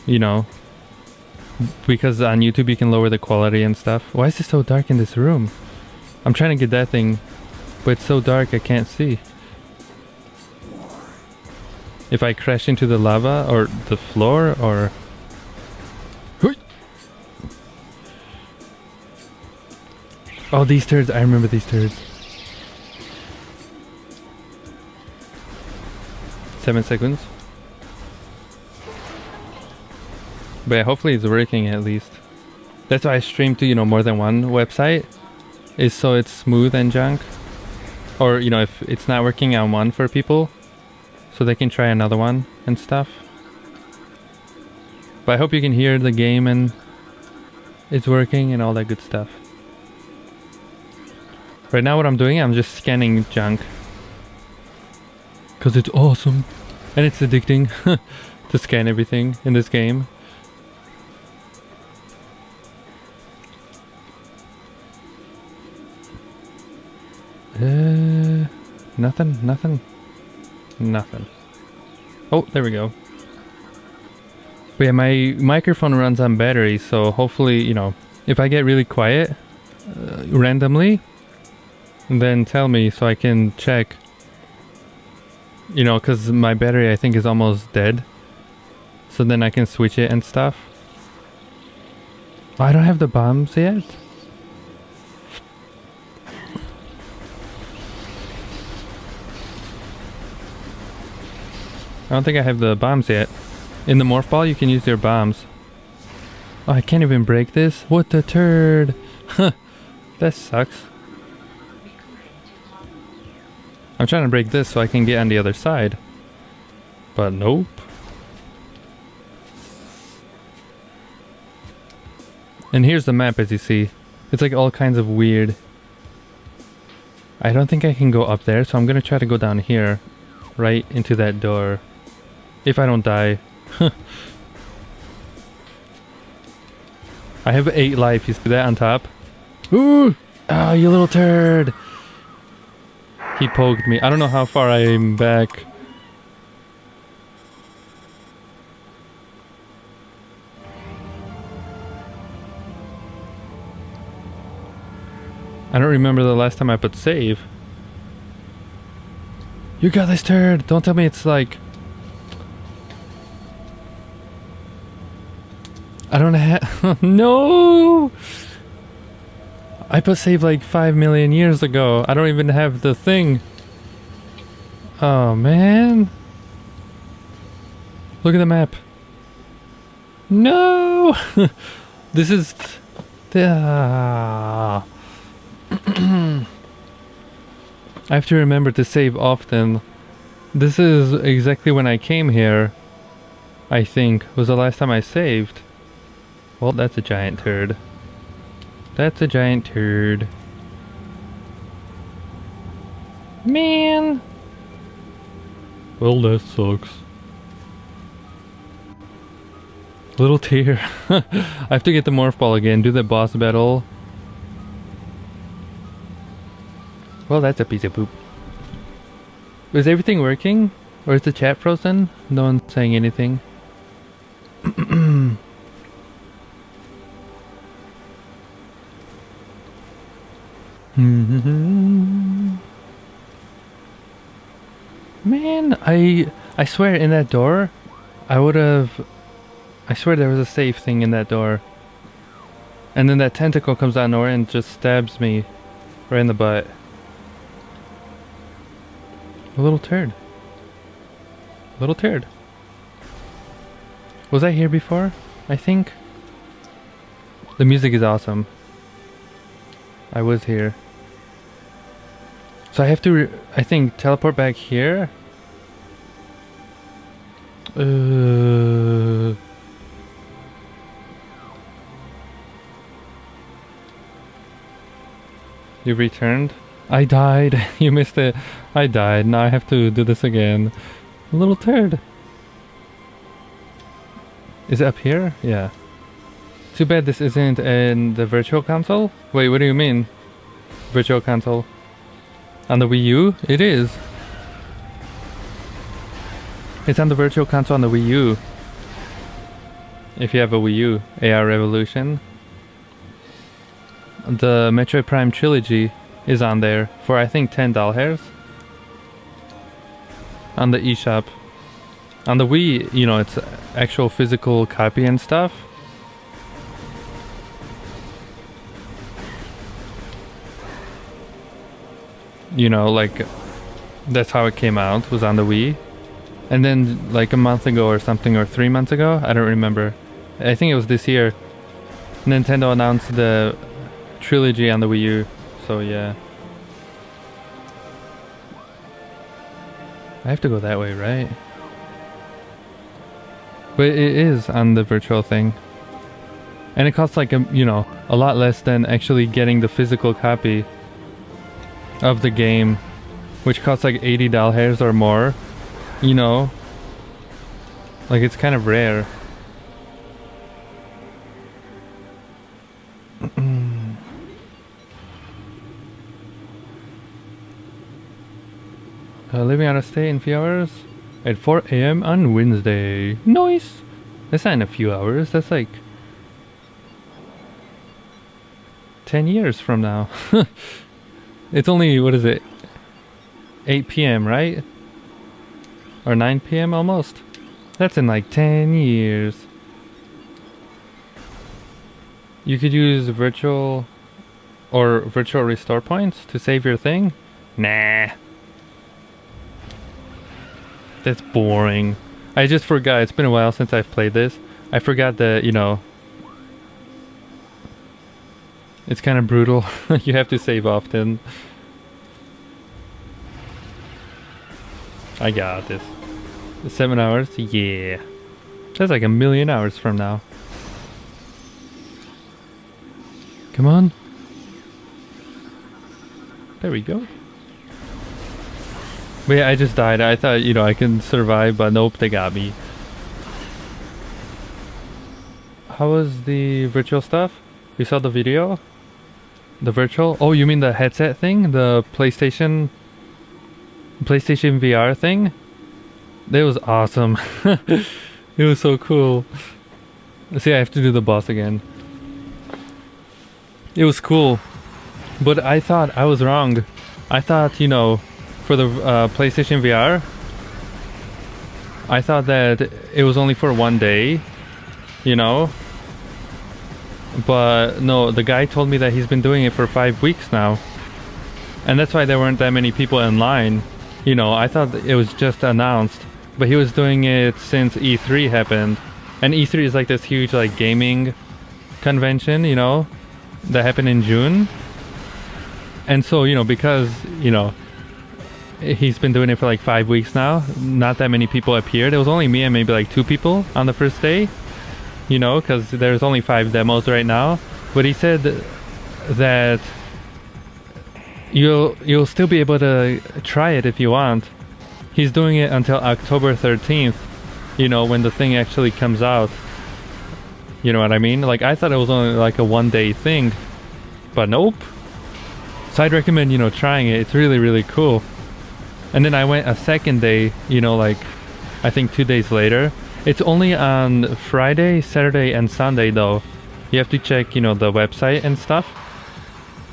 You know, because on YouTube you can lower the quality and stuff. Why is it so dark in this room? I'm trying to get that thing, but it's so dark I can't see. If I crash into the lava or the floor or... Oh, these turds. I remember these turds. 7 seconds. But yeah, hopefully it's working at least. That's why I stream to, you know, more than one website. Is so it's smooth and junk. Or, you know, if it's not working on one for people, so they can try another one and stuff. But I hope you can hear the game and it's working and all that good stuff. Right now what I'm doing, I'm just scanning junk. Because it's awesome. And it's addicting to scan everything in this game. Nothing. Oh, there we go. But yeah, my microphone runs on battery, so hopefully, you know, if I get really quiet randomly, then tell me so I can check. You know, because my battery I think is almost dead. So then I can switch it and stuff. Oh, I don't have the bombs yet. I don't think I have the bombs yet. In the morph ball you can use your bombs. Oh, I can't even break this? What the turd! Huh, that sucks. I'm trying to break this so I can get on the other side. But nope. And here's the map as you see. It's like all kinds of weird. I don't think I can go up there, so I'm gonna try to go down here. Right into that door. If I don't die. I have 8 life, you see that on top? Ooh! Oh, you little turd! He poked me. I don't know how far I'm back. I don't remember the last time I put save. You got this turd! Don't tell me it's like... I don't have... No! I put save like 5 million years ago. I don't even have the thing. Oh man. Look at the map. No! This is... I have to remember to save often. This is exactly when I came here. I think was the last time I saved. Well, that's a giant turd. That's a giant turd. Man. Well, that sucks. Little tear. I have to get the morph ball again, do the boss battle. Well, that's a piece of poop. Is everything working? Or is the chat frozen? No one's saying anything. Man, I swear in that door, I would have... I swear there was a safe thing in that door. And then that tentacle comes out of nowhere and just stabs me right in the butt. A little turd. Little turd. Was I here before? I think. The music is awesome. I was here. So I have to, I think, teleport back here. You returned? I died. You missed it. I died. Now I have to do this again. A little turd. Is it up here? Yeah. Too bad this isn't in the virtual console. Wait, what do you mean? Virtual console? On the Wii U? It is. It's on the virtual console on the Wii U. If you have a Wii U. AR Revolution. The Metroid Prime trilogy is on there for I think $10 on the eShop. On the Wii, you know, it's actual physical copy and stuff. You know, like that's how it came out, was on the Wii. And then like a month ago or something, or 3 months ago, I don't remember. I think it was this year. Nintendo announced the trilogy on the Wii U. So yeah. I have to go that way, right? But it is on the virtual thing. And it costs like a lot less than actually getting the physical copy of the game, which costs like $80 or more. You know, like it's kind of rare. Living out of state in a few hours at 4 a.m. on Wednesday. Nice! That's not in a few hours, that's like 10 years from now. It's only, what is it? 8 p.m., right? Or 9 p.m. almost? That's in like 10 years. You could use virtual restore points to save your thing? Nah. That's boring. I just forgot. It's been a while since I've played this. I forgot that, it's kind of brutal. You have to save often. I got this. 7 hours? Yeah. That's like 1,000,000 hours from now. Come on. There we go. But yeah, I just died. I thought, I can survive, but nope, they got me. How was the virtual stuff? You saw the video? The virtual? Oh, you mean the headset thing? The PlayStation VR thing? That was awesome. It was so cool. See, I have to do the boss again. It was cool. But I thought I was wrong. I thought, for the PlayStation VR, I thought that it was only for 1 day, but no, the guy told me that he's been doing it for 5 weeks now, and that's why there weren't that many people in line. I thought it was just announced, but he was doing it since E3 happened, and E3 is like this huge like gaming convention, that happened in June, and so because he's been doing it for like 5 weeks now. Not that many people appeared. It was only me and maybe like 2 people on the first day, because there's only 5 demos right now. But he said that you'll still be able to try it if you want. He's doing it until October 13th, when the thing actually comes out. You know what I mean? Like, I thought it was only like a 1-day thing, but nope. So I'd recommend, trying it. It's really, really cool. And then I went a second day, like I think 2 days later. It's only on Friday, Saturday, and Sunday though. You have to check, the website and stuff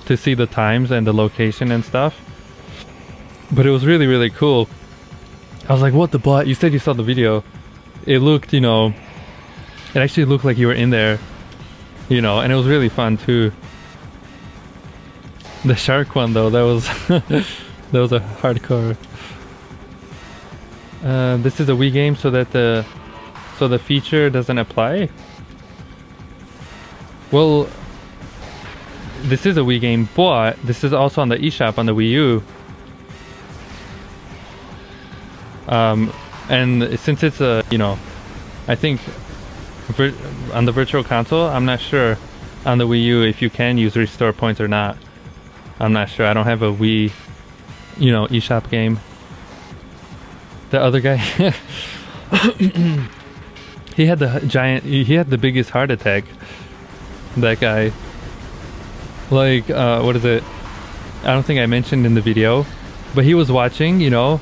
to see the times and the location and stuff. But it was really, really cool. I was like, what the butt? You said you saw the video. It looked, it actually looked like you were in there, and it was really fun too. The shark one though, that was that was a hardcore. This is a Wii game, so the feature doesn't apply. Well, this is a Wii game, but this is also on the eShop on the Wii U. And since it's a, I think on the Virtual Console, I'm not sure on the Wii U if you can use restore points or not. I'm not sure. I don't have a Wii, eShop game. The other guy, he had the biggest heart attack. That guy. Like, what is it? I don't think I mentioned in the video, but he was watching,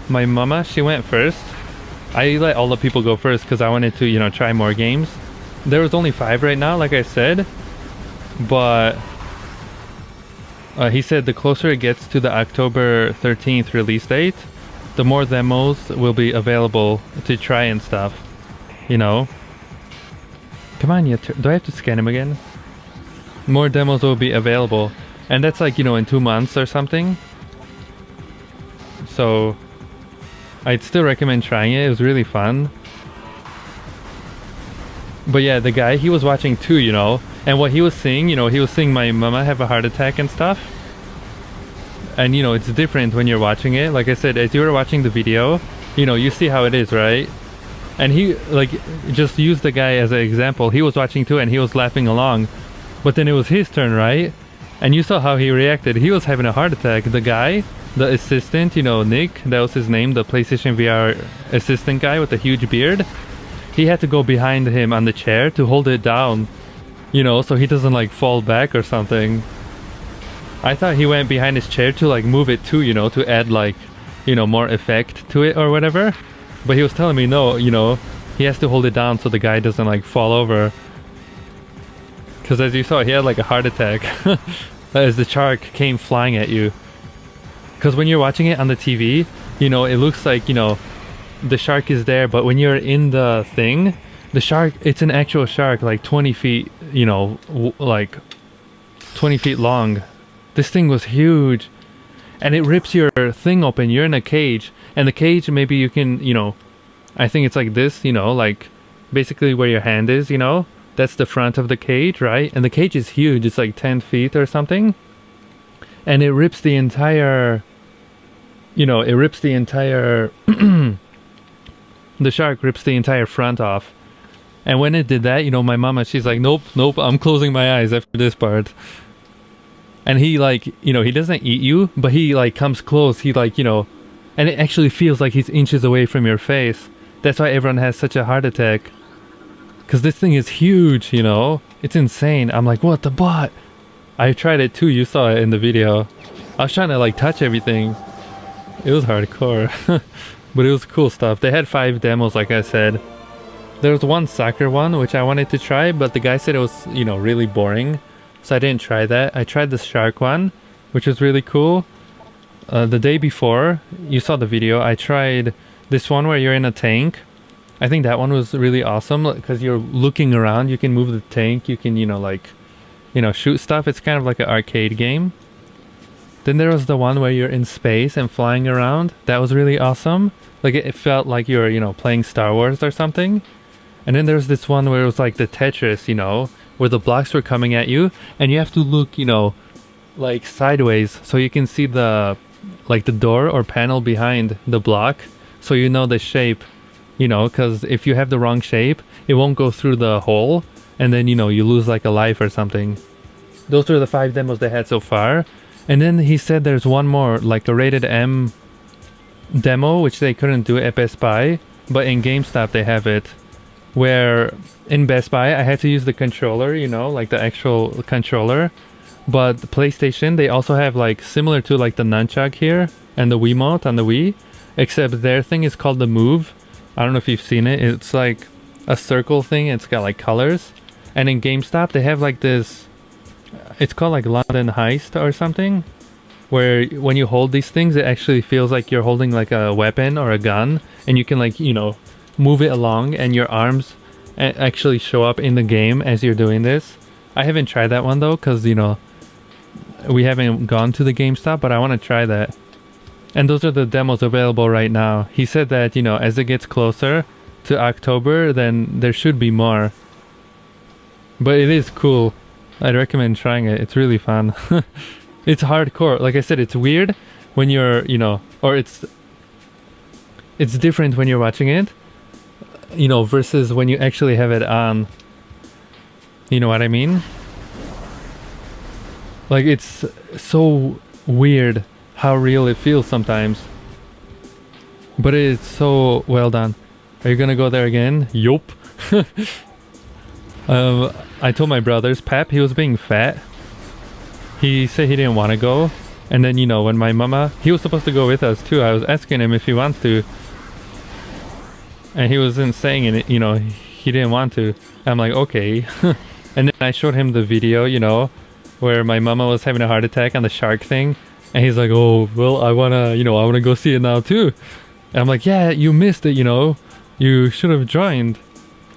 my mama, she went first. I let all the people go first because I wanted to, try more games. There was only 5 right now, like I said, but he said the closer it gets to the October 13th release date, the more demos will be available to try and stuff, Come on, do I have to scan him again? More demos will be available, and that's like, in 2 months or something. So I'd still recommend trying it. It was really fun. But yeah, the guy, he was watching too, you know, and what he was seeing, you know, he was seeing my mama have a heart attack and stuff. And you know, it's different when you're watching it. Like I said, as you were watching the video, you know, you see how it is, right? And he, like, just used the guy as an example. He was watching too and he was laughing along. But then it was his turn, right? And you saw how he reacted. He was having a heart attack. The guy, the assistant, you know, Nick, that was his name, the PlayStation VR assistant guy with the huge beard. He had to go behind him on the chair to hold it down, you know, so he doesn't like fall back or something. I thought he went behind his chair to like move it too, you know, to add like, you know, more effect to it or whatever. But he was telling me no, you know, he has to hold it down so the guy doesn't like fall over. Because as you saw, he had like a heart attack as the shark came flying at you. Because when you're watching it on the TV, you know, it looks like, you know, the shark is there, but when you're in the thing, the shark, it's an actual shark, like 20 feet, you know, like 20 feet long. This thing was huge, and it rips your thing open. You're in a cage, and the cage, maybe you can, you know, I think it's like this, you know, like basically where your hand is, you know, that's the front of the cage, right? And the cage is huge. It's like 10 feet or something, and it rips the entire, you know, it rips the entire the shark rips the entire front off. And when it did that, you know, my mama, she's like, nope, I'm closing my eyes after this part. And he like, you know, he doesn't eat you, but he like comes close. He like, you know, and it actually feels like he's inches away from your face. That's why everyone has such a heart attack. Because this thing is huge, you know. It's insane. I'm like, what the butt? I tried it too. You saw it in the video. I was trying to like touch everything. It was hardcore. But it was cool stuff. They had 5 demos, like I said. There was one soccer one, which I wanted to try, but the guy said it was, you know, really boring. So I didn't try that. I tried the shark one, which was really cool. The day before, you saw the video, I tried this one where you're in a tank. I think that one was really awesome because you're looking around. You can move the tank. You can, you know, like, you know, shoot stuff. It's kind of like an arcade game. Then there was the one where you're in space and flying around. That was really awesome. Like it felt like you're, you know, playing Star Wars or something. And then there's this one where it was like the Tetris, you know, where the blocks were coming at you and you have to look, you know, like sideways so you can see the, like the door or panel behind the block. So you know the shape, you know, because if you have the wrong shape, it won't go through the hole. And then, you know, you lose like a life or something. Those are the 5 demos they had so far. And then he said there's one more, like a rated M demo, which they couldn't do at Best Buy, but in GameStop they have it. Where in Best Buy I had to use the controller, you know, like the actual controller. But the PlayStation, they also have like similar to like the nunchuck here and the Wiimote on the Wii, except their thing is called the Move. I don't know if you've seen it. It's like a circle thing. It's got like colors. And in GameStop they have like this, it's called like London Heist or something, where when you hold these things it actually feels like you're holding like a weapon or a gun, and you can like, you know, move it along and your arms actually show up in the game as you're doing this. I haven't tried that one though, because, you know, we haven't gone to the GameStop, but I want to try that. And those are the demos available right now. He said that, you know, as it gets closer to October, then there should be more. But it is cool. I'd recommend trying it. It's really fun. It's hardcore. Like I said, it's weird when you're, you know, or it's different when you're watching it, you know, versus when you actually have it on. You know what I mean? Like, it's so weird how real it feels sometimes. But it's so well done. Are you gonna go there again? Yup. I told my brothers, Pap, he was being fat. He said he didn't want to go. And then, you know, when my mama, he was supposed to go with us too. I was asking him if he wants to. And he wasn't saying it, you know, he didn't want to. I'm like, okay. And then I showed him the video, you know, where my mama was having a heart attack on the shark thing. And he's like, oh, well, I want to go see it now too. And I'm like, yeah, you missed it, you know. You should have joined.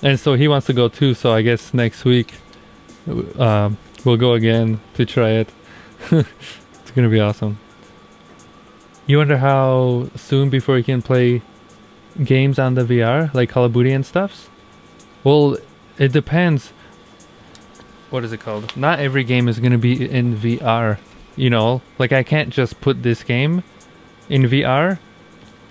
And so he wants to go too, so I guess next week we'll go again to try it. It's gonna be awesome. You wonder how soon before you can play games on the VR, like Call of Duty and stuffs? Well, it depends. What is it called? Not every game is gonna be in VR. You know, like I can't just put this game in VR.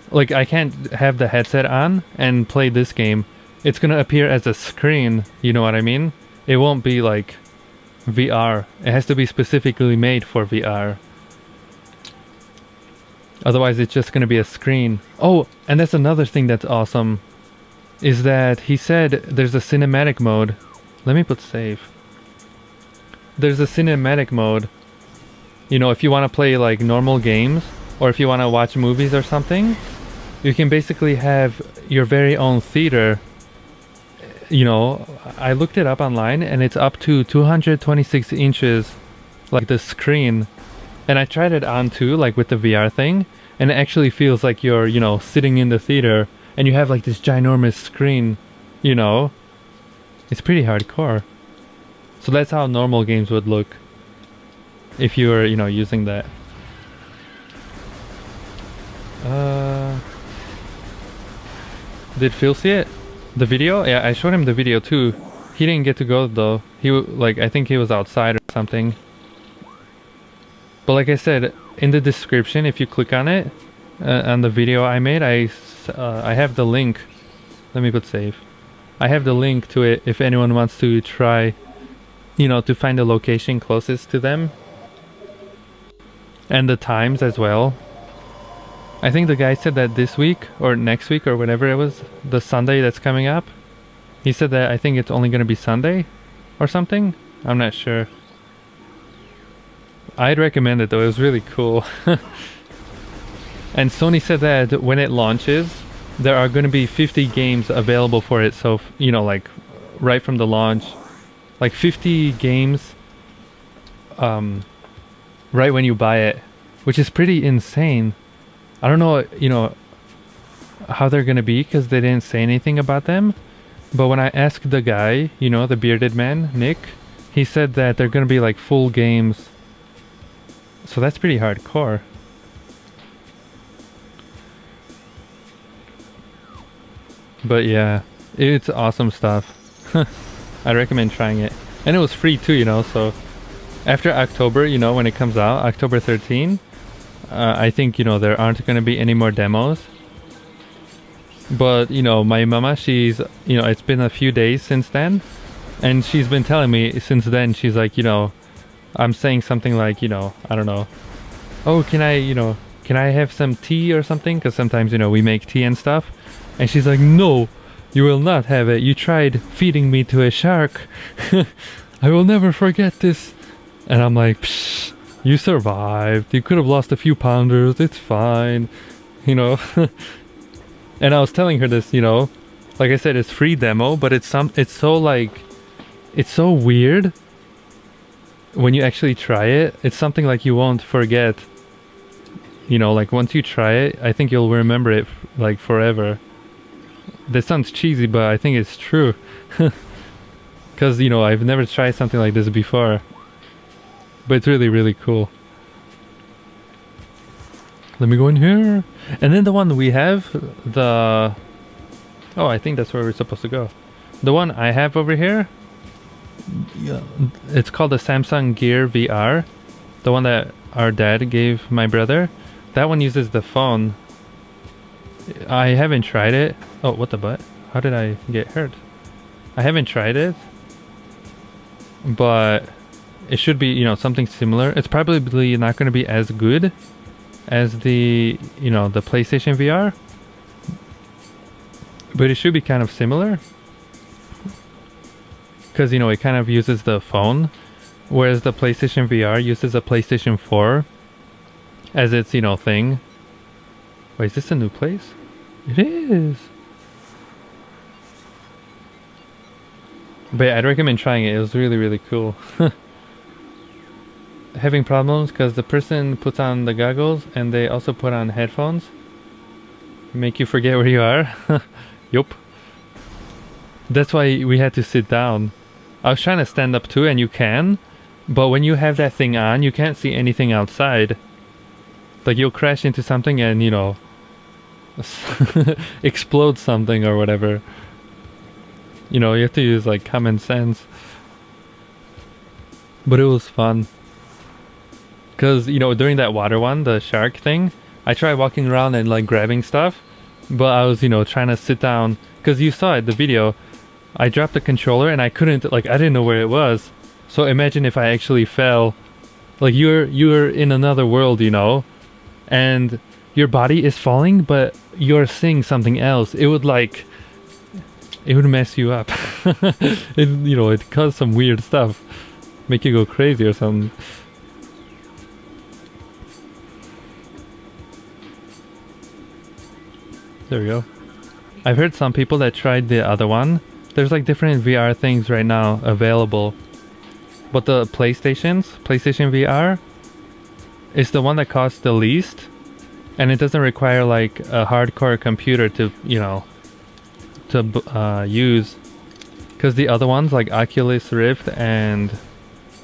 Like I can't have the headset on and play this game. It's gonna appear as a screen, you know what I mean? It won't be like VR. It has to be specifically made for VR. Otherwise it's just gonna be a screen. Oh, and that's another thing that's awesome. Is that he said there's a cinematic mode. Let me put save. There's a cinematic mode. You know, if you want to play like normal games, or if you want to watch movies or something, you can basically have your very own theater. You know, I looked it up online and it's up to 226 inches, like the screen. And I tried it on too, like with the VR thing, and it actually feels like you're, you know, sitting in the theater and you have like this ginormous screen, you know. It's pretty hardcore. So that's how normal games would look if you were, you know, using that. Did Phil see it? The video? Yeah, I showed him the video too. He didn't get to go though. Like, I think he was outside or something. But like I said, in the description, if you click on it, on the video I made, I have the link. Let me put save. I have the link to it if anyone wants to try, you know, to find the location closest to them. And the times as well. I think the guy said that this week or next week or whatever it was, the Sunday that's coming up. He said that I think it's only going to be Sunday or something. I'm not sure. I'd recommend it though, it was really cool. And Sony said that when it launches, there are going to be 50 games available for it. So, you know, like right from the launch, like 50 games right when you buy it, which is pretty insane. I don't know, you know, how they're going to be because they didn't say anything about them. But when I asked the guy, you know, the bearded man, Nick, he said that they're going to be like full games. So that's pretty hardcore. But yeah, it's awesome stuff. I recommend trying it. And it was free too, you know, so after October, you know, when it comes out, October 13, I think, you know, there aren't going to be any more demos. But, you know, my mama, she's, you know, it's been a few days since then. And she's been telling me since then, she's like, you know, I'm saying something like, you know, I don't know. Oh, can I have some tea or something? Because sometimes, you know, we make tea and stuff. And she's like, no, you will not have it. You tried feeding me to a shark. I will never forget this. And I'm like, psh, you survived. You could have lost a few pounders. It's fine. You know. And I was telling her this, you know. Like I said, it's free demo, but it's so weird. When you actually try it, it's something like you won't forget. You know, like once you try it, I think you'll remember it like forever. That sounds cheesy, but I think it's true. Because, you know, I've never tried something like this before. But it's really, really cool. Let me go in here. And then the one we have, the... Oh, I think that's where we're supposed to go. The one I have over here, yeah, it's called the Samsung Gear VR. The one that our dad gave my brother. That one uses the phone. I haven't tried it. Oh, what the butt? How did I get hurt? I haven't tried it. But it should be, you know, something similar. It's probably not going to be as good as the, you know, the PlayStation VR. But it should be kind of similar. Because, you know, it kind of uses the phone. Whereas the PlayStation VR uses a PlayStation 4 as its, you know, thing. Wait, is this a new place? It is. But yeah, I'd recommend trying it. It was really, really cool. Having problems because the person puts on the goggles and they also put on headphones. Make you forget where you are. Yup. That's why we had to sit down. I was trying to stand up too, and you can. But when you have that thing on, you can't see anything outside. Like you'll crash into something and, you know, explode something or whatever. You know, you have to use like common sense. But it was fun. Cause you know, during that water one, the shark thing, I tried walking around and like grabbing stuff, but I was, you know, trying to sit down. Cause you saw it, the video. I dropped the controller and I couldn't, like, I didn't know where it was. So imagine if I actually fell. Like you're in another world, you know, and your body is falling, but you're seeing something else. It would like, it would mess you up. It, you know, it caused some weird stuff, make you go crazy or something. There we go. I've heard some people that tried the other one. There's like different VR things right now available. But the PlayStation VR is the one that costs the least. And it doesn't require like a hardcore computer to, you know, to use. Because the other ones like Oculus Rift and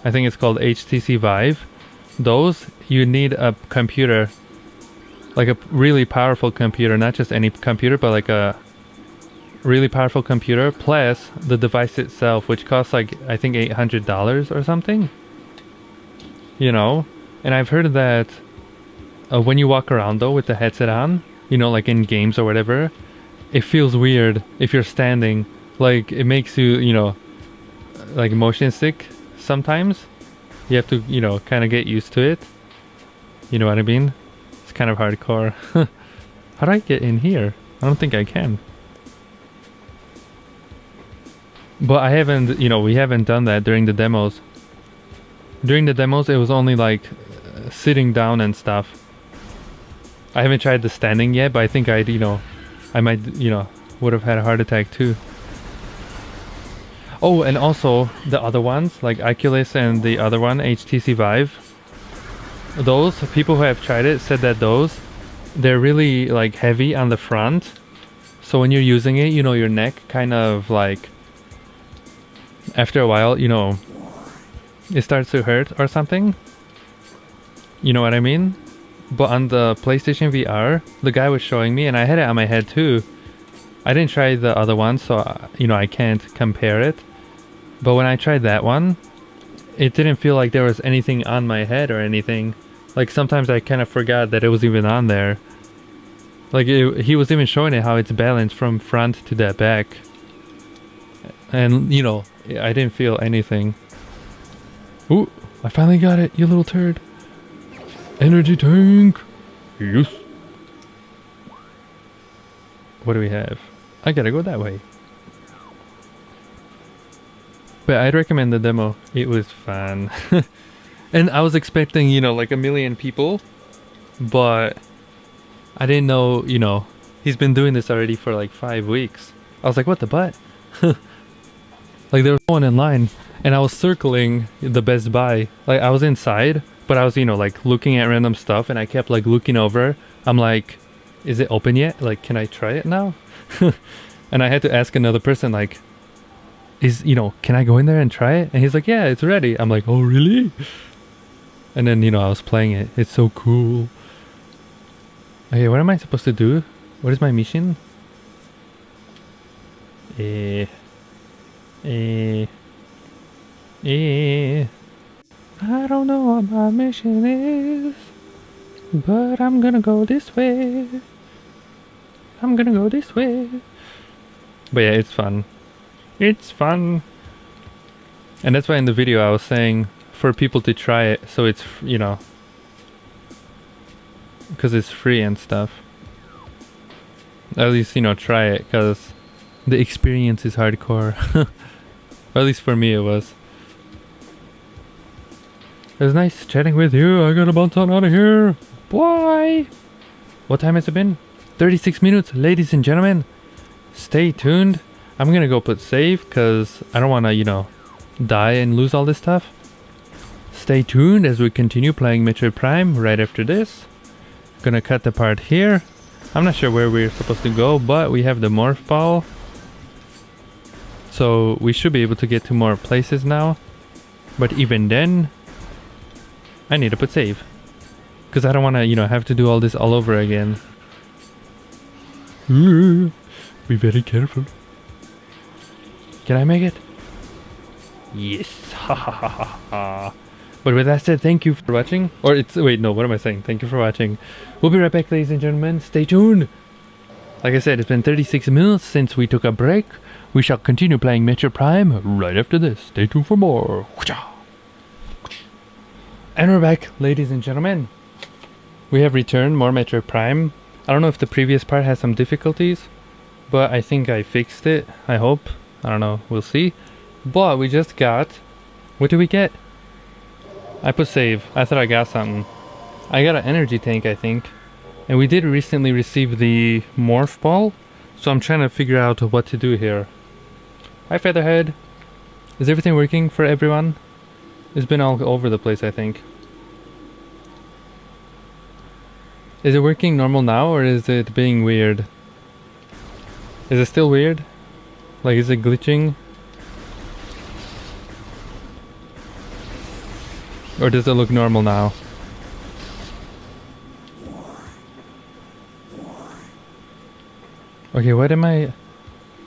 I think it's called HTC Vive. Those, you need a computer. Like a really powerful computer, not just any computer, but like a really powerful computer plus the device itself, which costs like I think $800 or something, you know. And I've heard that when you walk around though with the headset on, you know, like in games or whatever, it feels weird if you're standing. Like it makes you, you know, like motion sick sometimes. You have to, you know, kind of get used to it, you know what I mean. It's kind of hardcore. How do I get in here? I don't think I can. But I haven't, you know, we haven't done that during the demos. During the demos, it was only like sitting down and stuff. I haven't tried the standing yet, but I think I'd, you know, I might, you know, would have had a heart attack too. Oh, and also the other ones, like Oculus and the other one, HTC Vive. Those people who have tried it said that they're really like heavy on the front. So when you're using it, you know, your neck kind of like, after a while, you know, it starts to hurt or something. You know what I mean? But on the PlayStation VR, the guy was showing me, and I had it on my head too. I didn't try the other one, so, you know, I can't compare it. But when I tried that one, it didn't feel like there was anything on my head or anything. Like sometimes I kind of forgot that it was even on there. Like he was even showing it how it's balanced from front to the back. And, you know, I didn't feel anything. Ooh, I finally got it, you little turd. Energy tank. Yes. What do we have? I gotta go that way. But I'd recommend the demo. It was fun. And I was expecting, you know, like 1 million people. But I didn't know, you know, he's been doing this already for like 5 weeks. I was like, what the butt? Like there was no one in line. And I was circling the Best Buy. Like I was inside, but I was, you know, like looking at random stuff. And I kept like looking over. I'm like, is it open yet? Like, can I try it now? And I had to ask another person, like, you know, can I go in there and try it? And he's like, yeah, it's ready. I'm like, oh, really? And then, you know, I was playing it. It's so cool. Okay, what am I supposed to do? What is my mission? I don't know what my mission is, but I'm gonna go this way. I'm gonna go this way. But yeah, it's fun. It's fun. And that's why in the video I was saying for people to try it, so it's, you know, because it's free and stuff. At least, you know, try it, because the experience is hardcore. Or at least for me it was. It was nice chatting with you. I gotta bounce on out of here. Bye. What time has it been? 36 minutes, ladies and gentlemen. Stay tuned. I'm gonna go put save because I don't want to, you know, die and lose all this stuff. Stay tuned as we continue playing Metroid Prime right after this. Gonna cut the part here. I'm not sure where we're supposed to go, but we have the morph ball. So we should be able to get to more places now. But even then, I need to put save. Because I don't want to, you know, have to do all this all over again. Be very careful. Can I make it? Yes. Ha ha ha ha ha. But with that said, thank you for watching. Or it's wait, no, what am I saying? Thank you for watching. We'll be right back, ladies and gentlemen. Stay tuned. Like I said, it's been 36 minutes since we took a break. We shall continue playing Metroid Prime right after this. Stay tuned for more. And we're back, ladies and gentlemen. We have returned more Metroid Prime. I don't know if the previous part has some difficulties, but I think I fixed it. I hope. I don't know. We'll see. But we just got... What did we get? I put save. I thought I got something. I got an energy tank, I think. And we did recently receive the morph ball. So I'm trying to figure out what to do here. Hi, Featherhead. Is everything working for everyone? It's been all over the place, I think. Is it working normal now, or is it being weird? Is it still weird? Like, is it glitching? Or does it look normal now? Okay, what am I...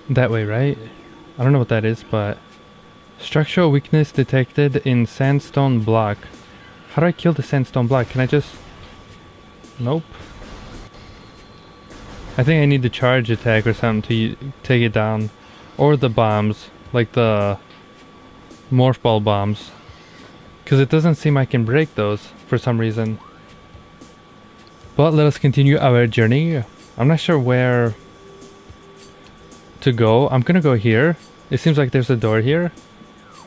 That way, right? I don't know what that is, but... Structural weakness detected in sandstone block. How do I kill the sandstone block? Can I just... Nope. I think I need the charge attack or something to take it down. Or the bombs. Like the... Morph ball bombs. Because it doesn't seem I can break those for some reason. But let us continue our journey. I'm not sure where to go. I'm gonna go here. It seems like there's a door here.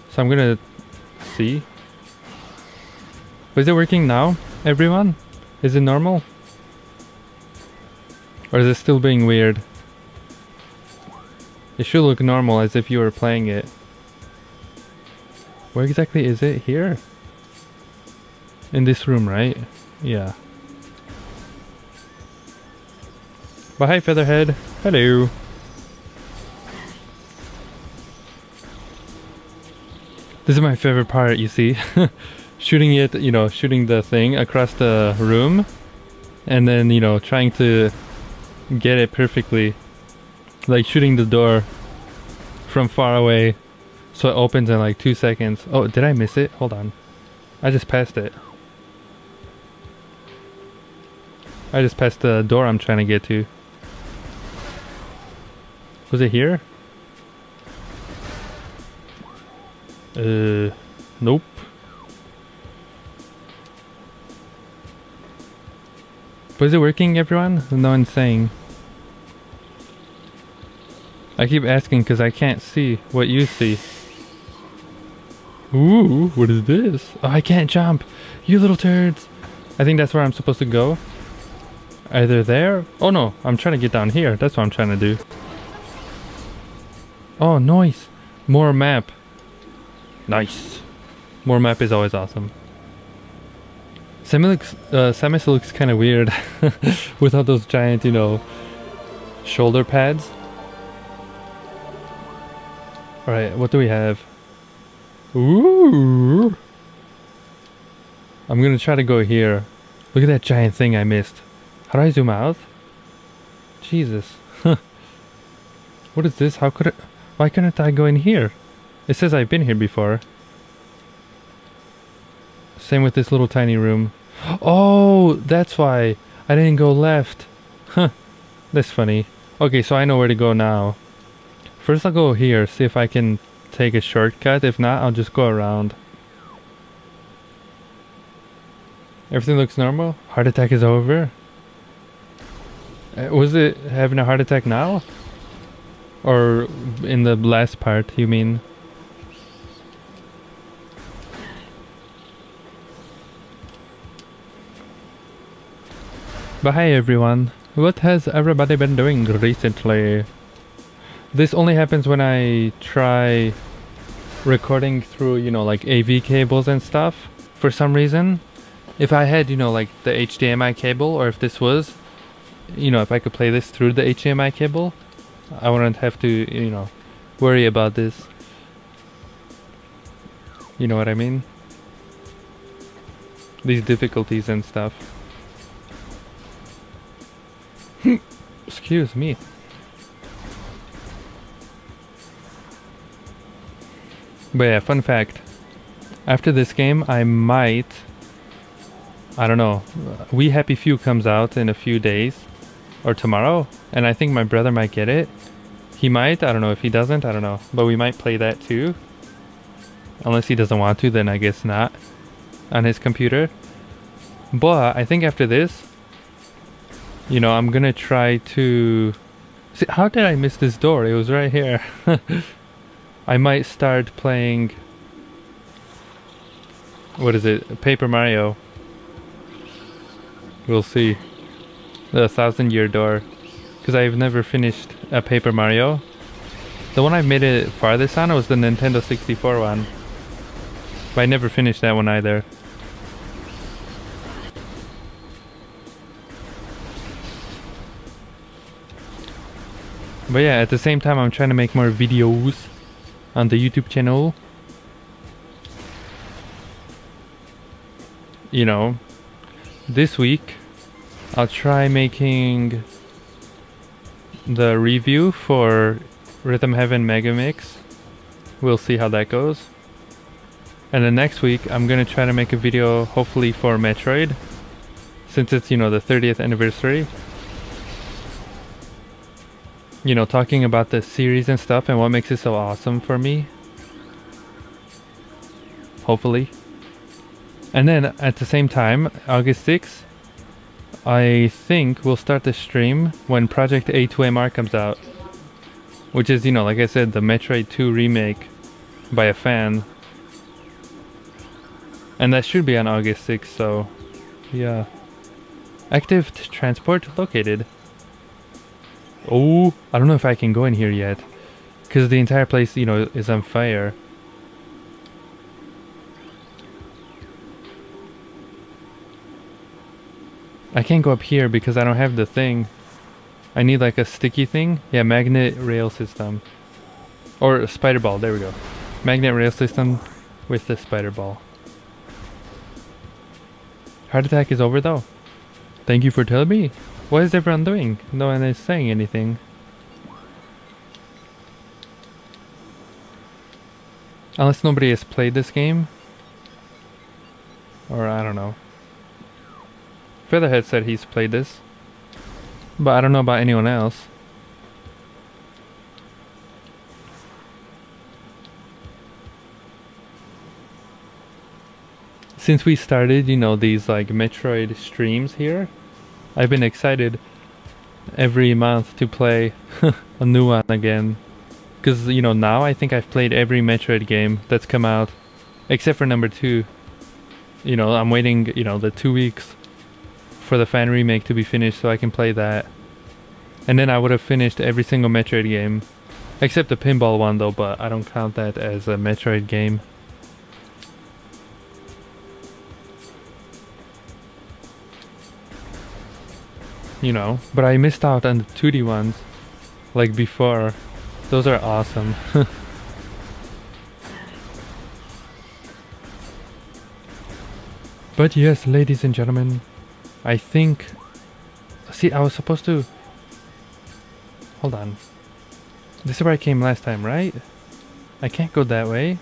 So I'm gonna see. But is it working now, everyone? Is it normal? Or is it still being weird? It should look normal as if you were playing it. Where exactly is it? Here? In this room, right? Yeah. But hi, Featherhead. Hello. This is my favorite part, you see. Shooting it, you know, shooting the thing across the room. And then, you know, trying to get it perfectly. Like shooting the door from far away. So it opens in like 2 seconds. Oh, did I miss it? Hold on. I just passed it. I just passed the door I'm trying to get to. Was it here? Nope. But is it working, everyone? No one's saying. I keep asking because I can't see what you see. Ooh, what is this? Oh, I can't jump. You little turds. I think that's where I'm supposed to go. Either there. Oh no, I'm trying to get down here. That's what I'm trying to do. Oh, nice. More map. Nice. More map is always awesome. Samus looks kind of weird without those giant, you know, shoulder pads. Alright, what do we have? Ooh! I'm gonna try to go here. Look at that giant thing I missed. How do I zoom out? Jesus. What is this? How could it... Why couldn't I go in here? It says I've been here before. Same with this little tiny room. Oh, that's why I didn't go left. Huh. That's funny. Okay, so I know where to go now. First I'll go here, see if I can take a shortcut. If not, I'll just go around. Everything looks normal. Heart attack is over. Was it having a heart attack now? Or in the last part, you mean? But hi everyone. What has everybody been doing recently? This only happens when I try recording through, you know, like AV cables and stuff. For some reason. If I had, you know, like the HDMI cable, or if this was, you know, if I could play this through the HDMI cable, I wouldn't have to, you know, worry about this. You know what I mean? These difficulties and stuff. Excuse Excuse me. But yeah, fun fact. After this game, I might... I don't know. We Happy Few comes out in a few days. Or tomorrow. And I think my brother might get it. He might. I don't know. If he doesn't, I don't know. But we might play that too. Unless he doesn't want to, then I guess not. On his computer. But I think after this... You know, I'm gonna try to... See, how did I miss this door? It was right here. I might start playing... What is it? Paper Mario. We'll see. The 1,000-year door. Because I've never finished a Paper Mario. The one I've made it farthest on was the Nintendo 64 one. But I never finished that one either. But yeah, at the same time I'm trying to make more videos on the YouTube channel. You know, this week I'll try making the review for Rhythm Heaven Mega Mix. We'll see how that goes. And then next week I'm gonna try to make a video hopefully for Metroid, since it's, you know, the 30th anniversary. You know, talking about the series and stuff and what makes it so awesome for me. Hopefully. And then at the same time, August 6th, I think we'll start the stream when Project A2MR comes out. Which is, you know, like I said, the Metroid 2 remake by a fan. And that should be on August 6th, so yeah. Active transport located. Oh, I don't know if I can go in here yet. Because the entire place, you know, is on fire. I can't go up here because I don't have the thing. I need like a sticky thing. Yeah, magnet rail system. Or a spider ball, there we go. Magnet rail system with the spider ball. Heart attack is over though. Thank you for telling me. What is everyone doing? No one is saying anything. Unless nobody has played this game. Or I don't know. Featherhead said he's played this. But I don't know about anyone else. Since we started, you know, these like Metroid streams here, I've been excited every month to play a new one again. Because, you know, now I think I've played every Metroid game that's come out. Except for number 2. You know, I'm waiting, you know, the 2 weeks for the fan remake to be finished so I can play that. And then I would have finished every single Metroid game. Except the pinball one though, but I don't count that as a Metroid game. You know, but I missed out on the 2D ones, like before. Those are awesome. But yes, ladies and gentlemen, I think... See, I was supposed to... Hold on. This is where I came last time, right? I can't go that way.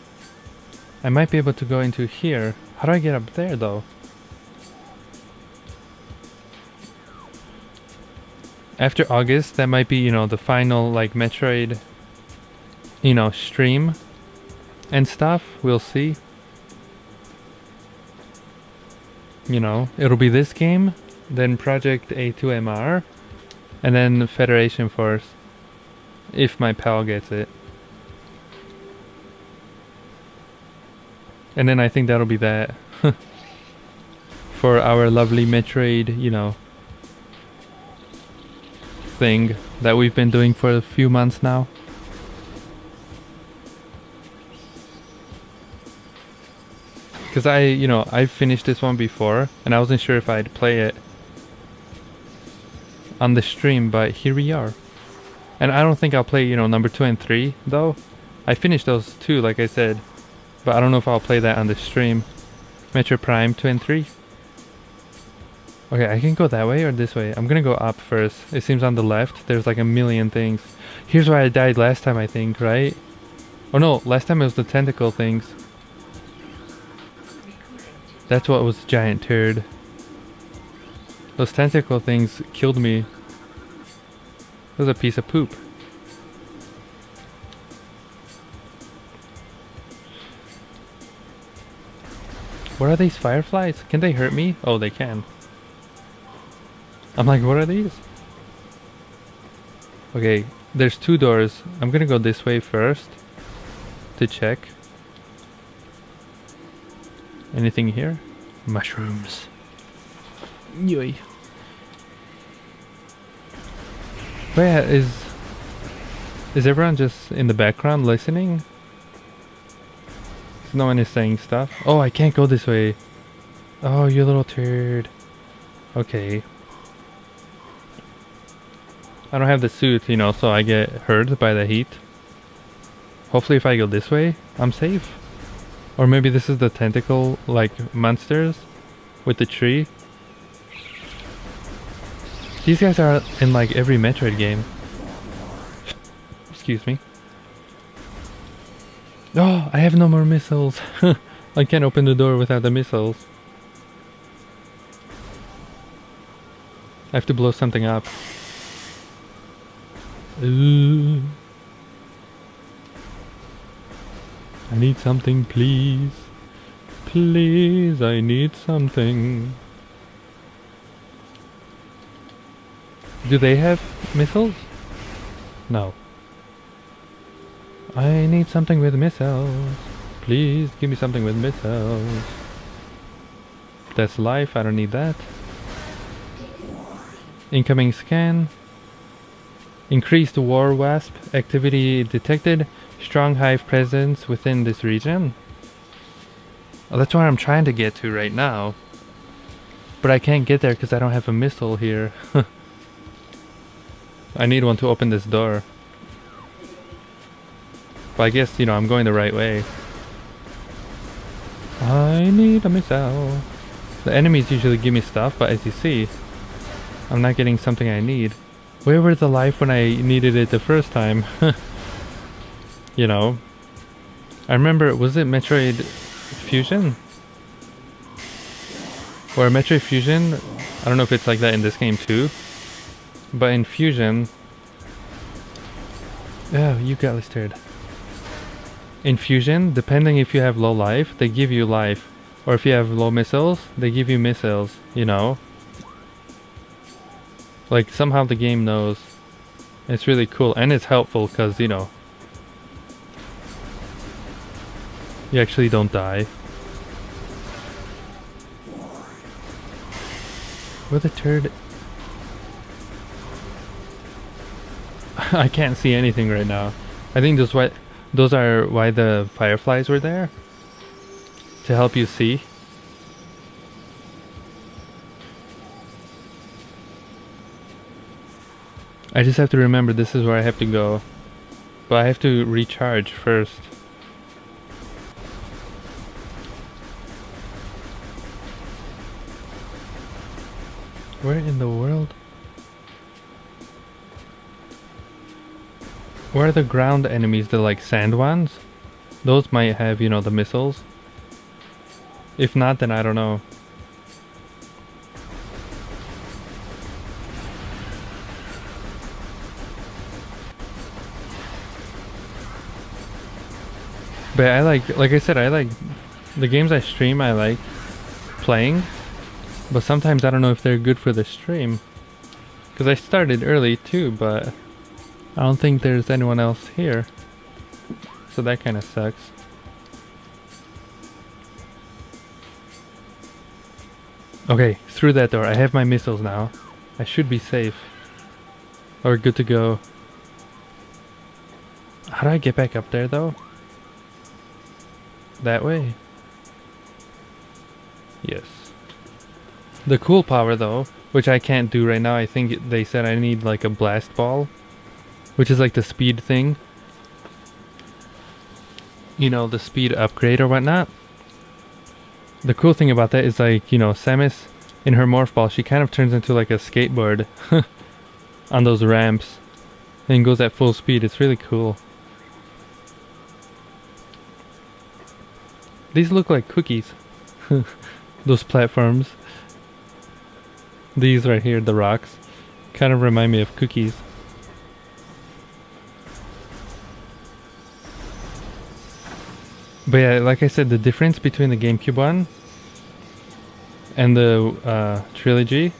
I might be able to go into here. How do I get up there, though? After August, that might be, you know, the final, like, Metroid, you know, stream and stuff. We'll see. You know, it'll be this game, then Project A2MR, and then Federation Force, if my pal gets it. And then I think that'll be that. For our lovely Metroid, you know, thing that we've been doing for a few months now. Because I've finished this one before and I wasn't sure if I'd play it on the stream, but here we are. And I don't think I'll play, you know, number 2 and 3 though. I finished those 2, like I said, but I don't know if I'll play that on the stream. Metroid Prime 2 and 3. Okay, I can go that way or this way. I'm gonna go up first. It seems on the left there's like a million things. Here's where I died last time, I think, right? Oh no, last time it was the tentacle things. That's what was giant turd. Those tentacle things killed me. It was a piece of poop. What are these fireflies? Can they hurt me? Oh, they can. I'm like, what are these? Okay, there's 2 doors. I'm gonna go this way first to check. Anything here? Mushrooms. Yoy. Wait, is everyone just in the background listening? No one is saying stuff. Oh, I can't go this way. Oh, you little turd. Okay. I don't have the suit, you know, so I get hurt by the heat. Hopefully if I go this way, I'm safe. Or maybe this is the tentacle, like, monsters with the tree. These guys are in, like, every Metroid game. Excuse me. Oh, I have no more missiles. I can't open the door without the missiles. I have to blow something up. Ooh. I need something, please. Please, I need something. Do they have missiles? No. I need something with missiles. Please give me something with missiles. That's life, I don't need that. Incoming scan. Increased war wasp activity detected. Strong hive presence within this region. Oh, that's where I'm trying to get to right now. But I can't get there because I don't have a missile here. I need one to open this door. But I guess, you know, I'm going the right way. I need a missile. The enemies usually give me stuff, but as you see, I'm not getting something I need. Where were the life when I needed it the first time? You know. I remember, was it Metroid Fusion? Or Metroid Fusion? I don't know if it's like that in this game too. But in Fusion... Oh, you got listed. In Fusion, depending if you have low life, they give you life. Or if you have low missiles, they give you missiles, you know. Like, somehow the game knows. It's really cool, and it's helpful because, you know, you actually don't die. Where the turd... I can't see anything right now. I think those are why the fireflies were there. To help you see. I just have to remember this is where I have to go. But I have to recharge first. Where in the world? Where are the ground enemies, the like sand ones? Those might have, you know, the missiles. If not, then I don't know. But I like I said, I like the games I stream, I like playing. But sometimes I don't know if they're good for the stream. Because I started early too, but I don't think there's anyone else here. So that kind of sucks. Okay, through that door. I have my missiles now. I should be safe. Or good to go. How do I get back up there though? That way? Yes. The cool power though, which I can't do right now, I think they said I need like a blast ball. Which is like the speed thing. You know, the speed upgrade or whatnot. The cool thing about that is like, you know, Samus in her morph ball, she kind of turns into like a skateboard on those ramps and goes at full speed. It's really cool. These look like cookies. Those platforms. These right here, the rocks, kind of remind me of cookies. But yeah, like I said, the difference between the GameCube one and the trilogy,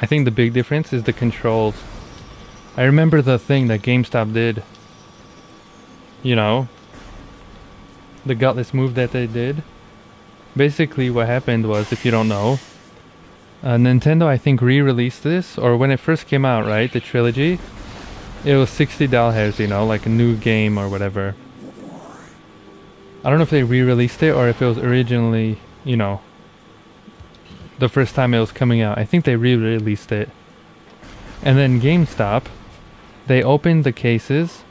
I think the big difference is the controls. I remember the thing that GameStop did. You know, the gutless move that they did. Basically what happened was, if you don't know, Nintendo I think re-released this, or when it first came out, right, the trilogy, it was $60, you know, like a new game or whatever. I don't know if they re-released it or if it was originally, you know, the first time it was coming out. I think they re-released it. And then GameStop, they opened the cases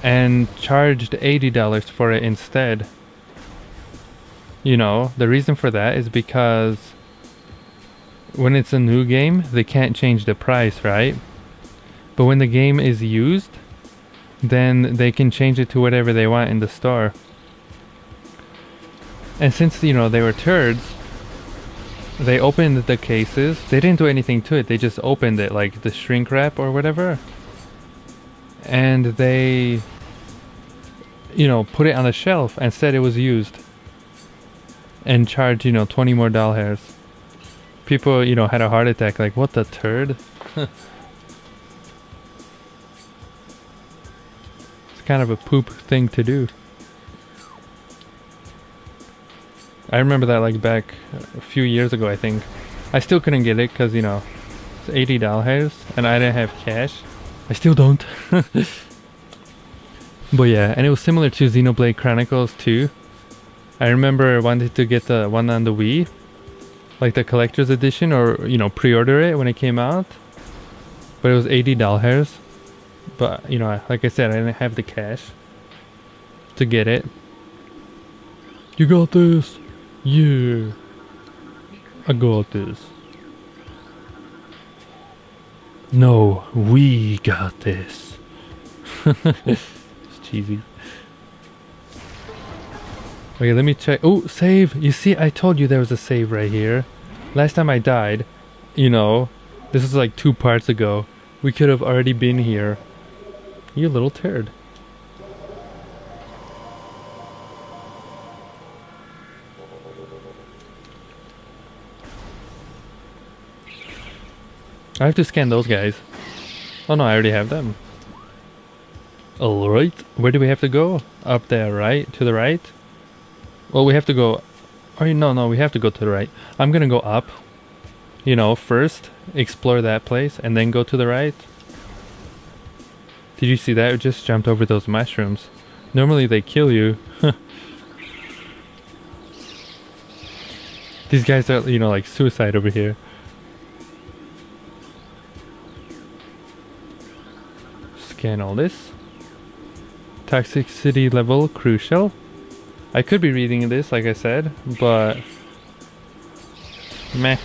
and charged $80 for it instead. You know, the reason for that is because when it's a new game, they can't change the price, right? But when the game is used, then they can change it to whatever they want in the store. And since, you know, they were turds, they opened the cases. They didn't do anything to it. They just opened it, like the shrink wrap or whatever. And they, you know, put it on the shelf and said it was used. And charged, you know, $20 more. People, you know, had a heart attack, like, what the turd? It's kind of a poop thing to do. I remember that like back a few years ago, I think. I still couldn't get it because, you know, it's $80 and I didn't have cash. I still don't. But yeah, and it was similar to Xenoblade Chronicles 2. I remember wanting to get the one on the Wii, like the collector's edition, or, you know, pre-order it when it came out. But it was $80. But, you know, like I said, I didn't have the cash to get it. You got this. Yeah. I got this. No, we got this. It's cheesy. Okay, let me check. Oh, save. You see, I told you there was a save right here. Last time I died, you know, this is like 2 parts ago. We could have already been here. You little turd. I have to scan those guys. Oh no, I already have them. Alright, where do we have to go? Up there, right? To the right? Well, we have to go... Oh, no, we have to go to the right. I'm gonna go up. You know, first, explore that place, and then go to the right. Did you see that? It just jumped over those mushrooms. Normally they kill you. These guys are, you know, like suicide over here. Scan all this. Toxicity level crucial. I could be reading this, like I said, but meh.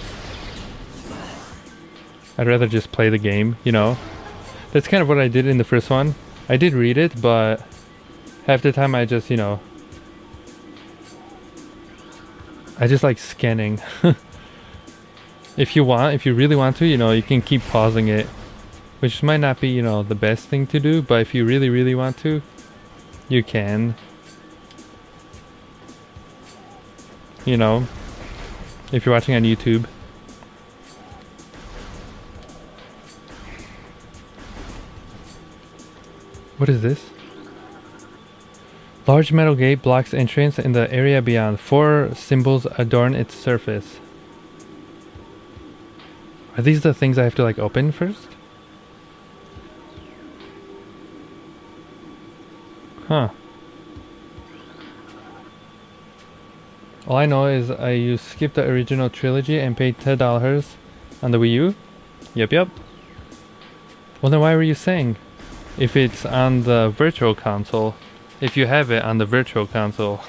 I'd rather just play the game, you know. That's kind of what I did in the first one. I did read it, but half the time I just, you know, I just like scanning. If you really want to, you know, you can keep pausing it, which might not be, you know, the best thing to do, but if you really, really want to, you can. You know, if you're watching on YouTube. What is this? Large metal gate blocks entrance in the area beyond. 4 symbols adorn its surface. Are these the things I have to like open first? Huh. All I know is you skipped the original trilogy and paid $10 on the Wii U. Yep. Well then why were you saying? If it's on the virtual console. If you have it on the virtual console.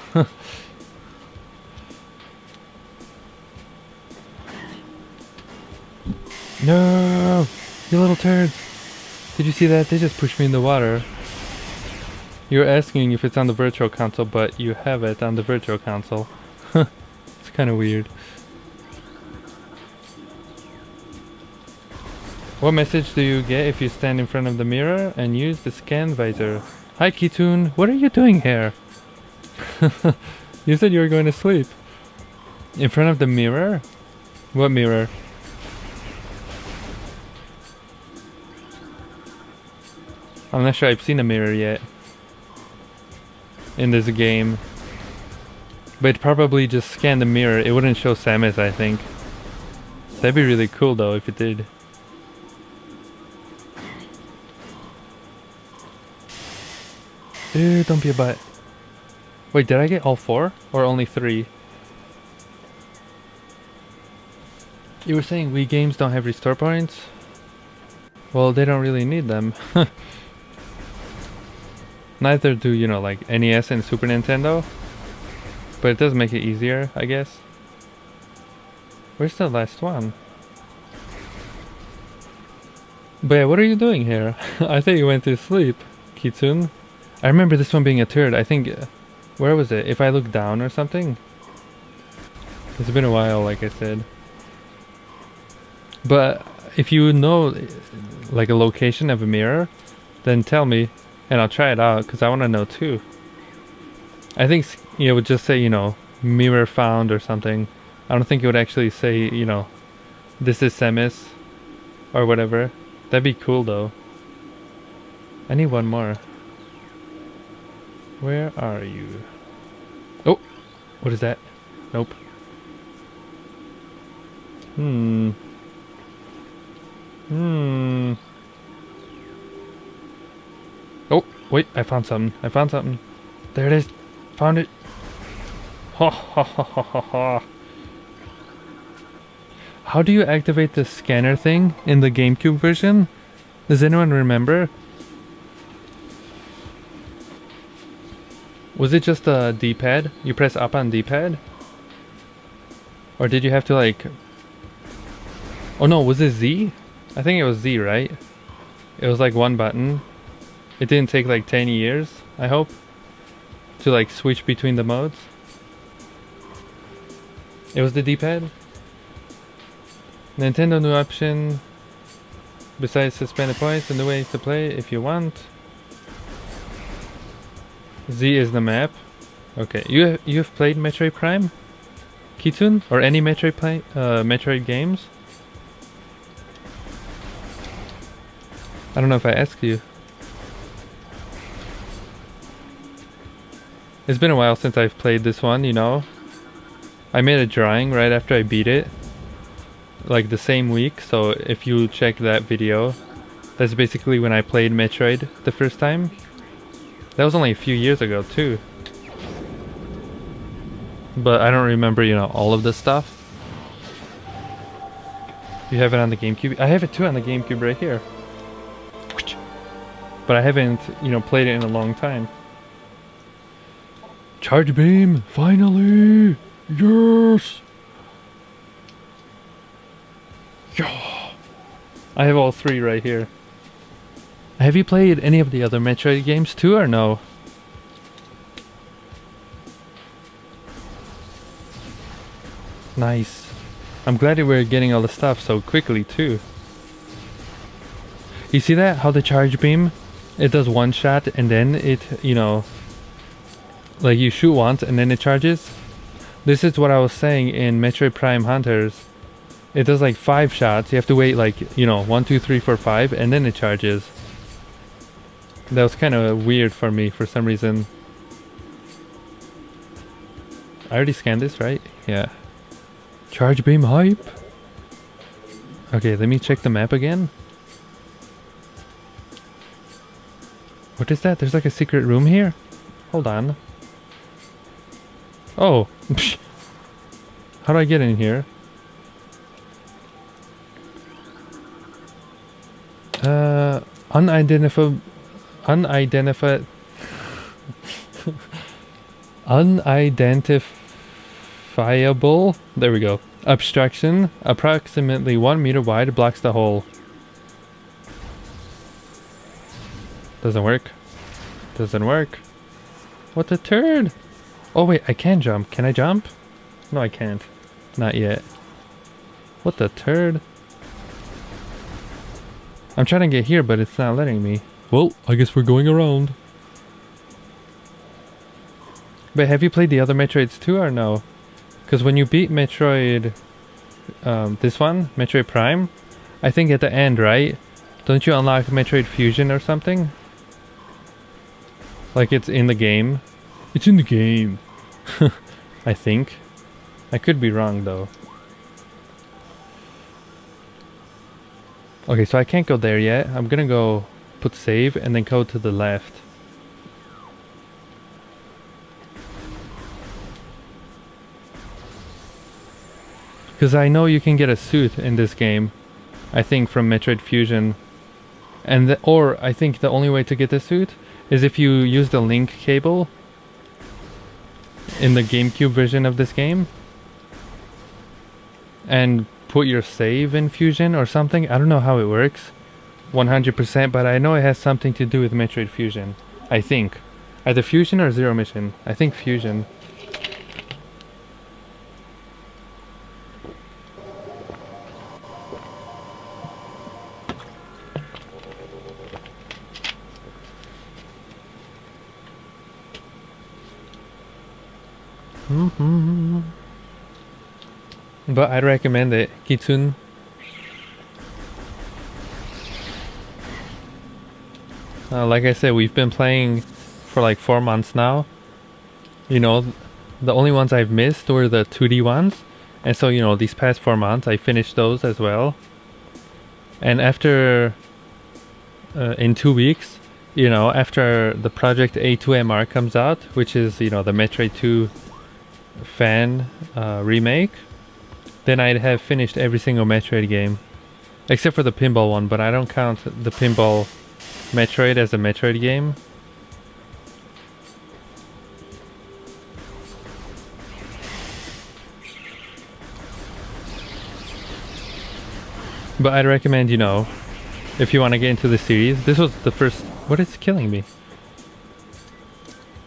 No! You little turds! Did you see that? They just pushed me in the water. You're asking if it's on the virtual console, but you have it on the virtual console. It's kind of weird. What message do you get if you stand in front of the mirror and use the scan visor? Hi Kitoon, what are you doing here? You said you were going to sleep. In front of the mirror? What mirror? I'm not sure I've seen a mirror yet in this game. But it'd probably just scan the mirror. It wouldn't show Samus, I think. That'd be really cool though if it did. Dude, don't be a butt. Wait, did I get all 4? Or only 3? You were saying Wii games don't have restore points? Well, they don't really need them. Neither do, you know, like NES and Super Nintendo. But it does make it easier, I guess. Where's the last one? But yeah, what are you doing here? I thought you went to sleep, Kitsune. I remember this one being a turd. I think... where was it? If I look down or something? It's been a while, like I said. But if you know like a location of a mirror, then tell me and I'll try it out because I want to know too. I think it would just say, you know, mirror found or something. I don't think it would actually say, you know, this is Samus or whatever. That'd be cool though. I need one more. Where are you? Oh, what is that? Nope. Oh, wait, I found something. I found something. There it is. Found it. Ha ha ha ha ha ha. How do you activate the scanner thing in the GameCube version? Does anyone remember? Was it just a D-pad? You press up on D-pad? Or did you have to like... oh no, was it Z? I think it was Z, right? It was like one button. It didn't take like 10 years, I hope, to like switch between the modes. It was the D-pad? Nintendo new option. Besides suspended points and the ways to play if you want. Z is the map. Okay, you've played Metroid Prime, Kitsune, or any Metroid games? I don't know if I asked you. It's been a while since I've played this one, you know. I made a drawing right after I beat it, like the same week, so if you check that video, that's basically when I played Metroid the first time. That was only a few years ago too. But I don't remember, you know, all of this stuff. You have it on the GameCube? I have it too on the GameCube right here. But I haven't, you know, played it in a long time. Charge beam! Finally! Yes! Yeah! I have all 3 right here. Have you played any of the other Metroid games too, or no? Nice. I'm glad that we're getting all the stuff so quickly too. You see that? How the charge beam? It does one shot and then it, you know, like you shoot once and then it charges. This is what I was saying in Metroid Prime Hunters. It does like 5 shots. You have to wait like, you know, 1, 2, 3, 4, 5 and then it charges. That was kind of weird for me for some reason. I already scanned this, right? Yeah. Charge beam hype. Okay, let me check the map again. What is that? There's like a secret room here? Hold on. Oh. How do I get in here? Unidentified Identifiable. There we go. Obstruction. Approximately 1 meter wide blocks the hole. Doesn't work. Doesn't work. What a turd. Oh wait, I can jump. Can I jump? No, I can't. Not yet. What the turd? I'm trying to get here, but it's not letting me. Well, I guess we're going around. But have you played the other Metroids too or no? Because when you beat Metroid, this one, Metroid Prime, I think at the end, right? Don't you unlock Metroid Fusion or something? Like it's in the game. It's in the game. I think. I could be wrong though. Okay, so I can't go there yet. I'm gonna go put save and then go to the left. Because I know you can get a suit in this game. I think from Metroid Fusion. And or I think the only way to get the suit is if you use the link cable in the GameCube version of this game. And put your save in Fusion or something. I don't know how it works 100%, but I know it has something to do with Metroid Fusion. I think. Either Fusion or Zero Mission. I think Fusion. But I'd recommend it. Kitsune. Like I said, we've been playing for like 4 months now. You know, the only ones I've missed were the 2D ones. And so, you know, these past 4 months, I finished those as well. And after, in 2 weeks, you know, after the Project A2MR comes out, which is, you know, the Metroid 2 fan remake, then I'd have finished every single Metroid game. Except for the pinball one, but I don't count the pinball Metroid as a Metroid game. But I'd recommend, you know, if you want to get into the series, this was the first... What is killing me?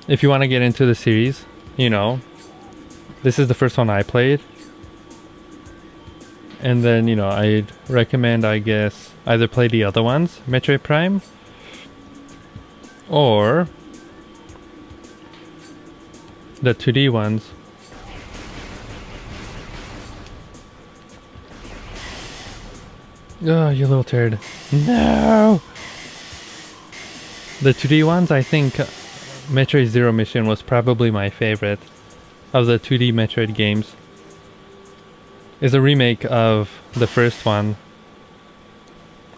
If you want to get into the series, you know, this is the first one I played. And then, you know, I'd recommend, I guess, either play the other ones, Metroid Prime, or the 2D ones. Oh, you little turd. No! The 2D ones, I think Metroid Zero Mission was probably my favorite of the 2D Metroid games. It's a remake of the first one.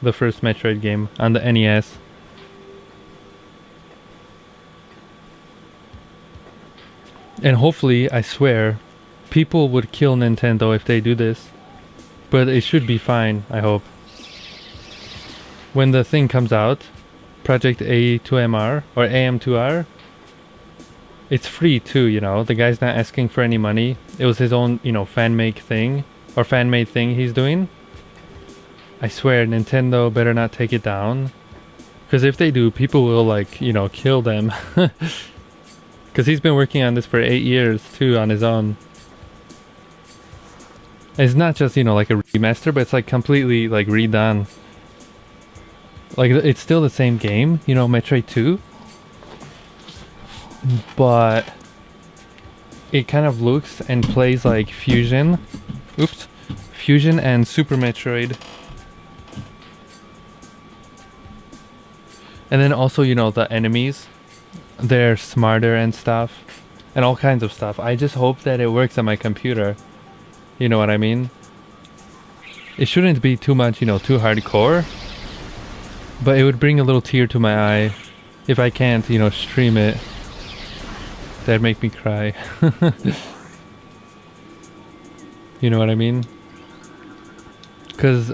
The first Metroid game on the NES. And hopefully, I swear, people would kill Nintendo if they do this. But it should be fine, I hope. When the thing comes out, Project A2MR or AM2R, it's free too, you know. The guy's not asking for any money. It was his own, you know, fan-made thing. Or fan-made thing he's doing. I swear, Nintendo better not take it down. Because if they do, people will, like, you know, kill them. Because he's been working on this for 8 years too on his own. It's not just, you know, like a remaster, but it's like completely like redone. Like it's still the same game, you know, Metroid 2. But it kind of looks and plays like Fusion. Oops. Fusion and Super Metroid. And then also, you know, the enemies, they're smarter and stuff. And all kinds of stuff. I just hope that it works on my computer. You know what I mean? It shouldn't be too much, you know, too hardcore. But it would bring a little tear to my eye if I can't, you know, stream it. That'd make me cry. You know what I mean? Because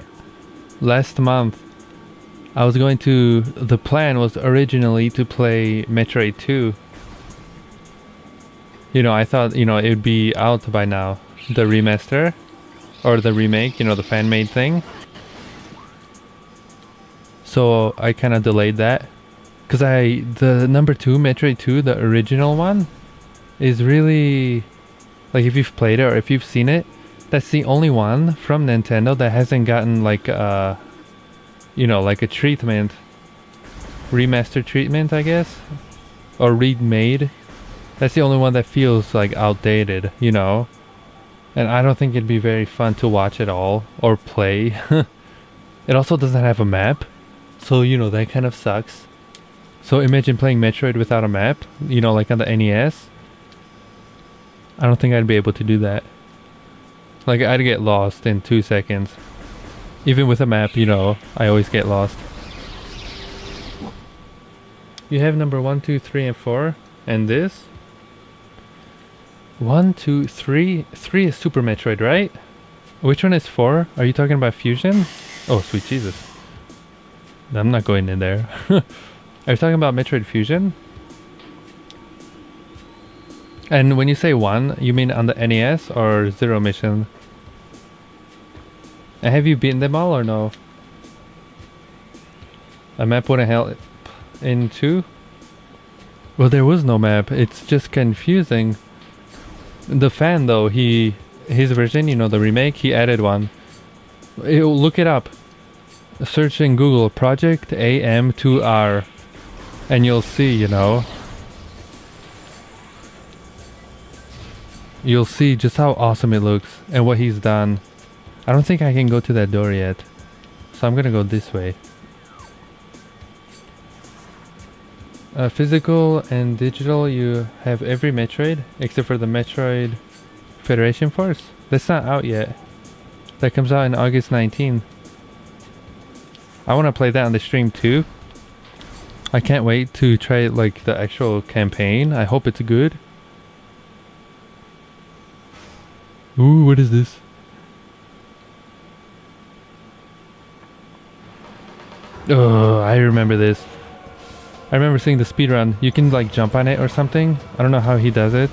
last month, I was going to... The plan was originally to play Metroid 2. You know, I thought, you know, it would be out by now. The remaster or the remake, you know, the fan-made thing. So I kind of delayed that. Because the number 2, Metroid 2, the original one, is really, like, if you've played it or if you've seen it, that's the only one from Nintendo that hasn't gotten like you know, like a treatment, remaster treatment, I guess, or remade. That's the only one that feels like outdated, you know. And I don't think it'd be very fun to watch at all or play. It also doesn't have a map, so you know that kind of sucks. So imagine playing Metroid without a map, you know, like on the NES. I don't think I'd be able to do that. Like, I'd get lost in 2 seconds. Even with a map, you know, I always get lost. You have number 1, 2, 3, and 4. And this? 1, 2, 3. 3 is Super Metroid, right? Which one is 4? Are you talking about Fusion? Oh, sweet Jesus. I'm not going in there. Are you talking about Metroid Fusion? And when you say 1, you mean on the NES or Zero Mission? And have you beaten them all or no? A map wouldn't help in 2? Well, there was no map. It's just confusing. The fan though, his version, you know, the remake, he added one. Look it up. Search in Google Project AM2R and you'll see, you know. You'll see just how awesome it looks and what he's done. I don't think I can go to that door yet, so I'm gonna go this way. Physical and digital, you have every Metroid except for the Metroid Federation Force. That's not out yet. That comes out in August 19. I want to play that on the stream too. I can't wait to try like the actual campaign. I hope it's good. Ooh, what is this? Oh, I remember this. I remember seeing the speedrun. You can like jump on it or something. I don't know how he does it.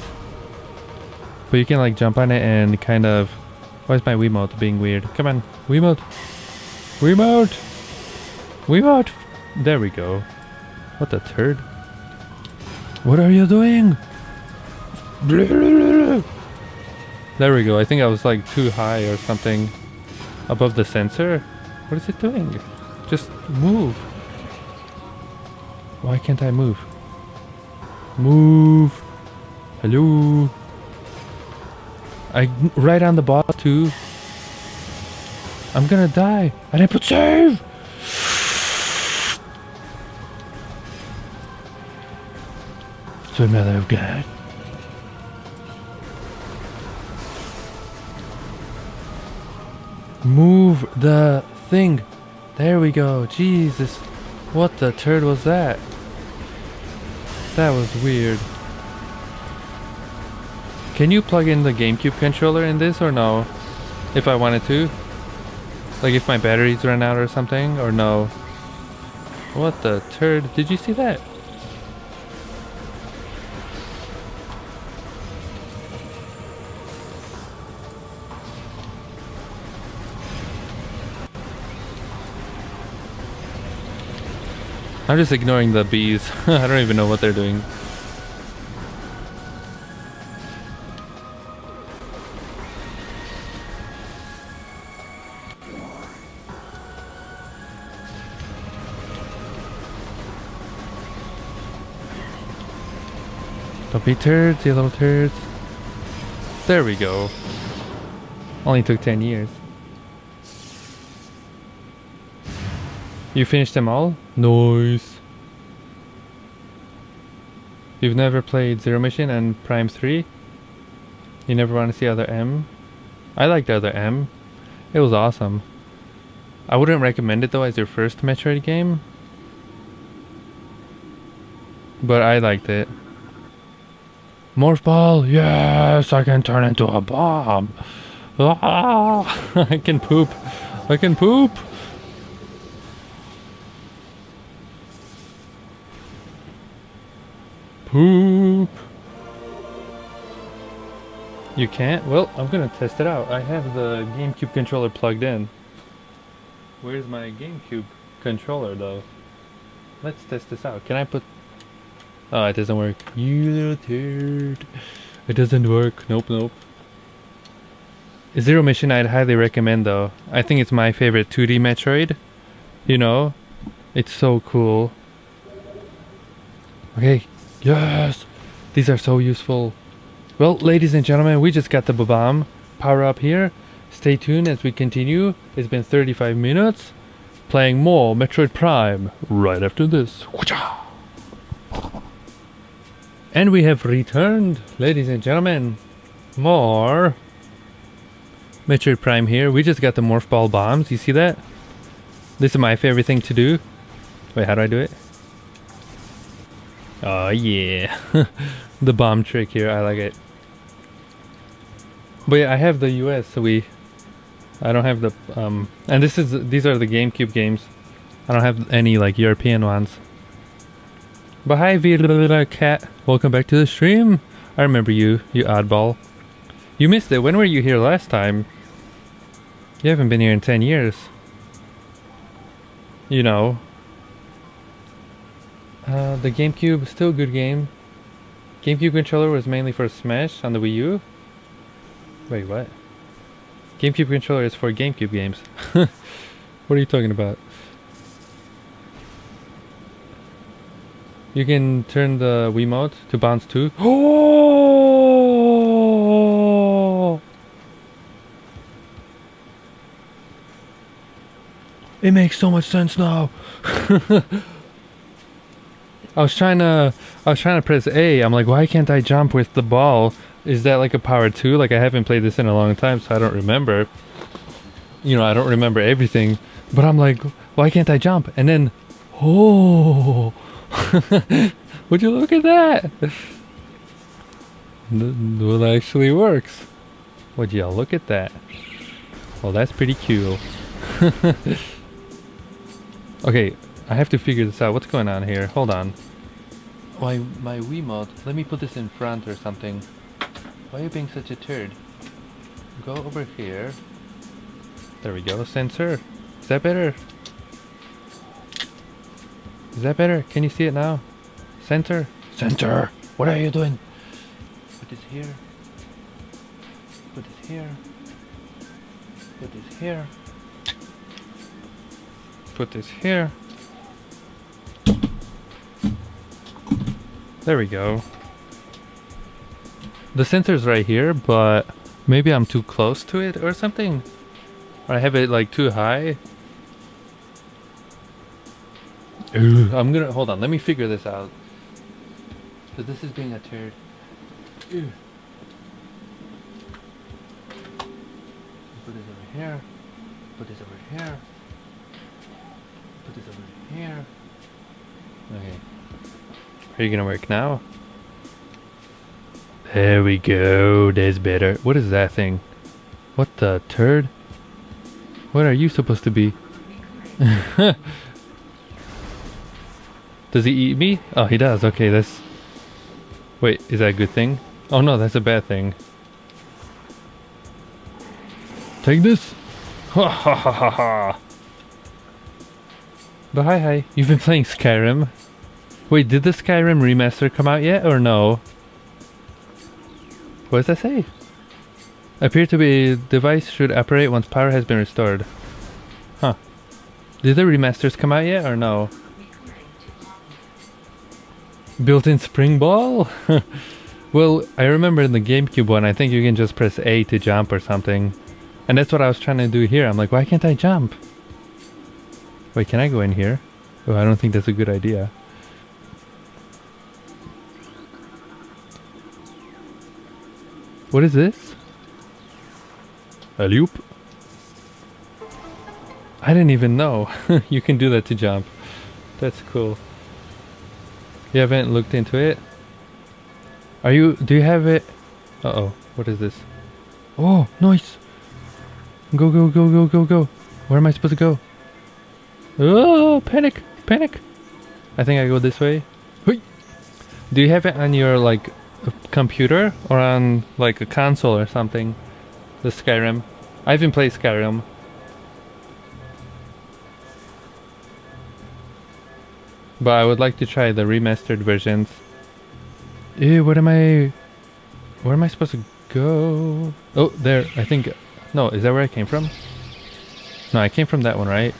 But you can like jump on it and kind of... Why is my Wiimote being weird? Come on, Wiimote. Wiimote! Wiimote! There we go. What the turd? What are you doing? There we go. I think I was like too high or something above the sensor. What is it doing? Just move. Why can't I move? Move. Hello. Right on the boss too. I'm gonna die. I didn't put save. So mother of God. Move the thing. There we go. Jesus. What the turd was that? That was weird. Can you plug in the GameCube controller in this or no? If I wanted to? Like if my batteries run out or something, or no? What the turd? Did you see that? I'm just ignoring the bees. I don't even know what they're doing. Don't be turds, you little turds. There we go. Only took 10 years. You finished them all? Nice. You've never played Zero Mission and Prime 3? You never want to see other M? I like the other M. It was awesome. I wouldn't recommend it though as your first Metroid game. But I liked it. Morph ball! Yes! I can turn into a bomb! Ah! I can poop! I can poop! Poop. You can't? Well, I'm gonna test it out. I have the GameCube controller plugged in. Where's my GameCube controller though? Let's test this out. Can I put... Oh, it doesn't work. You little turd. It doesn't work. Nope, nope. Zero Mission I'd highly recommend though. I think it's my favorite 2D Metroid. You know? It's so cool. Okay. Yes! These are so useful. Well, ladies and gentlemen, we just got the bomb power up here. Stay tuned as we continue. It's been 35 minutes. Playing more Metroid Prime right after this. And we have returned, ladies and gentlemen. More Metroid Prime here. We just got the Morph Ball bombs. You see that? This is my favorite thing to do. Wait, how do I do it? Oh yeah. The bomb trick here. I like it. But yeah, I have the US, so I don't have the and these are the GameCube games. I don't have any like European ones. But hi Vila Cat. Welcome back to the stream. I remember you oddball. You missed it. When were you here last time? You haven't been here in 10 years. You know. The GameCube, still a good game. GameCube controller was mainly for Smash on the Wii U. Wait, what? GameCube controller is for GameCube games. What are you talking about? You can turn the Wiimote to bounce too. Oh! It makes so much sense now. I was trying to press A. I'm like, why can't I jump with the ball? Is that like a power 2? Like I haven't played this in a long time, so I don't remember. You know, I don't remember everything. But I'm like, why can't I jump? And then, oh! Would you look at that? Well, that actually works. Would you look at that? Well, that's pretty cool. Okay, I have to figure this out. What's going on here? Hold on. My Wiimote. Let me put this in front or something. Why are you being such a turd? Go over here. There we go. Sensor. Is that better? Is that better? Can you see it now? Center? Center! What are you doing? Put this here. Put this here. Put this here. Put this here. There we go. The sensor's right here, but maybe I'm too close to it or something. Or I have it like too high. Ooh, I'm gonna hold on. Let me figure this out. Cause this is being a turd. Ooh. Put this over here. Put this over here. Put this over here. Okay. Are you gonna work now? There we go. That's better. What is that thing? What the turd? What are you supposed to be? Does he eat me? Oh, he does. Okay, that's... Wait, is that a good thing? Oh no, that's a bad thing. Take this! Ha ha ha ha ha! But hi, you've been playing Skyrim. Wait, did the Skyrim remaster come out yet or no? What does that say? Appear to be device should operate once power has been restored. Huh. Did the remasters come out yet or no? Built-in spring ball? Well, I remember in the GameCube one, I think you can just press A to jump or something. And that's what I was trying to do here. I'm like, why can't I jump? Wait, can I go in here? Oh, I don't think that's a good idea. What is this? A loop? I didn't even know. You can do that to jump. That's cool. You haven't looked into it? Do you have it? Uh-oh, what is this? Oh, nice! Go, go, go, go, go, go. Where am I supposed to go? Oh, panic, panic. I think I go this way. Hey. Do you have it on your, like, a computer or on like a console or something. The Skyrim. I haven't played Skyrim. But I would like to try the remastered versions. Ew, where am I supposed to go? Oh, there, I think. No, is that where I came from? No, I came from that one, right?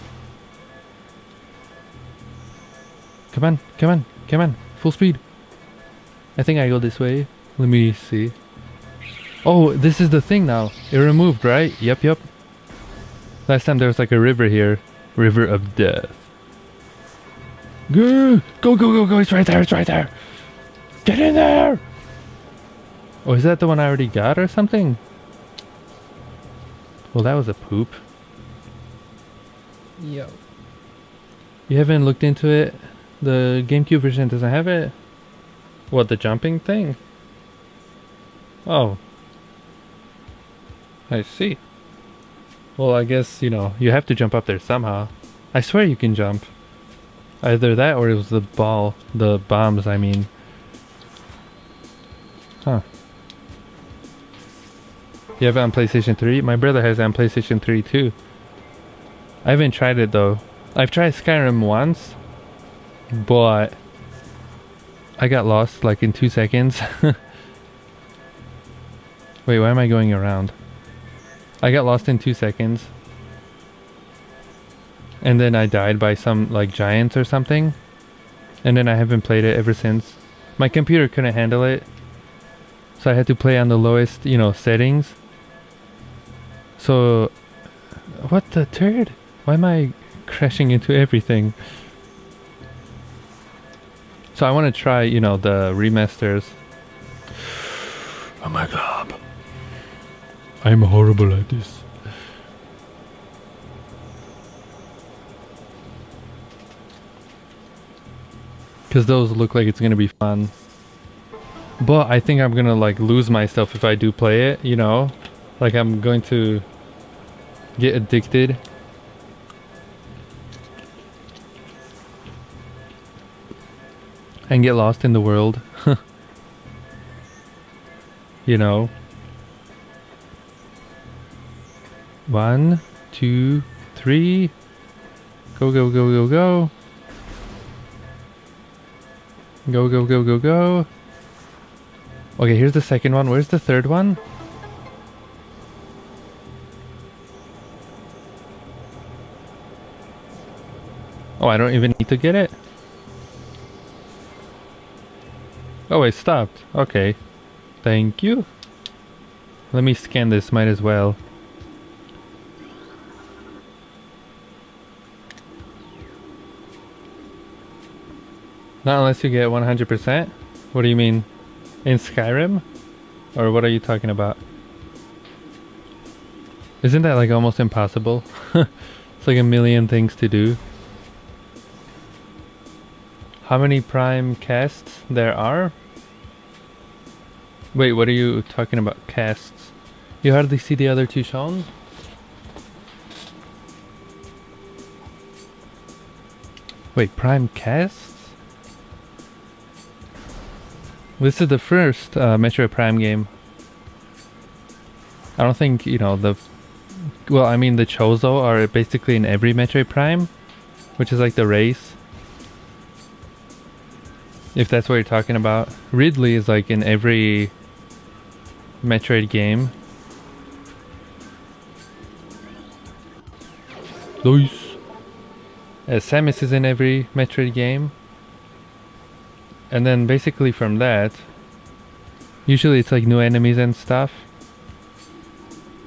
Come on, come on, come on. Full speed. I think I go this way. Let me see. Oh, this is the thing now. It removed, right? Yep, yep. Last time there was like a river here. River of Death. Go, go, go, go, go. It's right there, it's right there. Get in there. Oh, is that the one I already got or something? Well, that was a poop. Yo. You haven't looked into it? The GameCube version doesn't have it? What, the jumping thing? Oh. I see. Well, I guess, you know, you have to jump up there somehow. I swear you can jump. Either that or it was the ball. The bombs, I mean. Huh. You have it on PlayStation 3? My brother has it on PlayStation 3 too. I haven't tried it though. I've tried Skyrim once, but I got lost like in 2 seconds. Wait, why am I going around? I got lost in 2 seconds. And then I died by some like giants or something. And then I haven't played it ever since. My computer couldn't handle it. So I had to play on the lowest, you know, settings. So, what the turd? Why am I crashing into everything? So I want to try, you know, the remasters. Oh my god. I'm horrible at this. Because those look like it's going to be fun. But I think I'm going to like lose myself if I do play it, you know? Like I'm going to get addicted. And get lost in the world. You know? 1, 2, 3. Go, go, go, go, go. Go, go, go, go, go. Okay, here's the second one. Where's the third one? Oh, I don't even need to get it? Oh, it stopped. Okay. Thank you. Let me scan this, might as well. Not unless you get 100%? What do you mean? In Skyrim? Or what are you talking about? Isn't that like almost impossible? It's like a million things to do. How many Prime casts there are? Wait, what are you talking about? Casts? You hardly see the other two shown? Wait, Prime casts? This is the first Metroid Prime game. I don't think, you know, the... Well, I mean the Chozo are basically in every Metroid Prime, which is like the race. If that's what you're talking about. Ridley is like in every Metroid game. Nice. Samus is in every Metroid game. And then basically from that, usually it's like new enemies and stuff.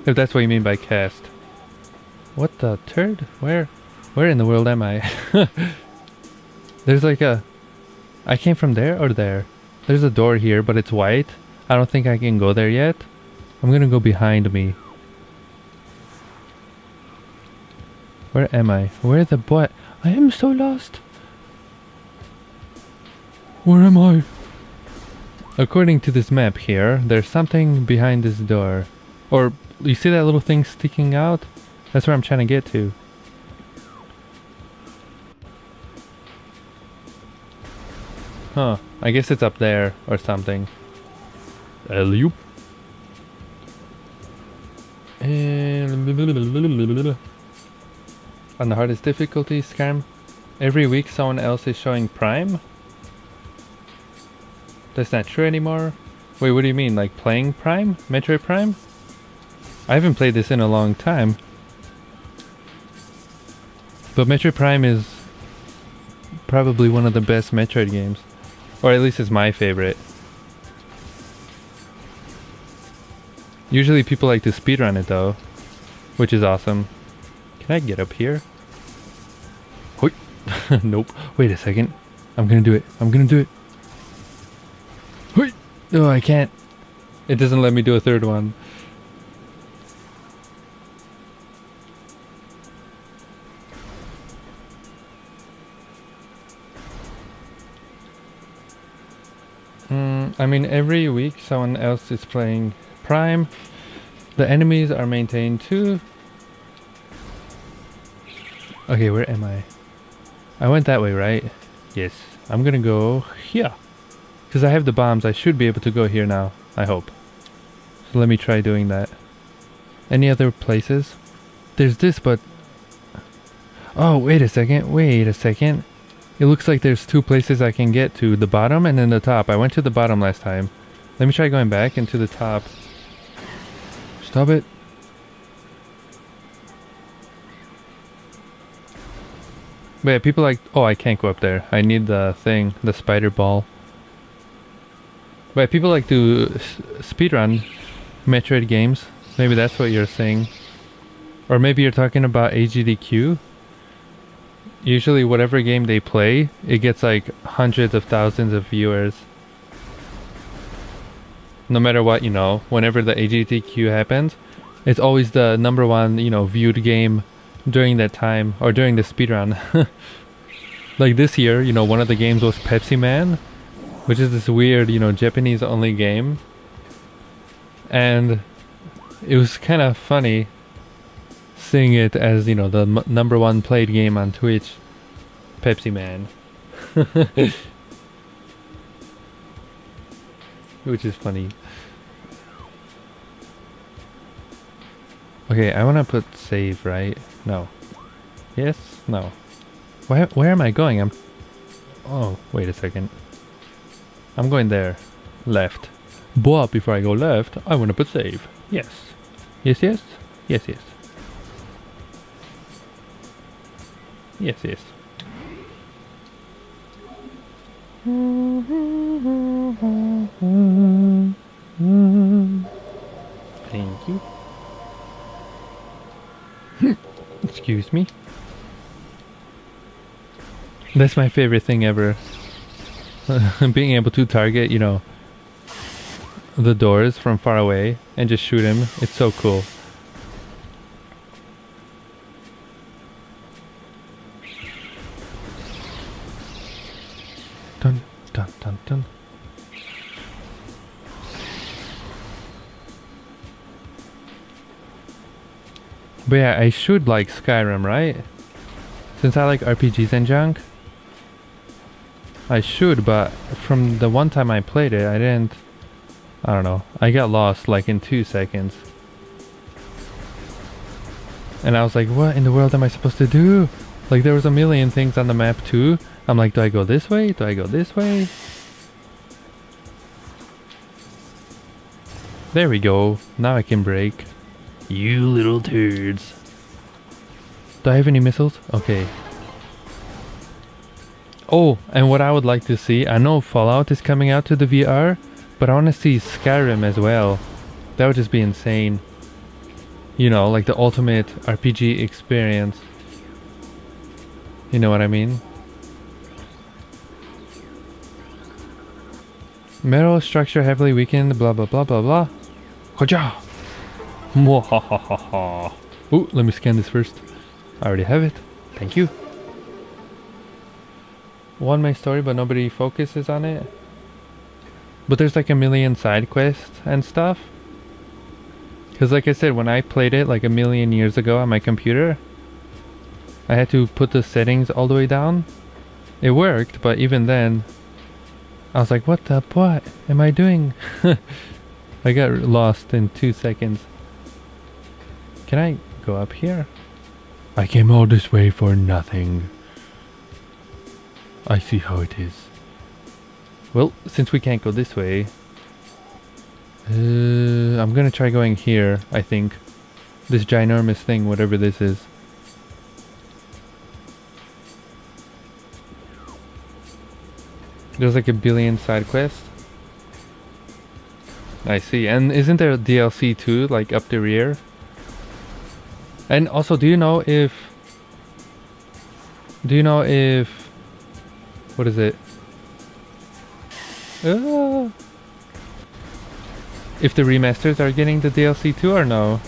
If that's what you mean by cast. What the turd? Where in the world am I? There's like a... I came from there or there? There's a door here, but it's white. I don't think I can go there yet. I'm gonna go behind me. Where am I? Where the boy? I am so lost. Where am I? According to this map here, there's something behind this door. Or, you see that little thing sticking out? That's where I'm trying to get to. Huh, I guess it's up there or something. Alley-oop. And on the hardest difficulty, Skyrim. Every week someone else is showing Prime. That's not true anymore. Wait, what do you mean? Like playing Prime? Metroid Prime? I haven't played this in a long time. But Metroid Prime is probably one of the best Metroid games. Or at least it's my favorite. Usually people like to speedrun it though, which is awesome. Can I get up here? Hoi. Nope. Wait a second. I'm gonna do it. I'm gonna do it. Hoi. No, I can't. It doesn't let me do a third one. I mean, every week someone else is playing Prime. The enemies are maintained too. Okay, where am I? I went that way, right? Yes. I'm gonna go here. Because I have the bombs, I should be able to go here now. I hope. So let me try doing that. Any other places? There's this, but... Oh, wait a second. Wait a second. It looks like there's two places I can get to. The bottom and then the top. I went to the bottom last time. Let me try going back into the top. Stop it. But yeah, people like... Oh, I can't go up there. I need the thing. The spider ball. But people like to speedrun Metroid games. Maybe that's what you're saying. Or maybe you're talking about AGDQ. Usually whatever game they play, it gets like hundreds of thousands of viewers. No matter what, you know, whenever the AGDQ happens, it's always the number one, you know, viewed game during that time, or during the speedrun. Like this year, you know, one of the games was Pepsi Man, which is this weird, you know, Japanese only game. And it was kind of funny seeing it as, you know, the number one played game on Twitch. Pepsi Man. Which is funny. Okay, I want to put save, right? No. Yes? No. Where am I going? Oh, wait a second. I'm going there. Left. But before I go left, I want to put save. Yes. Yes, yes? Yes, yes. Yes, yes. Thank you. Excuse me. That's my favorite thing ever. Being able to target, you know, the doors from far away and just shoot him. It's so cool. Dun dun dun dun. But yeah, I should like Skyrim, right? Since I like RPGs and junk. I should, but from the one time I played it, I don't know. I got lost like in 2 seconds. And I was like, what in the world am I supposed to do? Like there was a million things on the map too. I'm like, do I go this way? Do I go this way? There we go. Now I can break. You little turds. Do I have any missiles? Okay. Oh, and what I would like to see, I know Fallout is coming out to the VR, but I want to see Skyrim as well. That would just be insane. You know, like the ultimate RPG experience. You know what I mean? Metal structure heavily weakened, blah blah blah blah blah. Koja! Mwahahaha. Ooh, let me scan this first. I already have it. Thank you. One main story, but nobody focuses on it. But there's like a million side quests and stuff. Because like I said, when I played it like a million years ago on my computer, I had to put the settings all the way down. It worked, but even then, I was like, what am I doing? I got lost in 2 seconds. Can I go up here? I came all this way for nothing. I see how it is. Well, since we can't go this way, I'm gonna try going here, I think. This ginormous thing, whatever this is. There's like a billion side quests. I see. And isn't there a DLC too, like up the rear? And also, do you know if... What is it? If the remasters are getting the DLC too or no?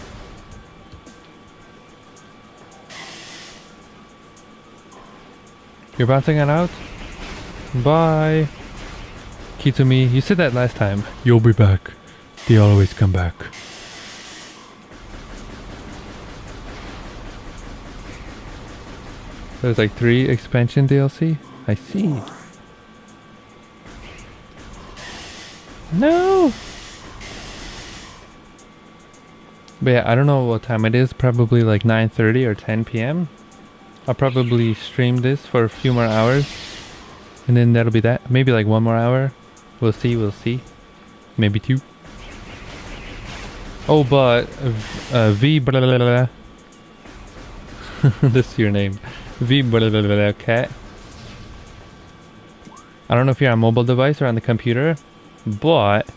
You're bouncing on out? Bye. Kitsumi, you said that last time. You'll be back. They always come back. There's like 3 expansion DLC? I see. No! But yeah, I don't know what time it is. Probably like 9:30 or 10 p.m. I'll probably stream this for a few more hours. And then that'll be that. Maybe like 1 more hour. We'll see, we'll see. Maybe 2. Oh, but... V... Blah, blah, blah. This is your name. V... Blah, blah, blah, cat. I don't know if you're on a mobile device or on the computer, but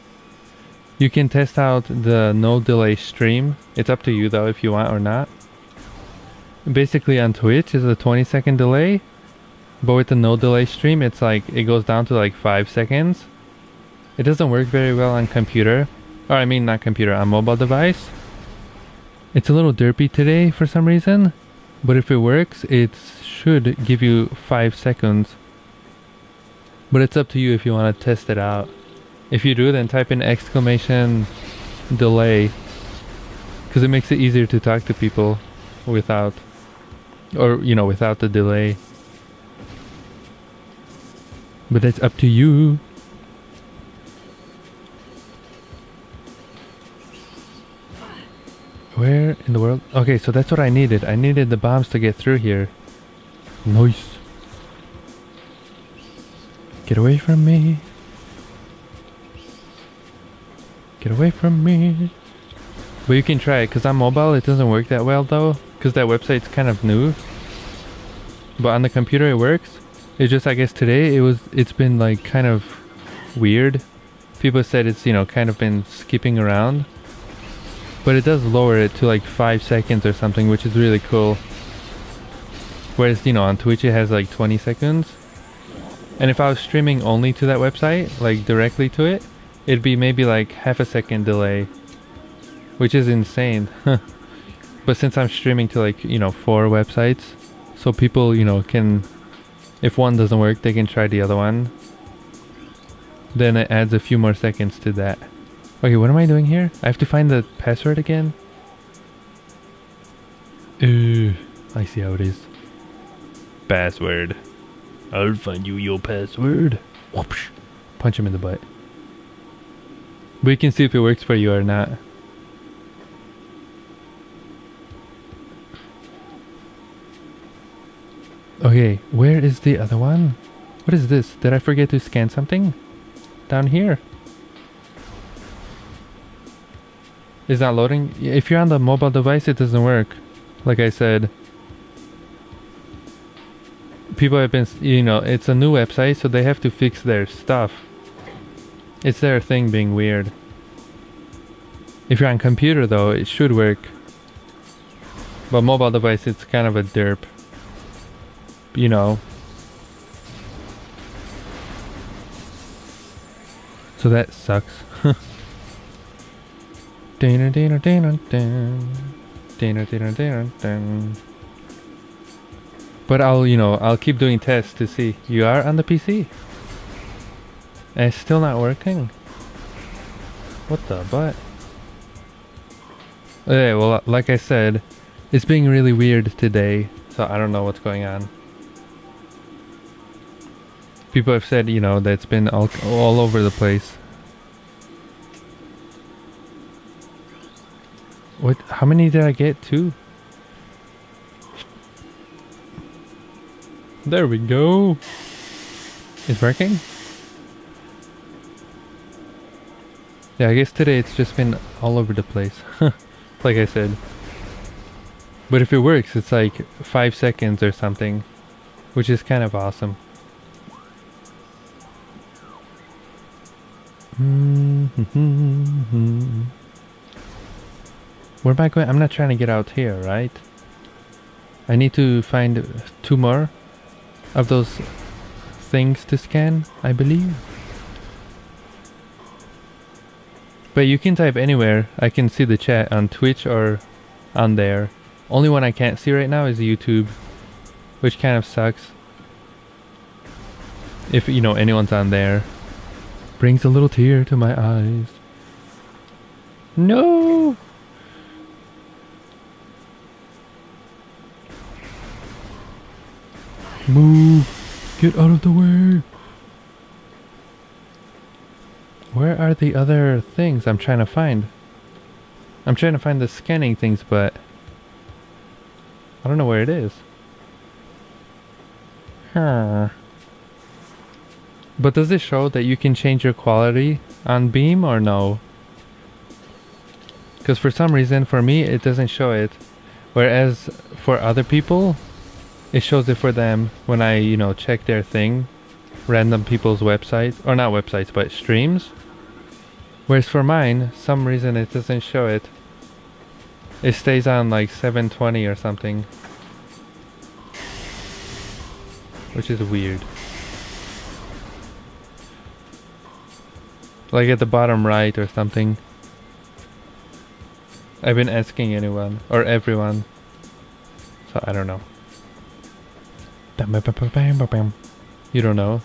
you can test out the no delay stream. It's up to you though if you want or not. Basically on Twitch is a 20-second delay, but with the no delay stream it's like it goes down to like 5 seconds. It doesn't work very well on computer, or I mean not computer, on mobile device. It's a little derpy today for some reason, but if it works it should give you 5 seconds. But it's up to you if you want to test it out. If you do, then type in exclamation delay, because it makes it easier to talk to people without, or you know, without the delay. But that's up to you. Where in the world? Okay, so that's what I needed. I needed the bombs to get through here. Nice. Get away from me. Get away from me. But you can try it, because on mobile it doesn't work that well though, because that website's kind of new. But on the computer it works. It's just, I guess today it's been like kind of weird. People said it's, you know, kind of been skipping around. But it does lower it to like 5 seconds or something, which is really cool. Whereas, you know, on Twitch it has like 20 seconds. And if I was streaming only to that website, like directly to it, it'd be maybe like half a second delay, which is insane. But since I'm streaming to like, you know, 4 websites, so people, you know, can, if one doesn't work, they can try the other one. Then it adds a few more seconds to that. Okay, what am I doing here? I have to find the password again? I see how it is. Password. I'll find you your password. Whoopsh. Punch him in the butt. We can see if it works for you or not. Okay, where is the other one? What is this? Did I forget to scan something? Down here. It's not loading? If you're on the mobile device, it doesn't work. Like I said. People have been, you know, it's a new website, so they have to fix their stuff. It's their thing being weird. If you're on computer though, it should work. But mobile device, it's kind of a derp. You know. So that sucks. But I'll, you know, I'll keep doing tests to see. You are on the PC? And it's still not working? What the butt? Okay, well, like I said, it's being really weird today, so I don't know what's going on. People have said, you know, that it's been all over the place. What? How many did I get? 2? There we go. It's working? Yeah, I guess today it's just been all over the place. Like I said. But if it works, it's like 5 seconds or something, which is kind of awesome. Where am I going? I'm not trying to get out here, right? I need to find 2 more of those things to scan, I believe. But you can type anywhere. I can see the chat on Twitch or on there. Only one I can't see right now is YouTube, which kind of sucks. If, you know, anyone's on there. Brings a little tear to my eyes. No! Move! Get out of the way! Where are the other things I'm trying to find? I'm trying to find the scanning things, but I don't know where it is. Huh. But does it show that you can change your quality on Beam or no? Because for some reason, for me, it doesn't show it. Whereas for other people, it shows it for them when I, you know, check their thing. Random people's websites, or not websites, but streams. Whereas for mine, some reason it doesn't show it. It stays on like 720 or something. Which is weird. Like at the bottom right or something. I've been asking anyone, or everyone. So I don't know. You don't know?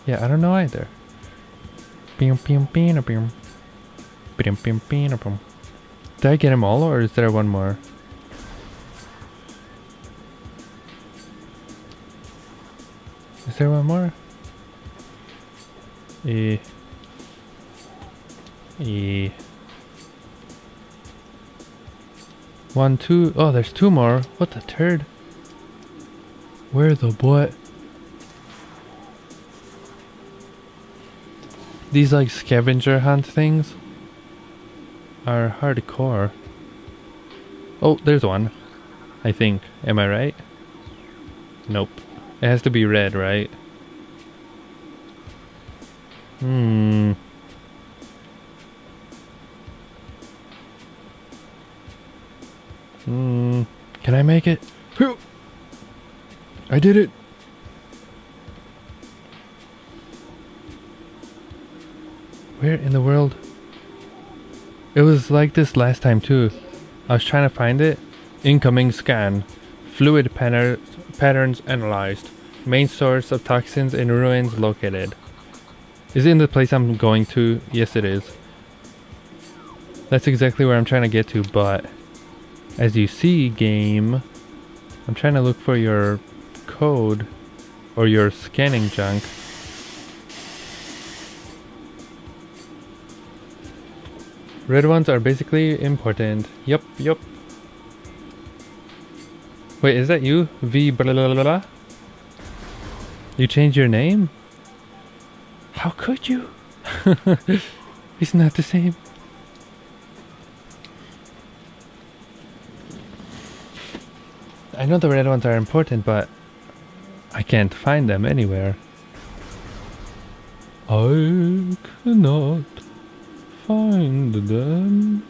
Yeah, I don't know either. Did I get them all, or is there one more? Is there one more? 1, 2. Oh, there's 2 more. What the turd? Where the what? These like scavenger hunt things are hardcore. Oh, there's one. I think. Am I right? Nope. It has to be red, right? Can I make it? I did it! Where in the world? It was like this last time too. I was trying to find it. Incoming scan. Fluid patterns analyzed. Main source of toxins in ruins located. Is it in the place I'm going to? Yes, it is. That's exactly where I'm trying to get to, but as you see, game, I'm trying to look for your code or your scanning junk. Red ones are basically important. Yup. Wait, is that you? V blah blah blah blah? You changed your name? How could you? It's not the same. I know the red ones are important, but I can't find them anywhere. I cannot find them.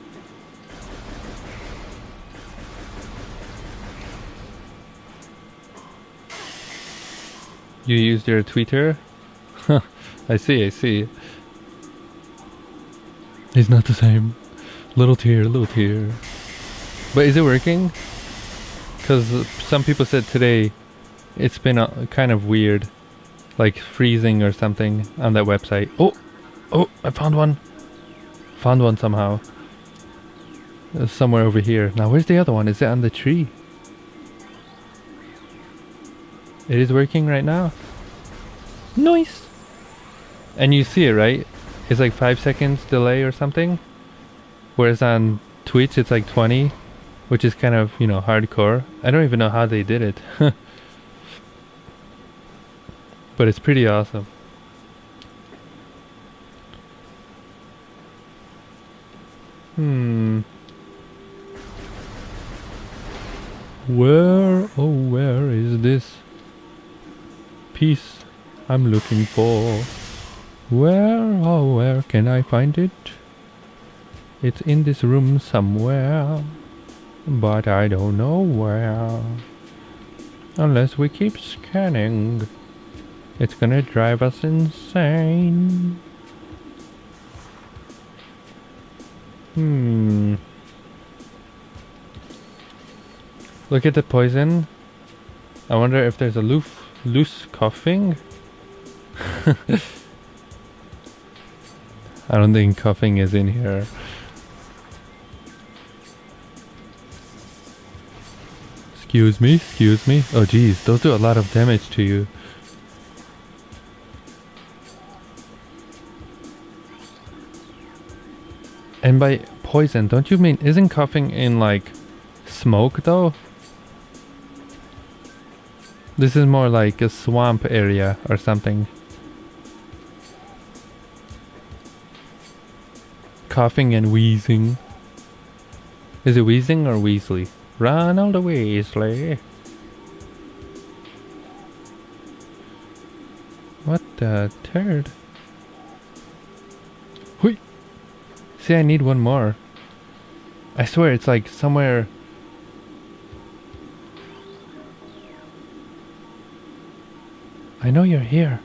You used your Twitter? I see. It's not the same. Little tear. But is it working? Because some people said today it's been kind of weird. Like freezing or something on that website. Oh, I found one. Found one somehow. Somewhere over here. Now where's the other one? Is it on the tree? It is working right now. Nice. And you see it, right? It's like 5 seconds delay or something. Whereas on Twitch it's like 20, which is kind of, you know, hardcore. I don't even know how they did it. But it's pretty awesome. Where is this piece I'm looking for? Where can I find it? It's in this room somewhere, but I don't know where. Unless we keep scanning, it's gonna drive us insane. Look at the poison. I wonder if there's a loose coughing. I don't think coughing is in here. Excuse me. Oh geez, those do a lot of damage to you. And by poison, don't you mean, isn't coughing in like smoke though? This is more like a swamp area or something. Coughing and wheezing. Is it wheezing or Weasley? Ronald Weasley. What the turd? Hui! See, I need one more. I swear it's like somewhere. I know you're here.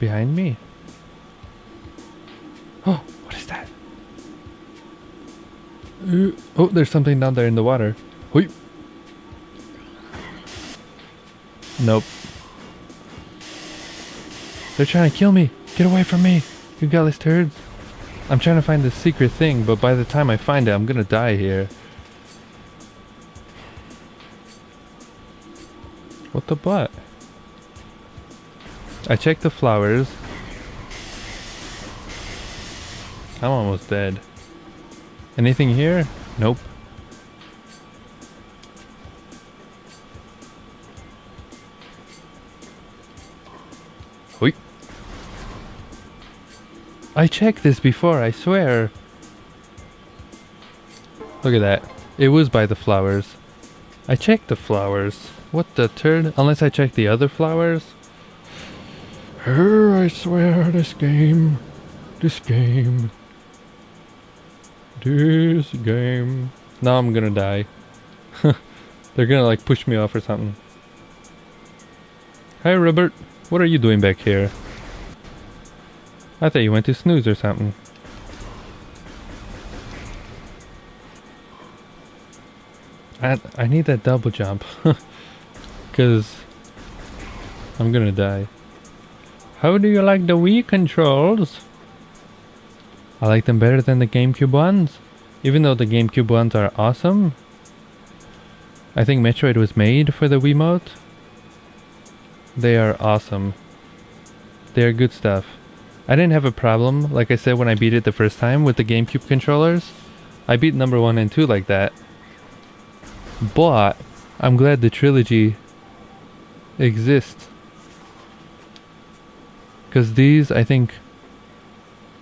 Behind me. Oh, what is that? Oh, there's something down there in the water. Hui. Nope. They're trying to kill me. Get away from me, you gutless turds. I'm trying to find this secret thing, but by the time I find it, I'm gonna die here. What the butt? I checked the flowers. I'm almost dead. Anything here? Nope. Oi. I checked this before, I swear. Look at that. It was by the flowers. I checked the flowers. What the turd? Unless I check the other flowers? I swear, this game. Now I'm gonna die. They're gonna like push me off or something. Hi Robert, what are you doing back here? I thought you went to snooze or something. I need that double jump. Cause I'm gonna die. How do you like the Wii controls? I like them better than the GameCube ones. Even though the GameCube ones are awesome. I think Metroid was made for the Wiimote. They are awesome. They are good stuff. I didn't have a problem, like I said when I beat it the first time, with the GameCube controllers. I beat number 1 and 2 like that. But I'm glad the trilogy exists. Because these, I think,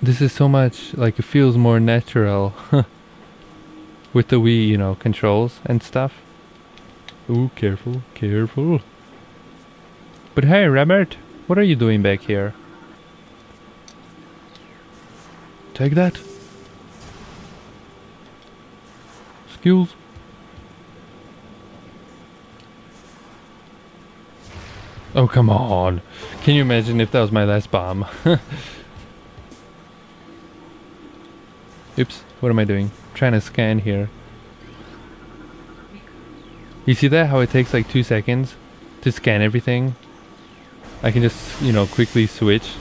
this is so much, like, it feels more natural. With the Wii, you know, controls and stuff. Ooh, careful. But hey, Robert, what are you doing back here? Take that. Skills. Oh, come on. Can you imagine if that was my last bomb? Oops, what am I doing? Trying to scan here. You see that? How it takes like 2 seconds to scan everything? I can just, you know, quickly switch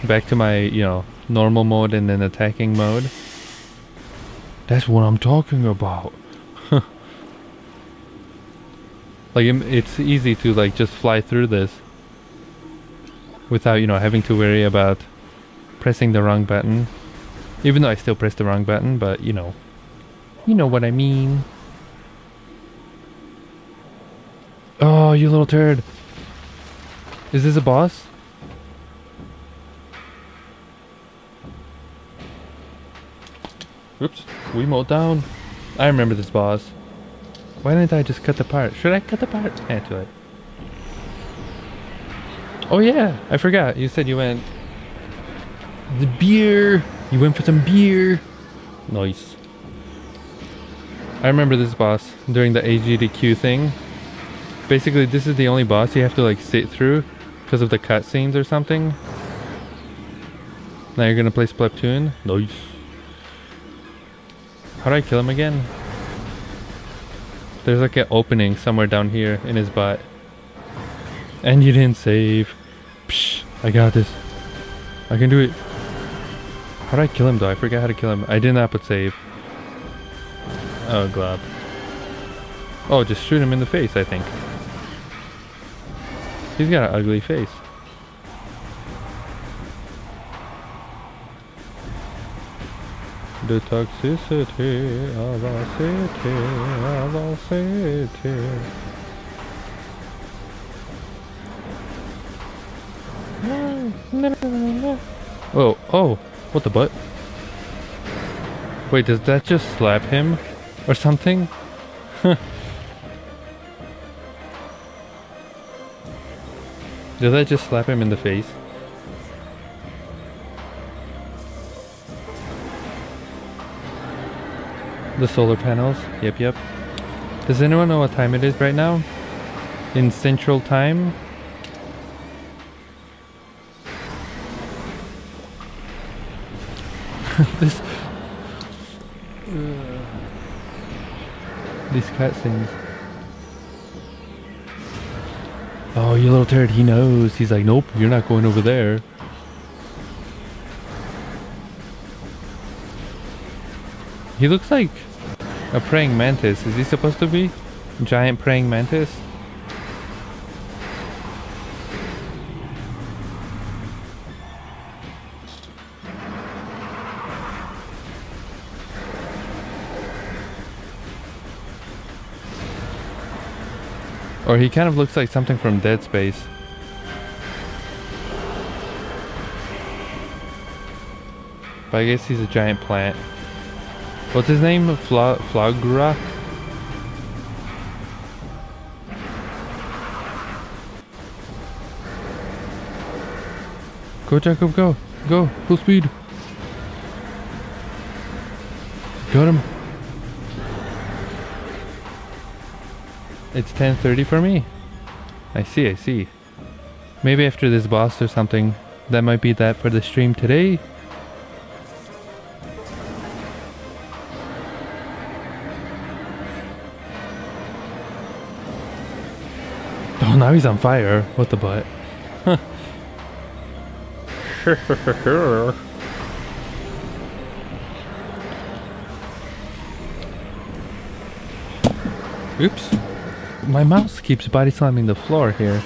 back to my, you know, normal mode and then attacking mode. That's what I'm talking about. Like, it's easy to like just fly through this without, you know, having to worry about pressing the wrong button. Even though I still press the wrong button, but you know what I mean. Oh, you little turd. Is this a boss? Oops, we mowed down. I remember this boss. Why didn't I just cut the part? Should I cut the part? Can't do it. Oh yeah, I forgot. You said you went... The beer! You went for some beer! Nice. I remember this boss during the AGDQ thing. Basically, this is the only boss you have to like sit through because of the cutscenes or something. Now you're gonna play Splatoon? Nice. How do I kill him again? There's like an opening somewhere down here in his butt. And you didn't save. Psh, I got this. I can do it. How do I kill him though? I forgot how to kill him. I did not put save. Oh, glob. Oh, just shoot him in the face, I think. He's got an ugly face. The toxicity of our city, Oh, oh, what the butt? Wait, does that just slap him? Or something? Did that just slap him in the face? The solar panels. Yep, yep. Does anyone know what time it is right now? In Central Time? These cutscenes. Oh, you little turd, he knows. He's like, nope, you're not going over there. He looks like a praying mantis. Is he supposed to be? Giant praying mantis? Or he kind of looks like something from Dead Space. But I guess he's a giant plant. What's his name? Flaahgra? Go, Jacob, go. Go. Full speed. Got him. It's 10:30 for me. I see, I see. Maybe after this boss or something. That might be that for the stream today. Oh, now he's on fire. What the butt? Huh. Oops. My mouse keeps body slamming the floor here.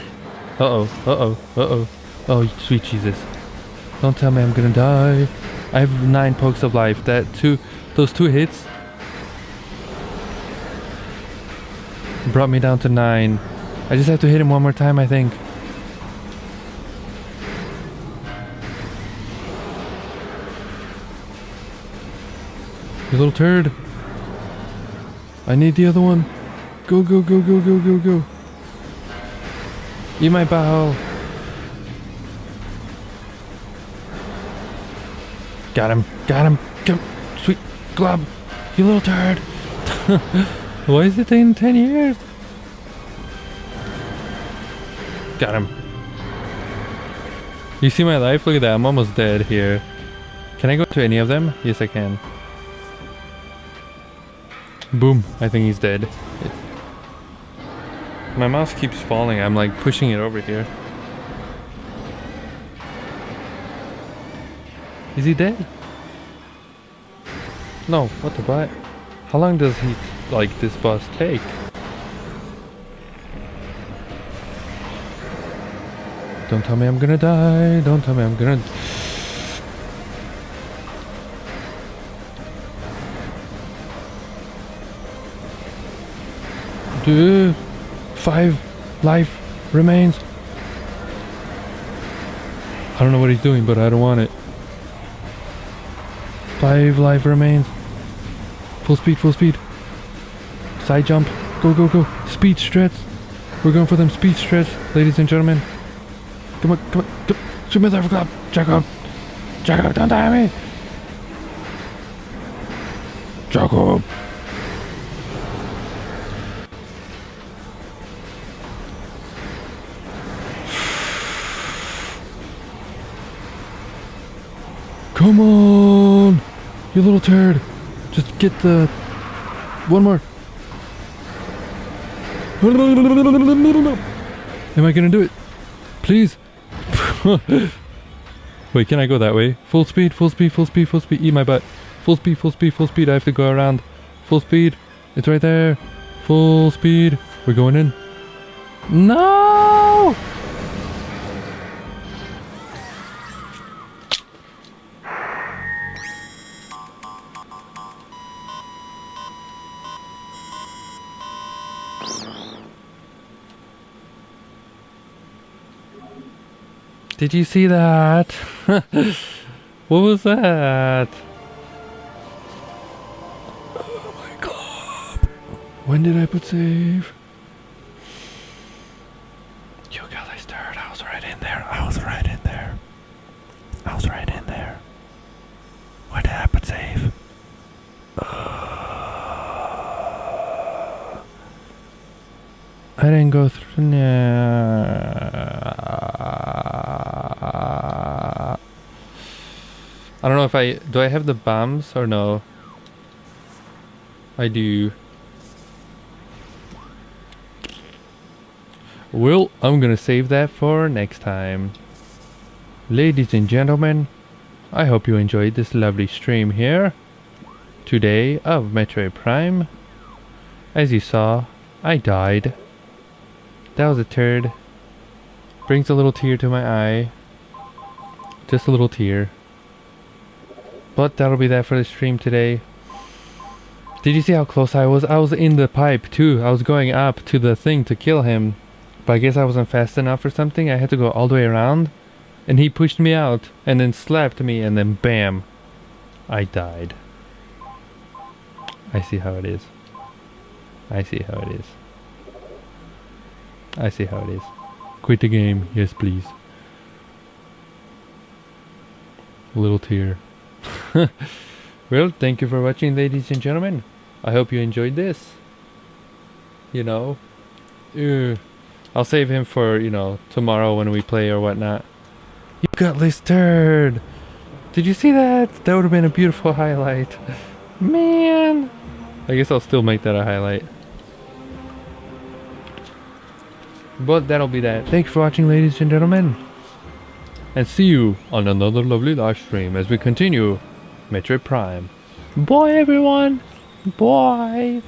Uh-oh, uh-oh, uh-oh. Oh, sweet Jesus. Don't tell me I'm gonna die. I have 9 pokes of life. Those two hits brought me down to 9. I just have to hit him one more time, I think. You little turd. I need the other one. Go, go, go, go, go, go, go. Eat my bow. Got him. Got him. Come. Sweet glob. You little turd. Why is it taking 10 years? Got him. You see my life? Look at that. I'm almost dead here. Can I go to any of them? Yes, I can. Boom. I think he's dead. My mouse keeps falling. I'm like pushing it over here. Is he dead? No. What the butt? How long does he, like, this boss take? Don't tell me I'm gonna die. Don't tell me I'm gonna... Dude, 5 life remains. I don't know what he's doing, but I don't want it. 5 life remains. Full speed, full speed. Side jump. Go, go, go. Speed strats. We're going for them speed strats, ladies and gentlemen. Come on, come on, come on. Super Surfer Club. Jacob. Jacob, don't die on me. Jacob. Come on, you little turd. Just get the... one more. Am I gonna do it? Please. Wait, can I go that way? Full speed, full speed, full speed, full speed. Eat my butt. Full speed, full speed, full speed. I have to go around. Full speed. It's right there. Full speed. We're going in. No! Did you see that? What was that? Oh my god. When did I put save? You got this turd. I was right in there. I was right in there. I was right in there. When did I put save? I didn't go through. I don't know if do I have the bombs or no? I do. Well, I'm gonna save that for next time. Ladies and gentlemen, I hope you enjoyed this lovely stream here today of Metroid Prime. As you saw, I died. That was a turd. Brings a little tear to my eye. Just a little tear. But that'll be that for the stream today. Did you see how close I was? I was in the pipe too. I was going up to the thing to kill him. But I guess I wasn't fast enough or something. I had to go all the way around. And he pushed me out. And then slapped me. And then bam. I died. I see how it is. I see how it is. I see how it is. Quit the game. Yes, please. A little tear. Well, thank you for watching, ladies and gentlemen. I hope you enjoyed this. You know, I'll save him for, you know, tomorrow when we play or whatnot. You gutless turd. Did you see that? That would have been a beautiful highlight. Man. I guess I'll still make that a highlight. But that'll be that. Thanks for watching, ladies and gentlemen. And see you on another lovely live stream as we continue Metroid Prime. Bye everyone. Bye.